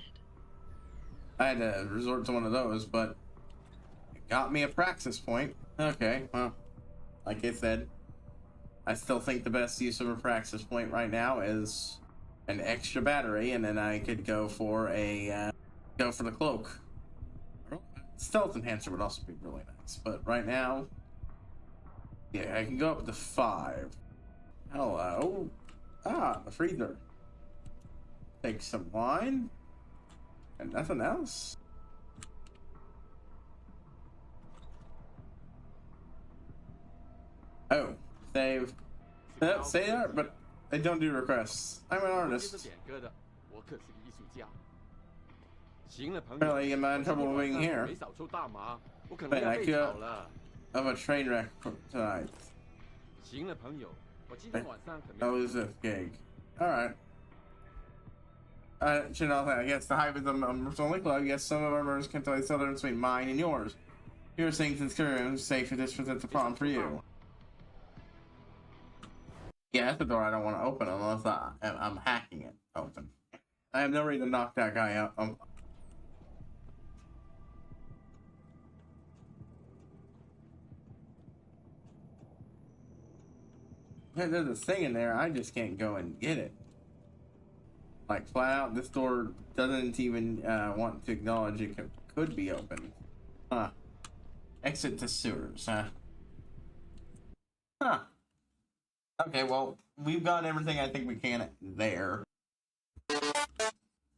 I had to resort to one of those, but it got me a praxis point. Okay, well, like I said, I still think the best use of a praxis point right now is an extra battery, and then I could go for a go for the cloak. Stealth enhancer would also be really nice, but right now, yeah, I can go up to 5. Hello. Ah, the freezer. Take some wine. And nothing else. Oh, save. Say that, but I don't do requests. I'm an artist. Apparently, I'm in trouble being here. But I could have a train wreck tonight. I'll lose this gig. Alright. I guess the Hive is a members only club. Yes, some of our members can tell each other between mine and yours. You're saying since Korean safe if this presents a problem for you. Yeah, that's the door I don't want to open unless I'm hacking it open. I have no reason to knock that guy out. There's a thing in there, I just can't go and get it. Like, flat out, this door doesn't even want to acknowledge it could be open. Huh. Exit to sewers, huh? Huh. Okay, well, we've got everything I think we can there.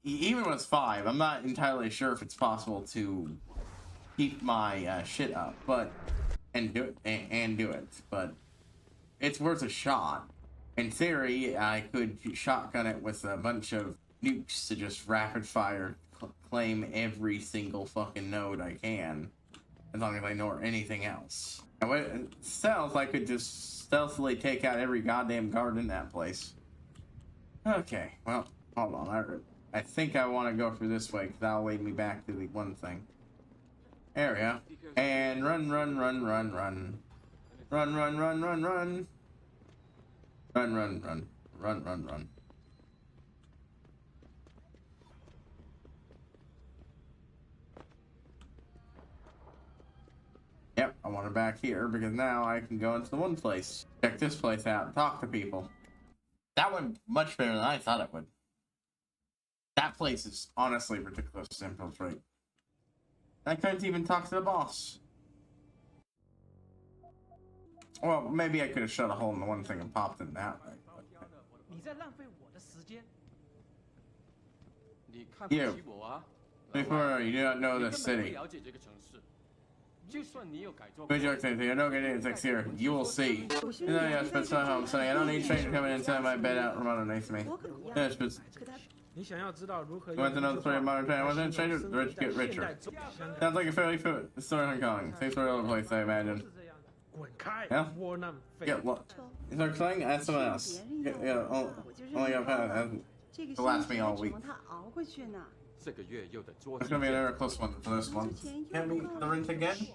Even with 5, I'm not entirely sure if it's possible to keep my shit up, but... And do it, but... It's worth a shot. In theory, I could shotgun it with a bunch of nukes to just rapid fire claim every single fucking node I can, as long as I know anything else. And with stealth, I could just stealthily take out every goddamn guard in that place. Okay, well, hold on. I think I want to go through this way, because that'll lead me back to the one thing. There we go. And run. Run. Run. Run. Yep, I want her back here because now I can go into the one place. Check this place out and talk to people. That went much better than I thought it would. That place is honestly ridiculous to infiltrate. I couldn't even talk to the boss. Well, maybe I could have shut a hole in the one thing and popped in that way. You. Before you do not know the city. Good joke, Timothy. I don't get insects here. You will see. You know, yes, but somehow I'm saying I don't need stranger coming inside my bed out from underneath me. Yes, but你想要知道如何 you want to know the story of modern time? Wasn't strangers rich get richer? Sounds like a fairly story in Hong Kong. Same story all over the place, I imagine. 滚开 Yeah? 窝囊废 Get what? You start saying? Ask someone else. Yeah, only got past to last me all week. 他熬过去呢。 It's gonna be another close one for this one. Can we the rent again?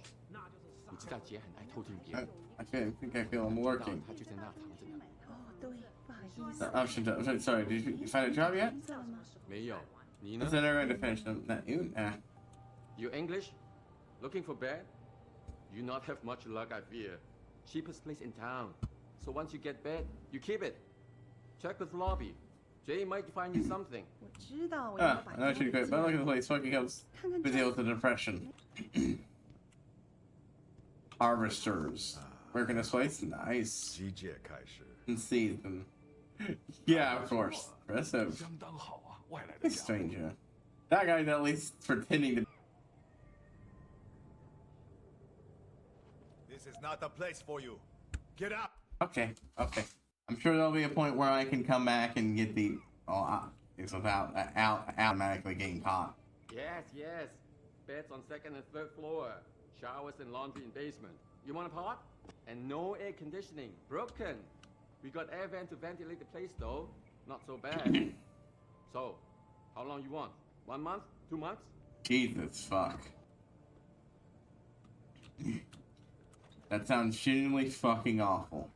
I think I feel I'm lurking. 哦，对，不好意思。 Oh, sorry, did you find a job yet? 没有，你呢 I said I'm going to finish them. Not you? You English? Looking for bed? You not have much luck, I fear. Cheapest place in town. So once you get bed, you keep it. Check with lobby. Jay might find you something. 我知道我要把 I know she's great, but look at the place. Fucking helps with deal with the depression. Harvesters. Working this place? Nice. And season. Yeah, of course. Impressive. Stranger. That guy's at least pretending to. This is not the place for you. Get up. Okay. I'm sure there'll be a point where I can come back and get the. It's without automatically getting caught. Yes. Beds on second and third floor. Showers and laundry in basement. You want a pot? And no air conditioning. Broken. We got air vent to ventilate the place though. Not so bad. So, how long you want? 1 month? 2 months? Jesus fuck. That sounds genuinely fucking awful.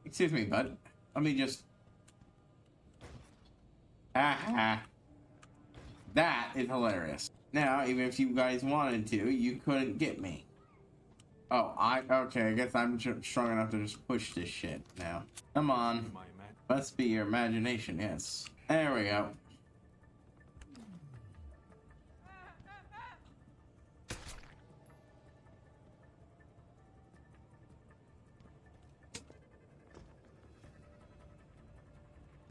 Excuse me, bud. Let me just... That is hilarious. Now, even if you guys wanted to, you couldn't get me. Oh, okay, I guess I'm strong enough to just push this shit now. Come on. Must be your imagination, yes. There we go.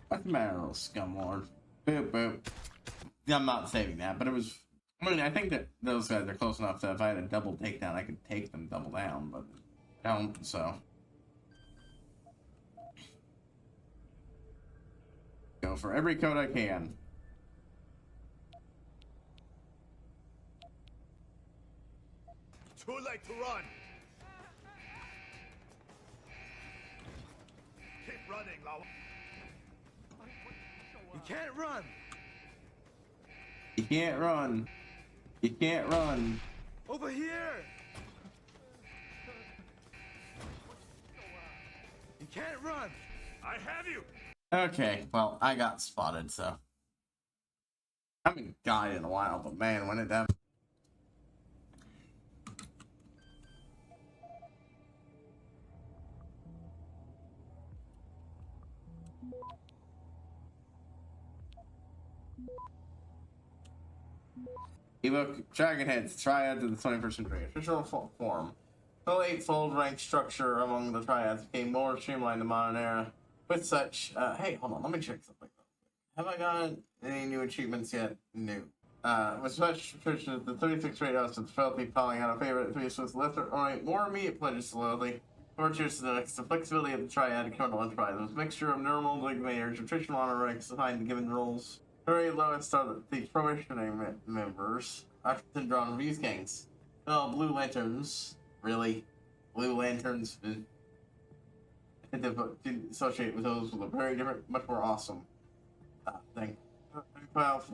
What's the matter, little scumlord? Boop, boop. I'm not saving that, but it was... I mean, I think that those guys are close enough that if I had a double takedown, I could take them double down, but I don't, so... Go for every code I can. Too late to run. Keep running, Lao. You can't run. You can't run. You can't run. Over here. You can't run. I have you. Okay, well, I got spotted, so. I haven't died in a while, but man, when it that. Evoke Dragon Heads, Triads of the 21st century. Official form. The eightfold rank structure among the Triads became more streamlined in the modern era. With such, hey, hold on, let me check something. Have I gotten any new achievements yet? New. With such traditions, the 36 trade house with filthy piling on a favorite feast with lesser or more immediate pledges to loyalty. Virtues to the next, the flexibility of the Triad criminal enterprise was a mixture of normal dignitators, nutritional honor ranks assigned to given roles. Very lowest are the probationary members, often drawn reviews gangs. Oh, Blue Lanterns. Really? Blue Lanterns? To associate with those with a very different, much more awesome thing. Well,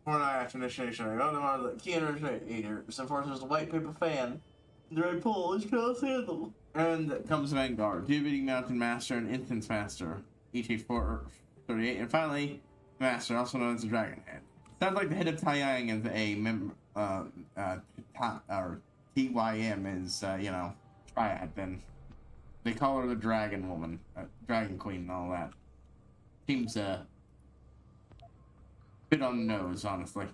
for night after initiation, I know them are the key initiators, enforces the white paper fan. Dry Polish can't handle. And comes Vanguard, Divinity Mountain Master and Instance Master, each 438, and finally, Master, also known as the Dragon Head. Sounds like the head of Taiyang is a member, or TYM is, you know, Triad, then. They call her the Dragon Woman, Dragon Queen and all that. Seems, bit on the nose, honestly.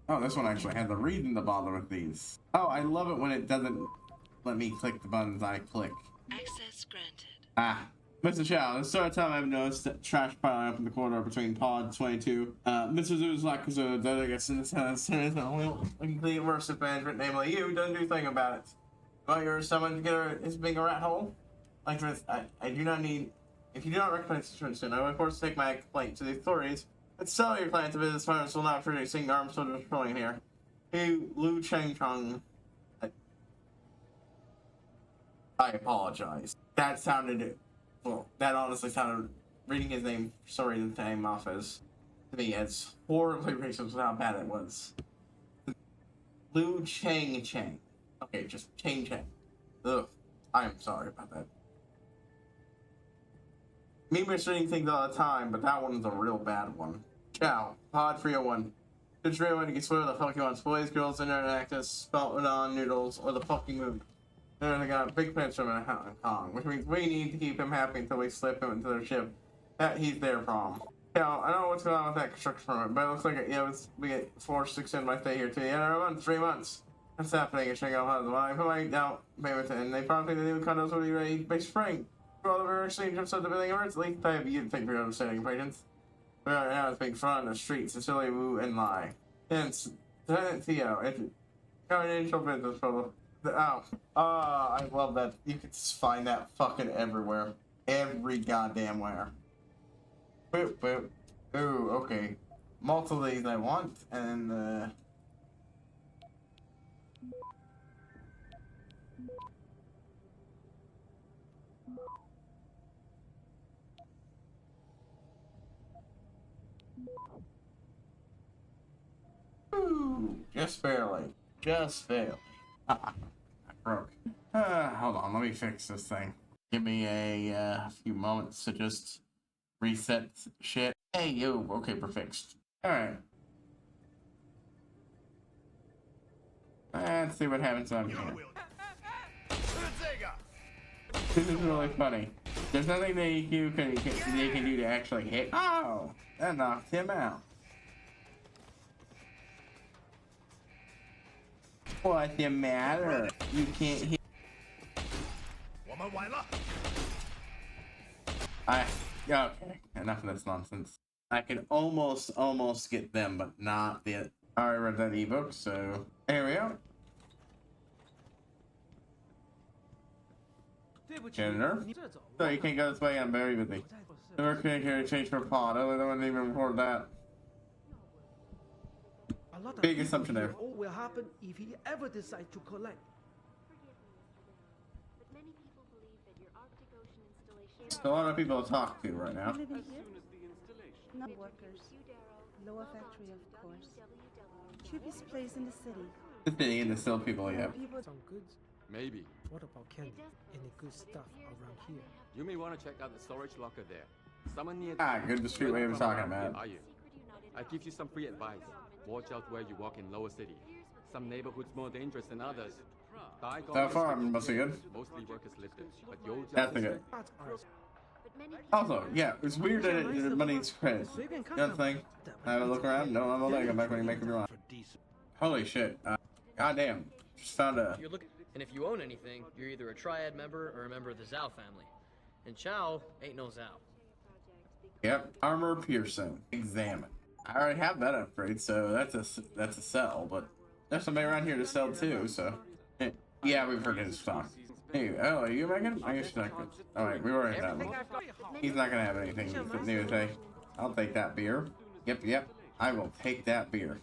Oh, this one actually has a reason to bother with these. Oh, I love it when it doesn't let me click the buttons I click. Access granted. Ah, Mr. Chow, this sort of time I've noticed that trash piling up in the corridor between pod 22. Mr. Zoo's like the delegates in this house. There is no complete immersive management, namely you, doesn't do a thing about it. But you're someone to get is being a rat hole? Like this, I do not need. If you do not recognize the situation, I will of course take my complaint to the authorities. But sell your client to business partners will not produce armed soldiers patrolling here. Hey, Lu Cheng Chong. I apologize. That sounded. Well, that honestly sounded. Reading his name, sorry to name off as. To me, as horribly racist with how bad it was. Lu Cheng Cheng. Okay, just Cheng Cheng. Ugh. I'm sorry about that. Me misreading things all the time, but that one's a real bad one. Ciao. Pod 301. Just 301 to get spoiled the Pokemon boys, girls, internet access, spelt on noodles, or the fucking movie. Then they got big plans from Hong Kong, which means we need to keep him happy until we slip him into their ship. That he's their problem. Ciao. I don't know what's going on with that construction permit, but it looks like we get forced to extend my stay here too. Yeah, another month, 3 months. That's happening. It's showing up. When I put my down payment in, they probably think the new condos will be ready by spring. For all the very exchange of the building efforts, least I have you to think for your understanding, patience. But right now it's being front on the streets, sincerely woo and lie. Hence, Lieutenant Theo, it's confidential business for the I love that. You can just find that fucking everywhere. Every goddamn where. Boop, boop. Ooh, okay. Multiple of these I want, and just barely. Just barely. I broke. Hold on, let me fix this thing. Give me a few moments to just reset shit. Hey, yo, okay, we're fixed. Alright. Let's see what happens on here. This is really funny. There's nothing that you can do to actually hit. Oh! That knocked him out. What's the matter? You can't hit. Okay, enough of this nonsense. I can almost get them, but not the. I already read that ebook, so here we go. Janitor. So you can't go this way, I'm very busy. The work can't carry change for a pod. I don't even report that. Big assumption there. What will happen if he ever decides to collect? There's a lot of people to talk to right now. No workers. Lower factory, of course. Cheapest place in the city. The city and the still people, yeah. Some goods. Maybe. What about candy? Any good stuff around here? You may want to check out the storage locker there. Someone near. Good discreet way of talking about it. Are you? I give you some free advice. Watch out where you walk in lower city. Some neighborhoods more dangerous than others. So far, must be good. Mostly workers live there, but you'll that's good. Also, yeah, it's weird that money's credits. The other thing, have a look around. No, I'm leg. I'm back when you make me wrong. Holy shit! Goddamn! Just found a. And if you own anything, you're either a Triad member or a member of the Zhao family. And Chow ain't no Zhao. Yep, armor piercing. Examine. I already have that upgrade, so that's a sell. But there's somebody around here to sell too. So yeah, we've heard his talk. Hey, oh, are you Megan? I guess you're not good. All right, we already had that one. He's not gonna have anything new to say. I'll take that beer. Yep. I will take that beer.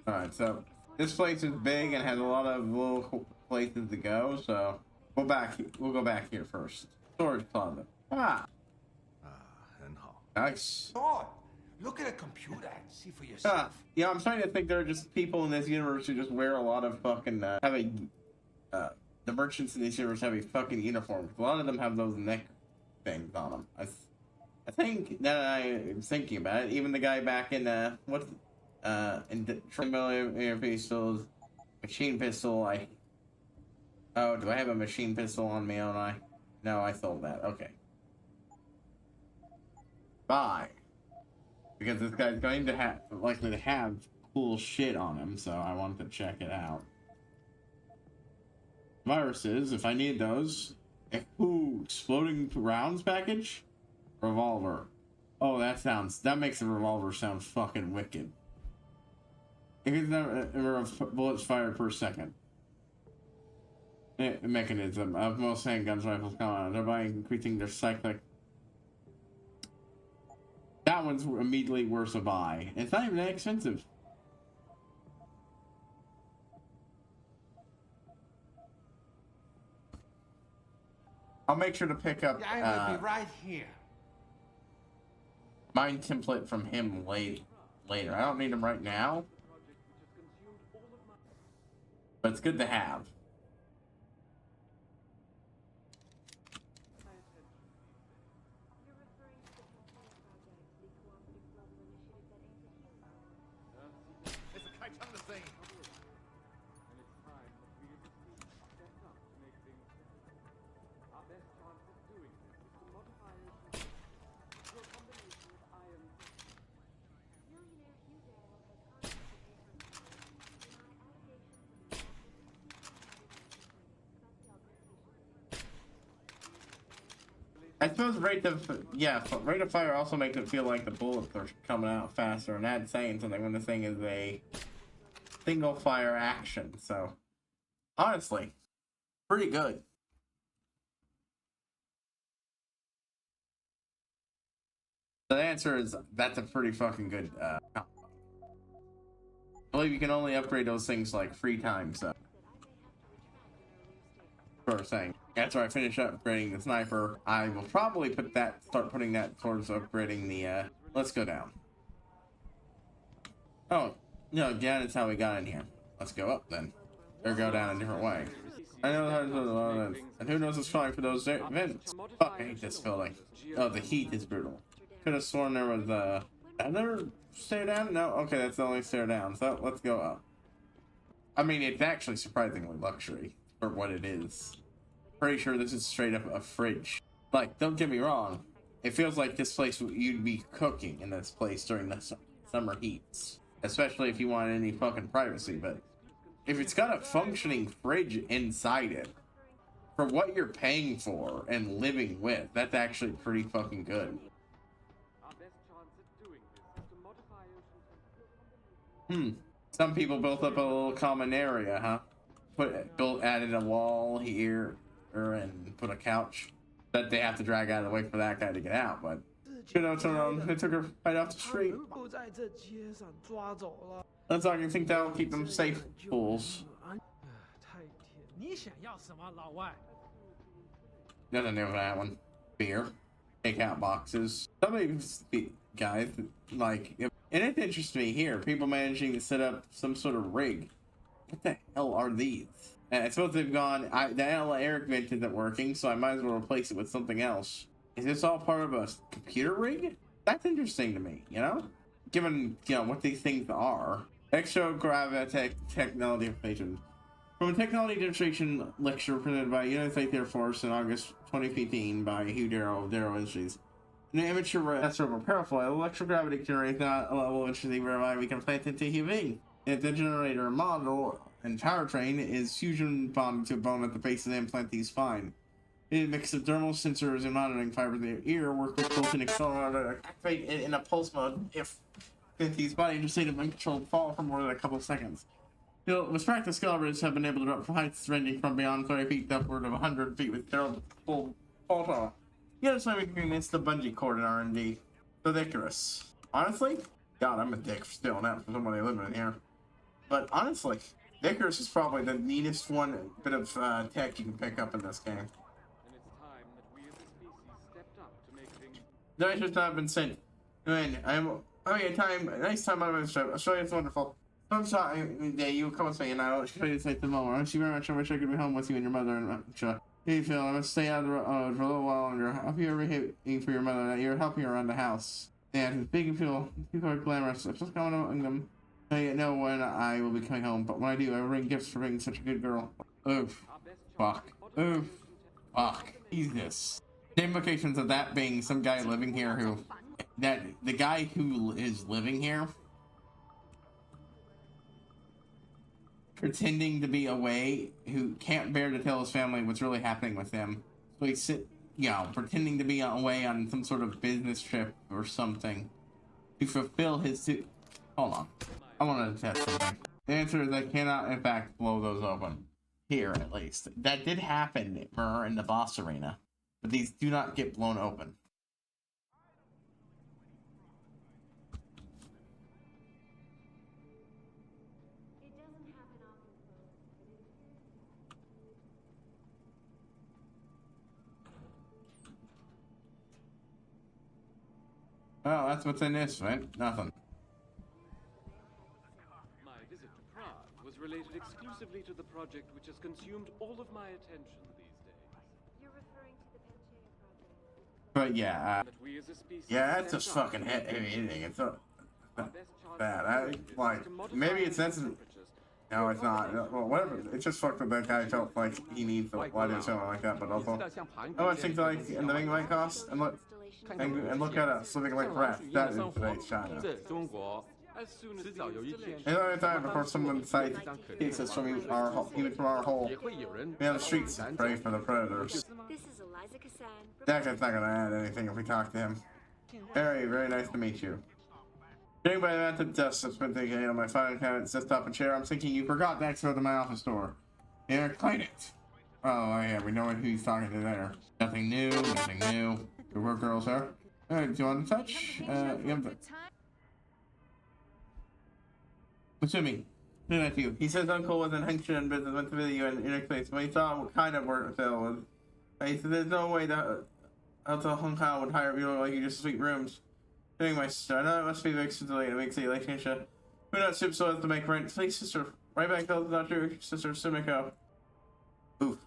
All right, so this place is big and has a lot of little places to go. So we'll go back here first. Storage closet. Nice. Oh, look at a computer and see for yourself. Yeah, I'm starting to think there are just people in this universe who just wear a lot of fucking the merchants in this universe have a fucking uniform. A lot of them have those neck things on them. I think that I'm thinking about it. Even the guy back in in Trimble Pistols, machine pistol. Do I have a machine pistol on me? Don't I? No, I sold that. Okay. Bye. Because this guy's going to likely to have cool shit on him, so I wanted to check it out. Viruses, if I need those. Ooh, exploding rounds package? Revolver. Oh, that makes a revolver sound fucking wicked. Increase the number of bullets fired per second. Mechanism of most handguns rifles come on, thereby increasing their cyclic. That one's immediately worse a buy. It's not even that expensive. I'll make sure to pick up I will be right here. mine template from him later. I don't need him right now, but it's good to have. I suppose rate of fire also makes it feel like the bullets are coming out faster, and that's saying something when the thing is a single fire action. So, honestly, pretty good. The answer is that's a pretty fucking good. I believe you can only upgrade those things like 3 times. So, for saying. After I finish upgrading the sniper, I will probably start putting that towards upgrading the, let's go down. Oh, no, down is how we got in here. Let's go up then. Or go down a different way. I know how to do the and who knows what's flying for those vents. Fuck, I hate this building. Oh, the heat is brutal. Could have sworn there was, another stair down? No? Okay, that's the only stair down, so let's go up. I mean, it's actually surprisingly luxury for what it is. Pretty sure this is straight up a fridge. Like, don't get me wrong, it feels like this place you'd be cooking in this place during the summer heats, especially if you want any fucking privacy. But if it's got a functioning fridge inside it for what you're paying for and living with, that's actually pretty fucking good. Some people built up a little common area, huh? Added a wall here and put a couch that they have to drag out of the way for that guy to get out, but they took her right off the street. That's all I can think that'll keep them safe, fools. Nothing new with that one. Beer, takeout boxes. Some of these guys, like, and it interests me here, people managing to set up some sort of rig. What the hell are these? I suppose they've gone, the Eric vent isn't working, so I might as well replace it with something else. Is this all part of a computer rig? That's interesting to me, you know? Given, what these things are. Extra-gravity technology information. From a technology demonstration lecture presented by United States Air Force in August 2015 by Hugh Darrow of Darrow Industries. An amateur astral parafoil, electrogravity generates not a level of electricity whereby we can plant into UV. If the generator model and powertrain is fusion bonded to a bone at the base of the implant, these fine. A mix of thermal sensors and monitoring fibers in the ear work with built-in accelerometer to activate it in a pulse mode if these body in a state of uncontrolled fall for more than a couple of seconds. With practice, scalpers have been able to drop heights ranging from beyond 30 feet to upward of 100 feet with terrible full fall. You gotta say we can miss the bungee cord in R&D. Ridiculous. Honestly, God, I'm a dick for stealing that from somebody living in here. But honestly, Icarus is probably the neatest bit of tech you can pick up in this game. The night has not been sent. I'm having a nice time on my trip. Australia's wonderful. Sometime day you will come with me and I will show you the sights of the moment. Thank you very much. I wish I could be home with you and your mother and Hengsha. Hey Phil, I must stay out of the road for a little while longer. I hope you're behaving for your mother that you're helping around the house. Yeah, speaking people are glamorous. I'm just going among them. I don't know when I will be coming home, but when I do, I will bring gifts for being such a good girl. Oof. Fuck. Oof. Fuck. Jesus. The implications of that being some guy living here the guy who is living here pretending to be away, who can't bear to tell his family what's really happening with him. like sit, you know, pretending to be away on some sort of business trip or something to fulfill his Hold on. I want to test something. The answer is I cannot, in fact, blow those open. Here, at least. That did happen in the boss arena. But these do not get blown open. Well, that's what's in this, right? Nothing. My visit to Prague was related exclusively to the project which has consumed all of my attention these days. You're referring to the Panchaea project. But yeah, That we as a species yeah, that's just stand up fucking to hitting. It's so bad. Maybe it's sensitive. No, it's not. Well, whatever. It's just fucked with that guy felt like he needs to why do something like that, but also how much things like and the thing might cost and look at us living like rats. That is today's China. Another time before someone decides takes us from even from our hole. We have the streets to pray for the predators. That guy's not gonna add anything if we talk to him. Very, very nice to meet you. Judging by the amount of dust that's been taken on my filing cabinet, desktop, and chair, I'm thinking you forgot the extra to my office door. Here, clean it. Oh, yeah, we know who he's talking to there. Nothing new, nothing new. Good work, girls, sir. Alright, do you want to touch? Assuming. Look at you. He says Uncle was in Hengsha and business went to visit you in your next place. When he saw what kind of work Phil was, he said there's no way that Hotel Hong Kong would hire people like you just sweep rooms. Doing my sister. I know it must be very delayed. It makes it like Hengsha. Who not soup so as to make rent? Please, sister. Right back, Phil. Not true. Sister Sumiko. Oof.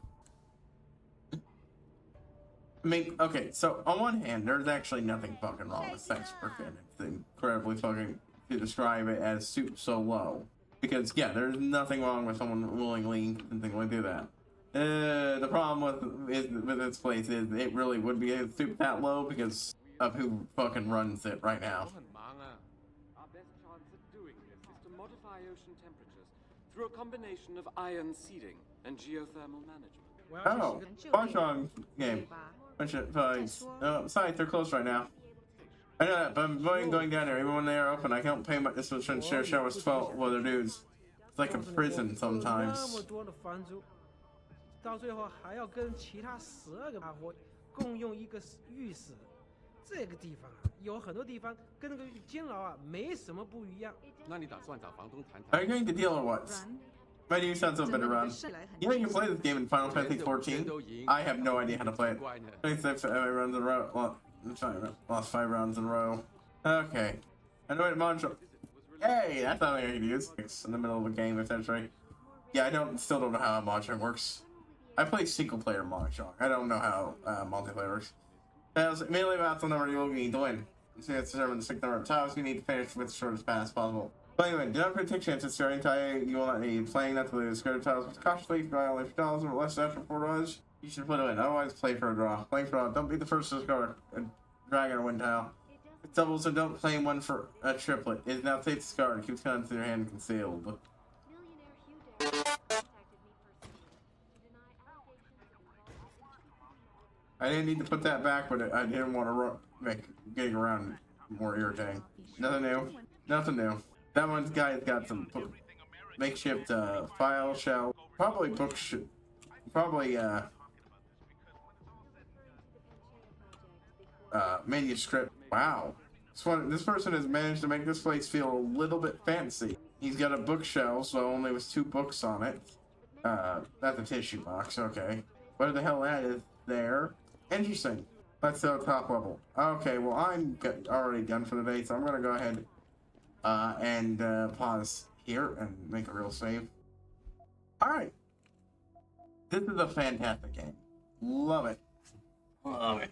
I mean, okay, so on one hand, there's actually nothing fucking wrong with sex for Finn. It's incredibly fucking to describe it as soup so low. Because, yeah, there's nothing wrong with someone willingly and things like do that. The problem with this place is it really would be a soup that low because of who fucking runs it right now. Our best chance at doing this is to modify ocean temperatures through a combination of ion seeding and geothermal management. Oh, Bonchong game. Besides, they're closed right now. I know that, but I'm going down there. Even when they are open, I can't pay my this was share show us 12 other dudes. It's like a prison sometimes. 到最后还要跟其他12个家伙共用一个浴室，这个地方啊，有很多地方跟那个监牢啊没什么不一样。那你打算找房东谈谈？ Are you going to deal or what? My name sounds so better, Ron. You know you can play this game in Final Fantasy 14? I have no idea how to play it. 26 runs in a row. Well, I'm sorry, lost 5 rounds in a row. Okay. I know what Moncho. Hey, that's not something I can use. It's in the middle of a game, essentially. Yeah, still don't know how Moncho works. I play single player Mahjong. I don't know how multiplayer works. Mainly about the number you will need to win. So you have to determine the 6 number of tiles you need to finish with the shortest path as possible. But anyway, do not predict chances starting tie you will not need. Playing not to lose. Square tiles with cautiously, buy only $4 or less after $4. You should put it in. Otherwise, play for a draw. Play for a draw. Don't be the first to discover a dragon or wind tile. It's double, so don't claim one for a triplet. It is now safe to discard. Keeps guns in your hand concealed. I didn't need to put that back, but I didn't want to make getting around more irritating. Nothing new. Nothing new. That one's guy's got some makeshift file shelf. Probably manuscript. Wow. This person has managed to make this place feel a little bit fancy. He's got a bookshelf, so only with 2 books on it. That's a tissue box, okay. What the hell that is there? Interesting. Let's go top level. Okay, well I'm already done for the day, so I'm gonna go ahead and pause here and make a real save. Alright. This is a fantastic game. Love it. Love it.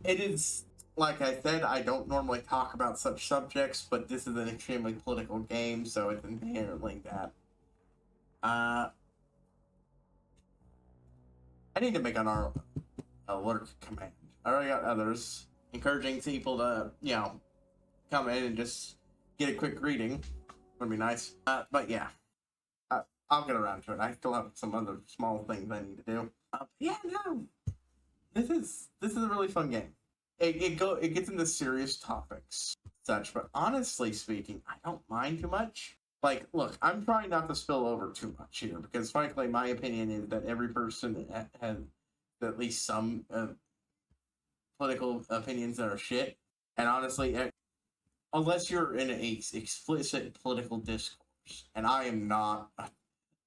It is, like I said, I don't normally talk about such subjects, but this is an extremely political game, so it's inherently that. I need to make an alert command. I already got others encouraging people to, you know, come in and just get a quick reading. Would be nice. But yeah, I'll get around to it. I still have some other small things I need to do. Yeah, no. this is a really fun game. It gets into serious topics, such, but honestly speaking, I don't mind too much. Like, look, I'm trying not to spill over too much here because, frankly, my opinion is that every person has at least some political opinions that are shit. And honestly, unless you're in an explicit political discourse, and I am not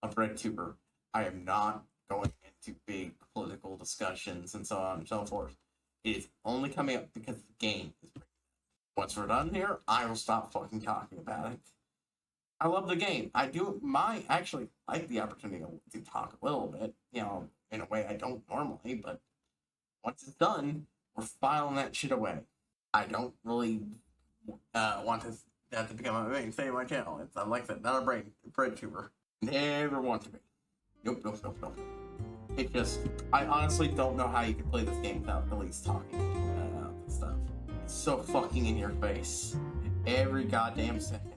a bread tuber, I am not going into big political discussions and so on and so forth. It is only coming up because the game is bringing it. Once we're done here, I will stop fucking talking about it. I love the game. I actually like the opportunity to talk a little bit, you know, in a way I don't normally, but once it's done, we're filing that shit away. I don't really want that to become a mainstay of my channel. I'm like that, not a bread tuber. Never want to be. Nope. It just, I honestly don't know how you can play this game without at least talking about this stuff. It's so fucking in your face. Every goddamn second.